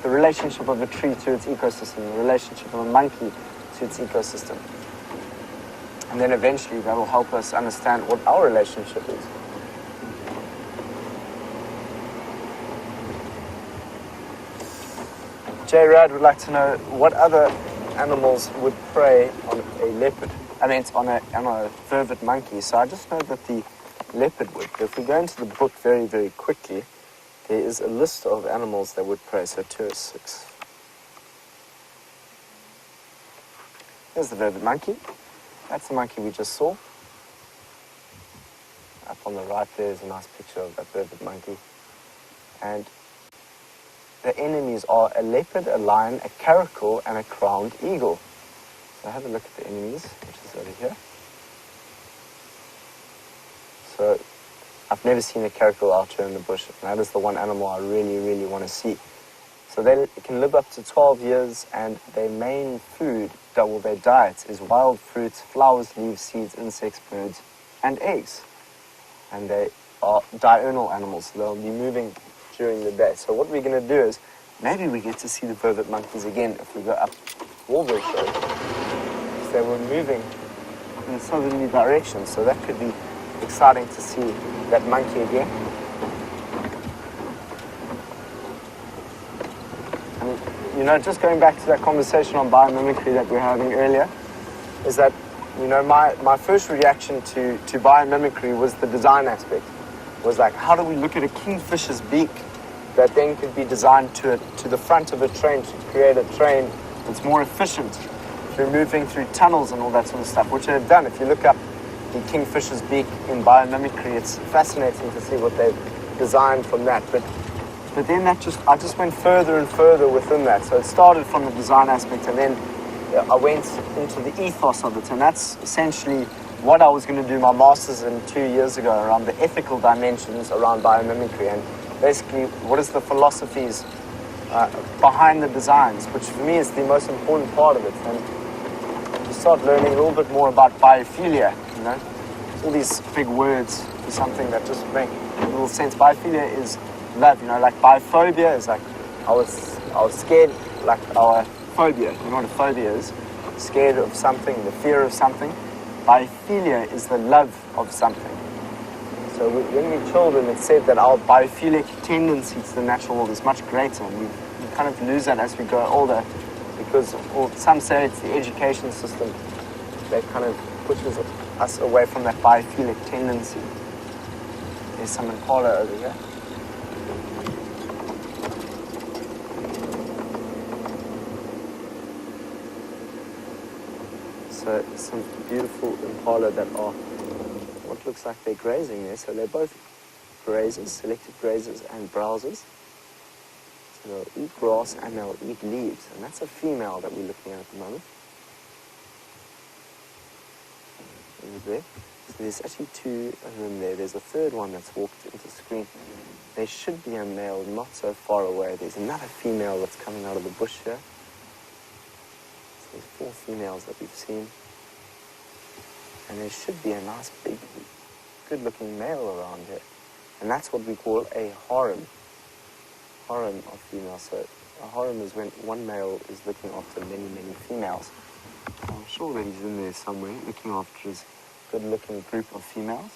S1: the relationship of a tree to its ecosystem, the relationship of a monkey to its ecosystem. And then eventually that will help us understand what our relationship is. J. Rad would like to know what other animals would prey on a leopard. I mean, on a vervet monkey. So I just know that the leopard would. But if we go into the book very, very quickly, there is a list of animals that would prey. So 206. Here's the vervet monkey. That's the monkey we just saw. Up on the right there is a nice picture of that vervet monkey. And the enemies are a leopard, a lion, a caracal, and a crowned eagle. So have a look at the enemies, which is over here. So I've never seen a caracal out here in the bush, and that is the one animal I really, really want to see. So they can live up to 12 years, and their main food, their diet, is wild fruits, flowers, leaves, seeds, insects, birds, and eggs. And they are diurnal animals, so they'll be moving during the day. So what we're going to do is, maybe we get to see the vervet monkeys again if we go up Walberg Road. Because they were moving in a southerly direction, so that could be exciting to see that monkey again. And, you know, just going back to that conversation on biomimicry that we were having earlier, is that, you know, my first reaction to biomimicry was the design aspect. Was like, how do we look at a kingfisher's beak that then could be designed to the front of a train to create a train that's more efficient through moving through tunnels and all that sort of stuff, which they've done. If you look up the kingfisher's beak in biomimicry, it's fascinating to see what they've designed from that. But then I just went further and further within that. So it started from the design aspect, and then I went into the ethos of it, and that's essentially what I was going to do my master's in 2 years ago, around the ethical dimensions around biomimicry, and basically what is the philosophies behind the designs, which for me is the most important part of it. And you start learning a little bit more about biophilia, you know, all these big words for something that just make a little sense. Biophilia is love, you know, like biophobia is like I was scared, like our phobia. You know what a phobia is? Scared of something, the fear of something. Biophilia is the love of something. So when we're children, it's said that our biophilic tendency to the natural world is much greater, and we kind of lose that as we grow older, because some say it's the education system that kind of pushes us away from that biophilic tendency. There's some impala over here. So some beautiful impala that are what looks like they're grazing there. So they're both grazers, selected grazers and browsers. So they'll eat grass and they'll eat leaves. And that's a female that we're looking at the moment. Over there. So there's actually two of them there. There's a third one that's walked into the screen. There should be a male not so far away. There's another female that's coming out of the bush here. So there's 4 females that we've seen. And there should be a nice, big, good-looking male around here. And that's what we call a harem. Harem of females. So a harem is when one male is looking after many, many females. I'm sure that he's in there somewhere, looking after his good-looking group of females.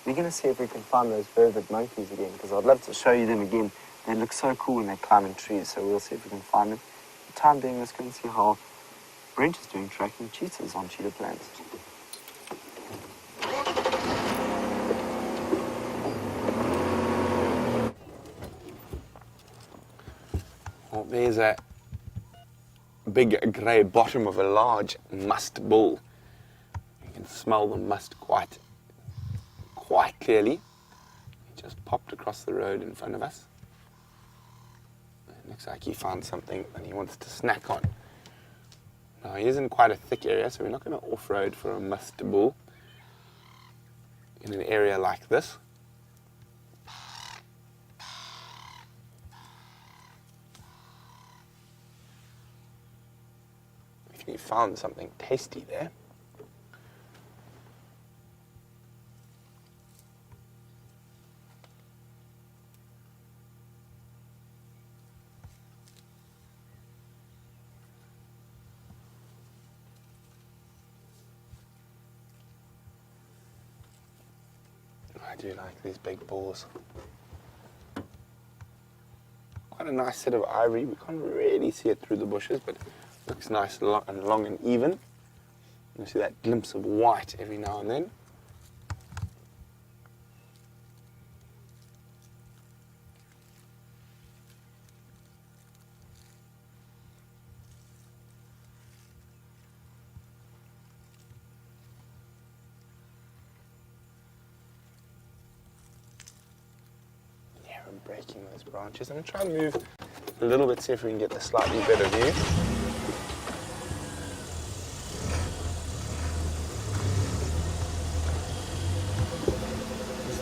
S1: We're going to see if we can find those vervet monkeys again, because I'd love to show you them again. They look so cool when they're climbing trees, so we'll see if we can find them. For the time being, let's go and see how Brent is doing tracking cheetahs on cheetah plains.
S3: Well, there's a big grey bottom of a large musk bull. You can smell the musk quite clearly. He just popped across the road in front of us. It looks like he found something that he wants to snack on. Now, he isn't quite a thick area, so we're not going to off-road for a musk bull in an area like this. He found something tasty there. I do like these big bulls. Quite quite a nice set of ivory. We can't really see it through the bushes, but it looks nice and long and even. You see that glimpse of white every now and then. Breaking those branches. I'm going to try and move a little bit, see if we can get a slightly better view.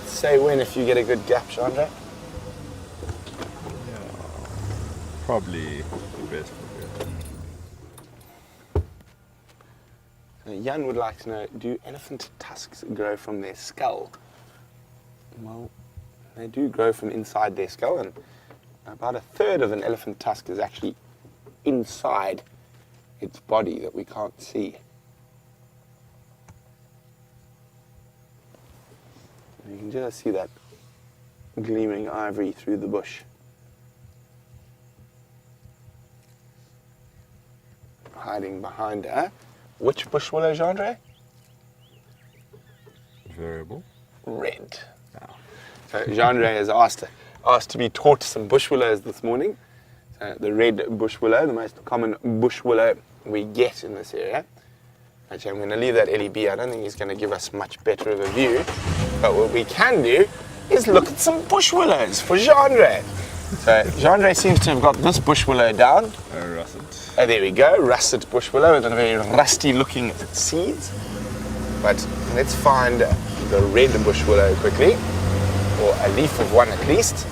S3: Say when if you get a good gap, Chandra.
S4: Yeah, probably the best of it.
S3: Jan would like to know, do elephant tusks grow from their skull? Well, they do grow from inside their skull, and about a third of an elephant tusk is actually inside its body that we can't see. You can just see that gleaming ivory through the bush. Hiding behind her. Which bush willow, Gendre?
S4: Variable.
S3: Red. So Gendre has asked to be taught some bush willows this morning. The red bush willow, the most common bush willow we get in this area. Actually, I'm going to leave that LEB. I don't think he's going to give us much better of a view. But what we can do is look at some bush willows for Gendre. So Gendre seems to have got this bush willow down.
S4: Russet.
S3: There we go, russet bush willow with a very rusty looking seeds. But let's find the red bush willow quickly, or a leaf of one at least.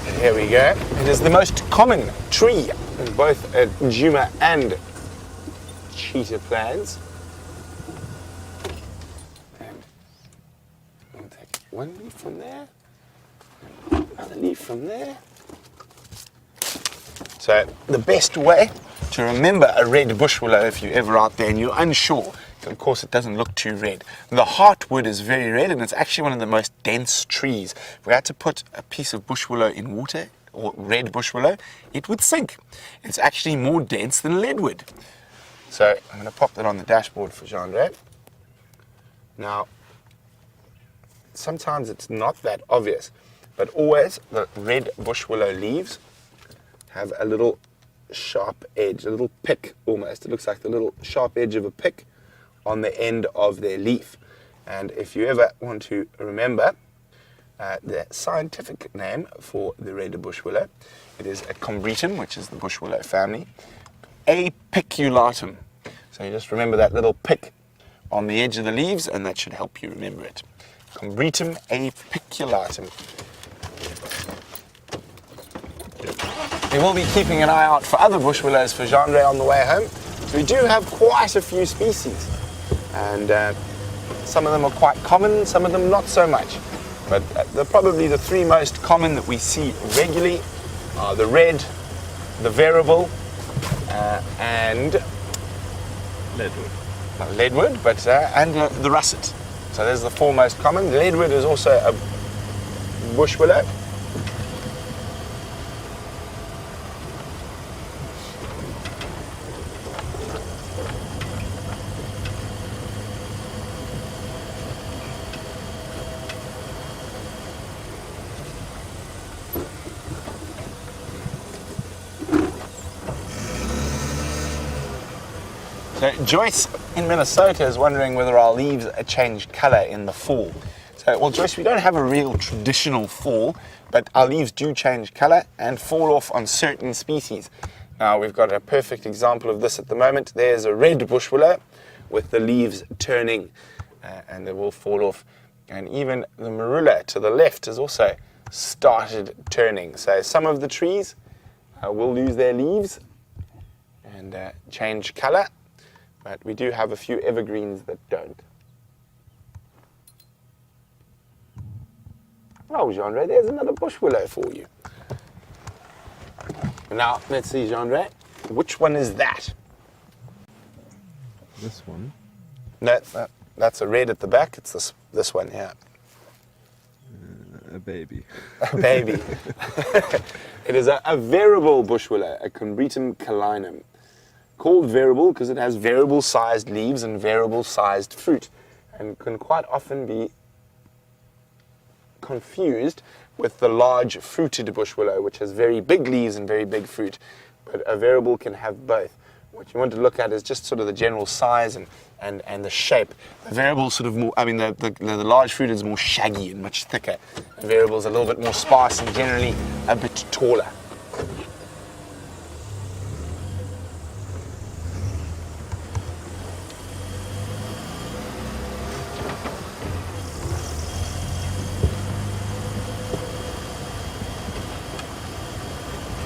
S3: And here we go. It is the most common tree in both Djuma and cheetah plains. And we'll take one leaf from there, another leaf from there. So the best way to remember a red bush willow, if you're ever out there and you're unsure, of course it doesn't look too red. The heartwood is very red, and it's actually one of the most dense trees. If we had to put a piece of bush willow in water, or red bush willow, it would sink. It's actually more dense than leadwood. So I'm going to pop that on the dashboard for Gendre. Now, sometimes it's not that obvious, but always the red bush willow leaves have a little sharp edge, a little pick almost. It looks like the little sharp edge of a pick on the end of their leaf. And if you ever want to remember the scientific name for the red bush willow, it is a combretum, which is the bush willow family, apiculatum. So you just remember that little pick on the edge of the leaves, and that should help you remember it. Combretum apiculatum. We will be keeping an eye out for other bush willows for Gendre on the way home. So we do have quite a few species, and some of them are quite common, some of them not so much. But probably the three most common that we see regularly are the red, the variable, and
S4: Leadwood.
S3: leadwood, but and the russet. So there's the four most common. The leadwood is also a bush willow. So Joyce in Minnesota is wondering whether our leaves change colour in the fall. So, well, Joyce, we don't have a real traditional fall, but our leaves do change colour and fall off on certain species. Now, we've got a perfect example of this at the moment. There's a red bush willow with the leaves turning, and they will fall off. And even the marula to the left has also started turning. So some of the trees will lose their leaves and change colour. But we do have a few evergreens that don't. Oh, Gendre, there's another bush willow for you. Now, let's see, Gendre, which one is that?
S4: This one.
S3: No, That's a red at the back. It's this one here.
S4: A baby.
S3: A baby. It is a variable bush willow, a Combretum calinum. Called variable because it has variable sized leaves and variable sized fruit, and can quite often be confused with the large fruited bush willow, which has very big leaves and very big fruit. But a variable can have both. What you want to look at is just sort of the general size and the shape. The variable sort of more, I mean, the large fruit is more shaggy and much thicker. The variable is a little bit more sparse and generally a bit taller.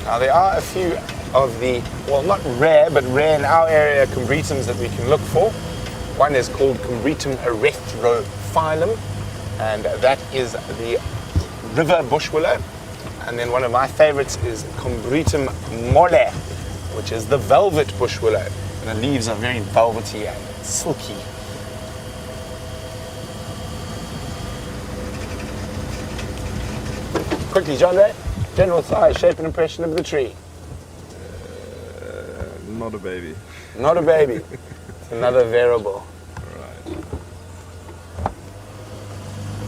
S3: Now there are a few of the, well, not rare, but rare in our area Combretums that we can look for. One is called Combretum erythrophyllum, and that is the river bush willow. And then one of my favorites is Combretum mole, which is the velvet bush willow. And the leaves are very velvety and silky. Quickly, John Ray, general size, shape and impression of the tree.
S4: Not a baby.
S3: Not a baby. It's another variable.
S4: Right.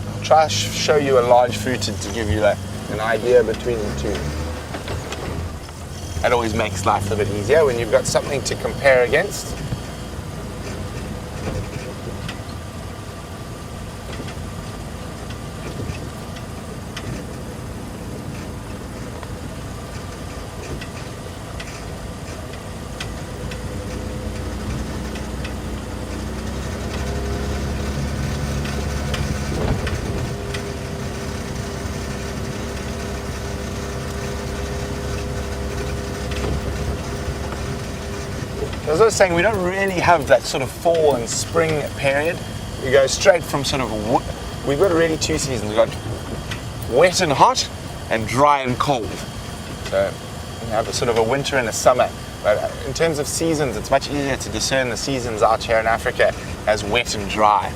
S3: I'll try to show you a large fruited to give you an idea between the two. That always makes life a bit easier when you've got something to compare against. As I was saying, we don't really have that sort of fall and spring period. We go straight from sort of, we've got really two seasons. We've got wet and hot and dry and cold. So we have a sort of a winter and a summer. But in terms of seasons, it's much easier to discern the seasons out here in Africa as wet and dry.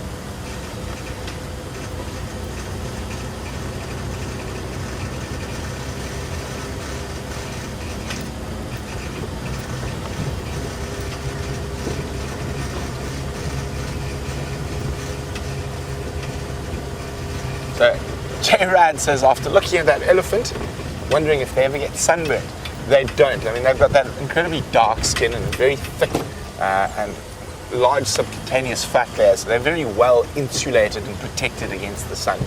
S3: So J-Rad says, after looking at that elephant, wondering if they ever get sunburned. They don't. I mean, they've got that incredibly dark skin and very thick and large subcutaneous fat layers. So they're very well insulated and protected against the sun.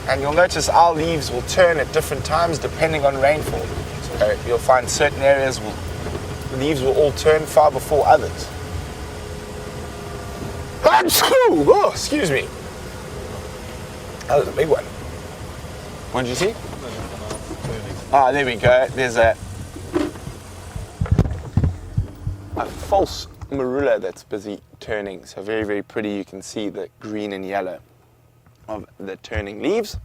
S3: And you'll notice our leaves will turn at different times depending on rainfall. So you'll find certain areas leaves will all turn far before others. Oh, excuse me. That was a big one. What did you see? Ah, there we go. There's a false marula that's busy turning. So very, very pretty. You can see the green and yellow of the turning leaves.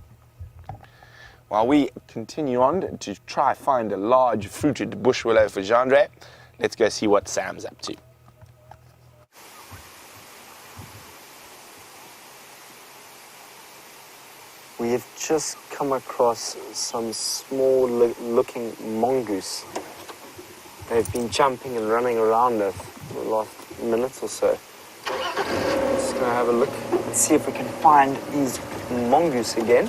S3: While we continue on to try find a large fruited bush willow for Jandre, let's go see what Sam's up to.
S1: We have just come across some small looking mongoose. They've been jumping and running around us for the last minute or so. I'm just going to have a look and see if we can find these mongoose again.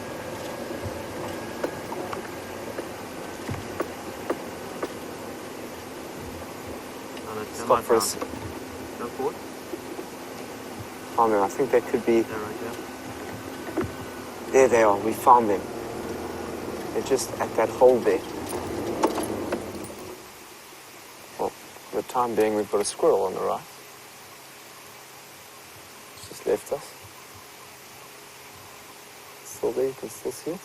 S1: Stop for us.
S2: No forward.
S1: Found them. I think they could be.
S2: They're right there.
S1: There they are. We found them. They're just at that hole there. Well, for the time being, we've got a squirrel on the right. It's just left us. Still there. You can still see it.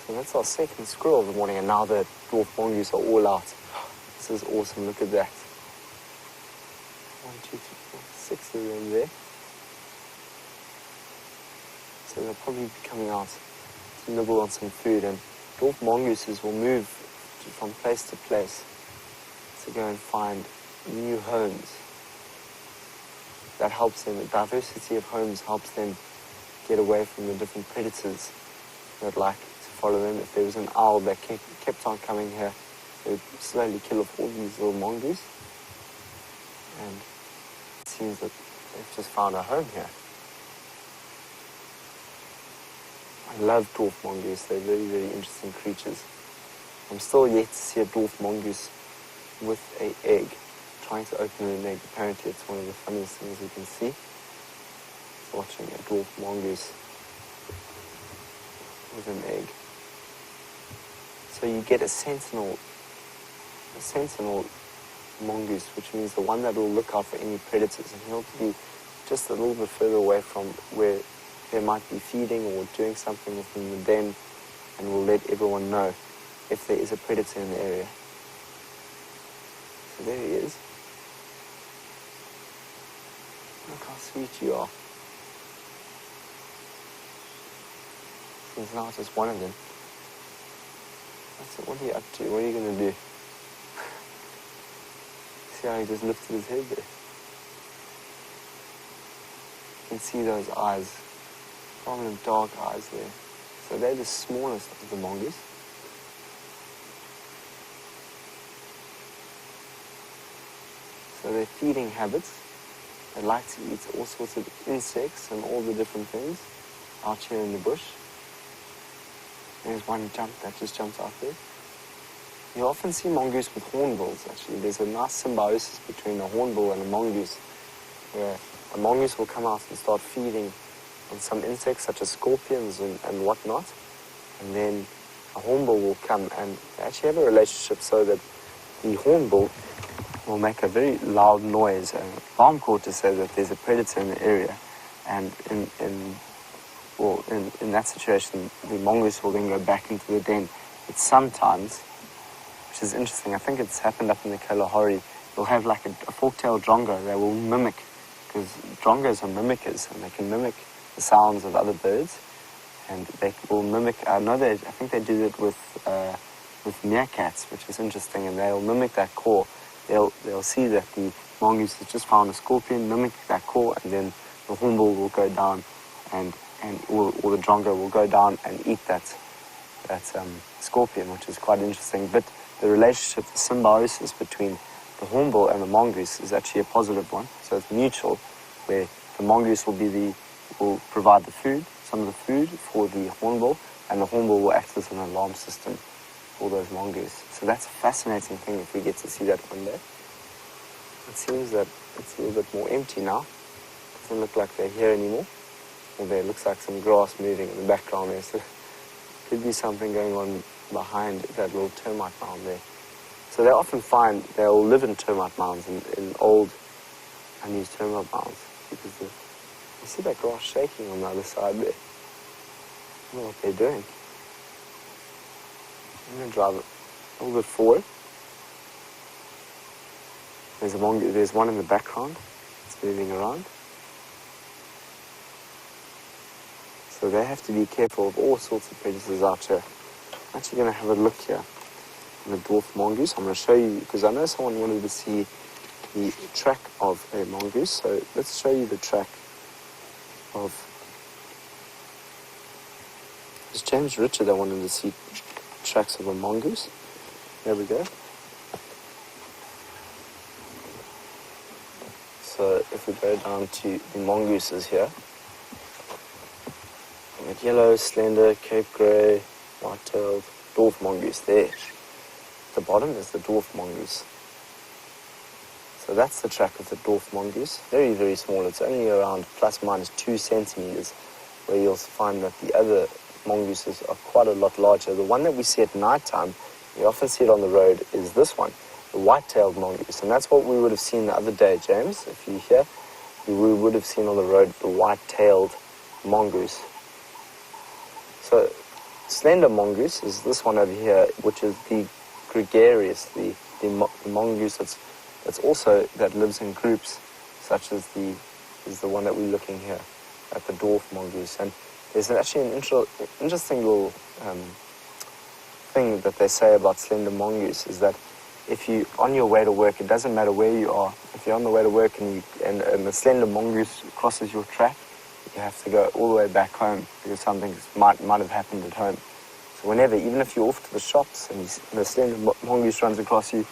S1: So that's our second squirrel of the morning, and now the dwarf mongoose are all out. This is awesome, look at that. 1, 2, 3, 4, 6 of them there. So they'll probably be coming out to nibble on some food, and dwarf mongooses will move from place to place to go and find new homes. That helps them, the diversity of homes helps them get away from the different predators that like to follow them. If there was an owl that kept on coming here, they would slowly kill off all these little mongoose. And it seems that they've just found a home here. I love dwarf mongoose. They're very, very interesting creatures. I'm still yet to see a dwarf mongoose with an egg, trying to open an egg. Apparently it's one of the funniest things you can see. Watching a dwarf mongoose with an egg. So you get a sentinel mongoose, which means the one that will look out for any predators, and he'll be just a little bit further away from where they might be feeding or doing something within the den, and will let everyone know if there is a predator in the area. So there he is. Look how sweet you are. There's now just one of them. What are you up to? What are you going to do? See how he just lifted his head there? You can see those eyes, prominent dark eyes there. So they're the smallest of the mongoose. So their feeding habits, they like to eat all sorts of insects and all the different things out here in the bush. There's one that just jumps out there. You often see mongoose with hornbills, actually. There's a nice symbiosis between a hornbill and a mongoose, where a mongoose will come out and start feeding on some insects such as scorpions and whatnot, and then a hornbill will come, and they actually have a relationship so that the hornbill will make a very loud noise, an alarm call to say that there's a predator in the area, and in that situation, the mongoose will then go back into the den. But sometimes, which is interesting, I think it's happened up in the Kalahari, you'll have like a fork-tailed drongo. They will mimic, because drongos are mimickers, and they can mimic the sounds of other birds, and they will mimic. I think they do it with meerkats, which is interesting, and they'll mimic that call. They'll see that the mongoose has just found a scorpion, mimic that call, and then the hornbill will go down or the drongo will go down and eat that scorpion, which is quite interesting. But the relationship, the symbiosis between the hornbill and the mongoose is actually a positive one. So it's mutual, where the mongoose will provide the food, some of the food for the hornbill, and the hornbill will act as an alarm system for those mongoose. So that's a fascinating thing if we get to see that one day. It seems that it's a little bit more empty now. It doesn't look like they're here anymore. Or there looks like some grass moving in the background there. So could be something going on behind that little termite mound there. So they often find they'll live in termite mounds, in old unused termite mounds, because you see that grass shaking on the other side there. I don't know what they're doing. I'm going to drive it a little bit forward. There's one in the background. It's moving around. So they have to be careful of all sorts of predators out here. I'm actually going to have a look here on the dwarf mongoose. I'm going to show you, because I know someone wanted to see the track of a mongoose. So let's show you the track of... It's James Richard that wanted to see tracks of a mongoose. There we go. So if we go down to the mongooses here, like yellow, slender, Cape Grey, white-tailed, dwarf mongoose there. At the bottom is the dwarf mongoose. So that's the track of the dwarf mongoose. Very, very small. It's only around plus minus 2 centimeters, where you'll find that the other mongooses are quite a lot larger. The one that we see at night time, we often see it on the road, is this one, the white-tailed mongoose. And that's what we would have seen the other day, James. If you're here, we would have seen on the road the white-tailed mongoose. So slender mongoose is this one over here, which is the gregarious, the mongoose that lives in groups. such as the one that we're looking here at the dwarf mongoose. And there's actually an interesting little thing that they say about slender mongoose is that if you on your way to work, it doesn't matter where you are. If you're on the way to work and the slender mongoose crosses your track, you have to go all the way back home because something might have happened at home. So whenever, even if you're off to the shops and the slender mongoose runs across you,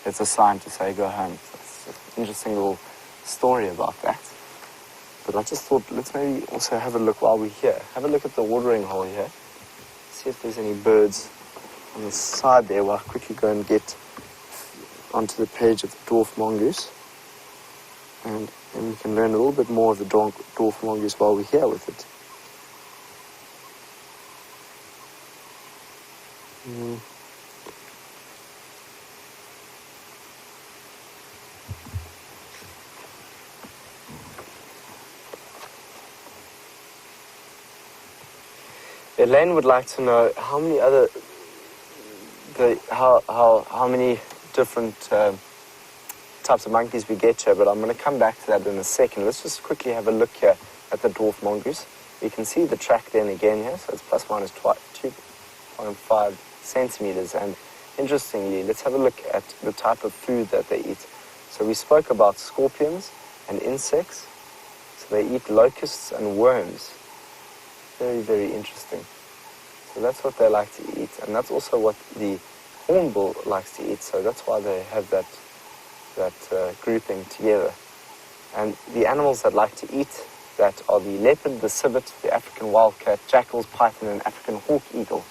S1: it's a sign to say go home. So it's an interesting little story about that. But I just thought, let's maybe also have a look while we're here. Have a look at the watering hole here. See if there's any birds on the side there while I quickly go and get onto the page of the dwarf mongoose. And then we can learn a little bit more of the dwarf mongoose while we're here with it. Elaine would like to know how many other, how many different types of monkeys we get here, but I'm going to come back to that in a second. Let's just quickly have a look here at the dwarf mongoose. You can see the track then again here, so it's plus minus 2.5 centimeters. And interestingly, let's have a look at the type of food that they eat. So we spoke about scorpions and insects. So they eat locusts and worms. Very, very interesting. So that's what they like to eat, and that's also what the hornbill likes to eat. So that's why they have that grouping together. And the animals that like to eat that are the leopard, the civet, the African wildcat, jackals, python, and African hawk eagle.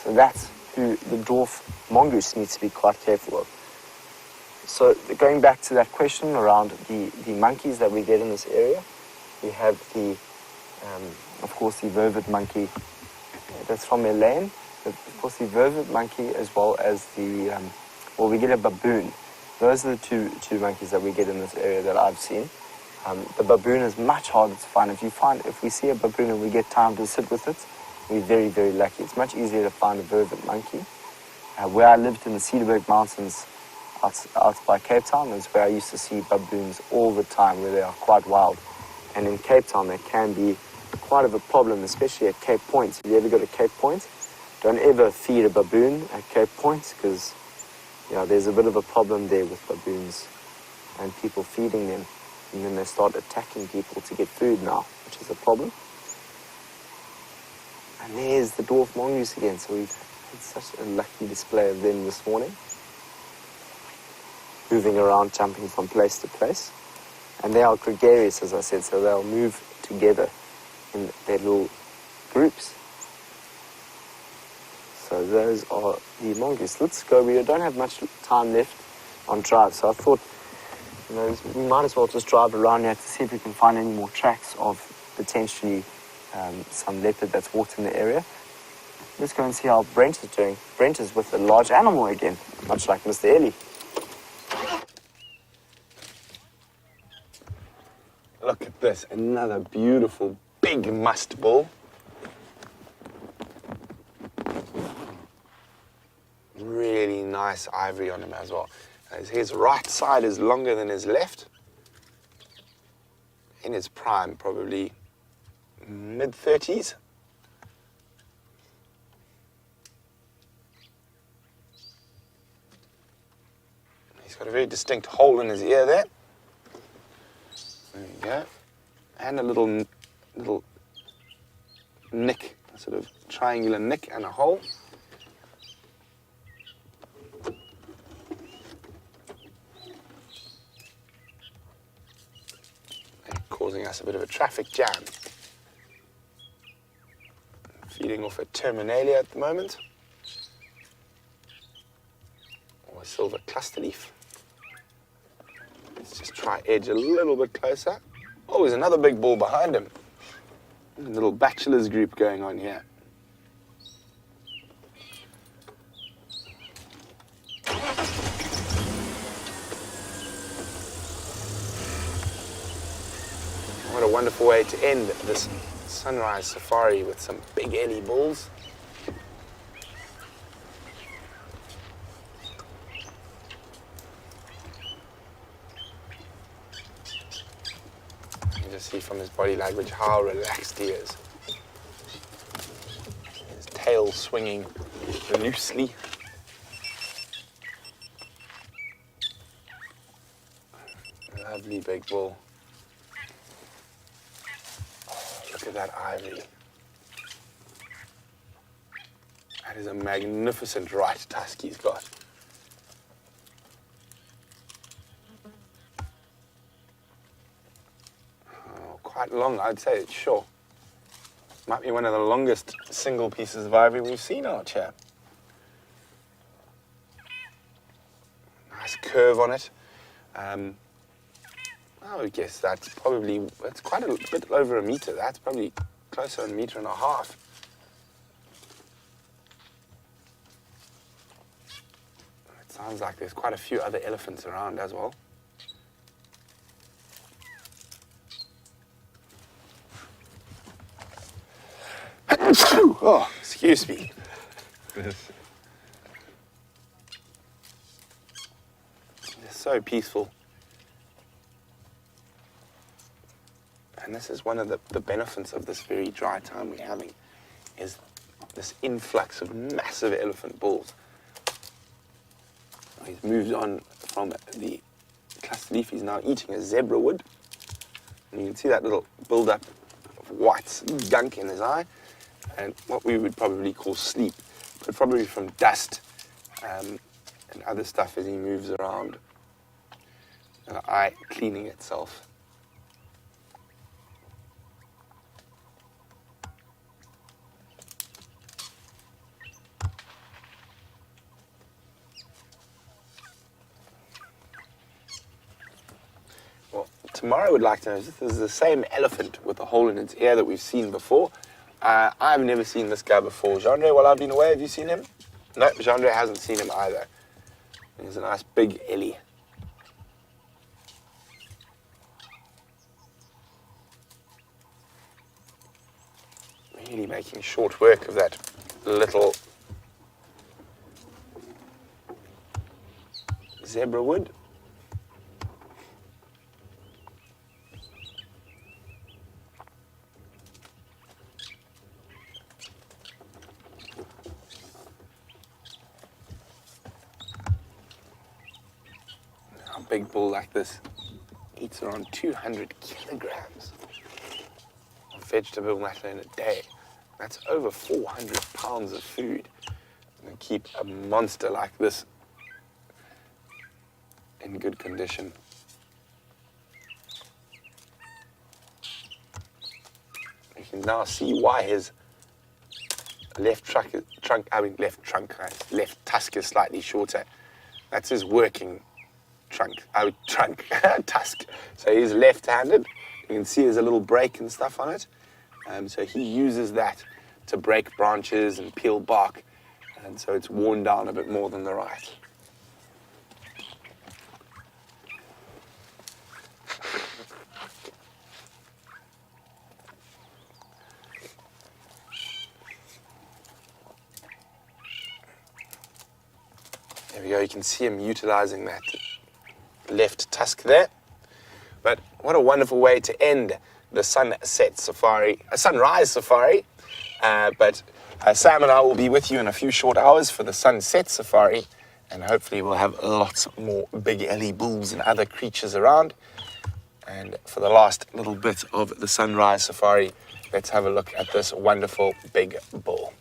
S1: So that's who the dwarf mongoose needs to be quite careful of. So going back to that question around the monkeys that we get in this area, we have the, of course, the vervet monkey. That's from Elaine. Of course, the vervet monkey as well as the, we get a baboon. Those are the two monkeys that we get in this area that I've seen. The baboon is much harder to find. If we see a baboon and we get time to sit with it, we're very, very lucky. It's much easier to find a vervet monkey. Where I lived in the Cederberg Mountains out by Cape Town is where I used to see baboons all the time, where they are quite wild. And in Cape Town, they can be quite of a problem, especially at Cape Point. If you ever go to Cape Point, don't ever feed a baboon at Cape Point because there's a bit of a problem there with baboons and people feeding them. And then they start attacking people to get food now, which is a problem. And there's the dwarf mongoose again. So we've had such a lucky display of them this morning. Moving around, jumping from place to place. And they are gregarious, as I said, so they'll move together in their little groups. So those are the mongoose. Let's go. We don't have much time left on drive, so I thought we might as well just drive around here to see if we can find any more tracks of potentially some leopard that's walked in the area. Let's go and see how Brent is doing. Brent is with a large animal again, much like Mr. Ellie.
S3: Look at this, another beautiful big musk bull. Really nice ivory on him as well. His right side is longer than his left. In his prime, probably mid-30s. He's got a very distinct hole in his ear there. There you go. And a little nick, a sort of triangular nick and a hole. And causing us a bit of a traffic jam. Feeding off a terminalia at the moment. Or a silver cluster leaf. Let's just try edge a little bit closer. Oh, there's another big bull behind him. A little bachelor's group going on here. What a wonderful way to end this sunrise safari with some big Ellie bulls. just see from his body language how relaxed he is. His tail swinging loosely. Lovely big bull. Oh, look at that ivory. That is a magnificent right tusk he's got. Oh, quite long, I'd say, it's sure. Might be one of the longest single pieces of ivory we've seen out here. Nice curve on it. I would guess that's quite a bit over a meter. That's probably closer to 1.5 meters. It sounds like there's quite a few other elephants around as well. Oh, excuse me.
S4: Yes.
S3: They're so peaceful. And this is one of the benefits of this very dry time we're having, is this influx of massive elephant bulls. He's moved on from the cluster leaf. He's now eating a zebra wood. And you can see that little build-up of white gunk in his eye, and what we would probably call sleep, but probably from dust and other stuff as he moves around. And the eye cleaning itself. Tomorrow I would like to know, this is the same elephant with a hole in its ear that we've seen before. I've never seen this guy before. Jandre, while I've been away, have you seen him? No, Jandre hasn't seen him either. He's a nice big ellie. Really making short work of that little zebra wood. Big bull like this eats around 200 kilograms of vegetable matter in a day. That's over 400 pounds of food. And keep a monster like this in good condition. You can now see why his left tusk is slightly shorter. That's his working tusk. So he's left-handed. You can see there's a little break and stuff on it. So he uses that to break branches and peel bark. And so it's worn down a bit more than the right. There we go. You can see him utilizing that left tusk there. But what a wonderful way to end the sunrise safari. But Sam and I will be with you in a few short hours for the sunset safari, and hopefully we'll have lots more big ellie bulls and other creatures around. And for the last little bit of the sunrise safari, let's have a look at this wonderful big bull.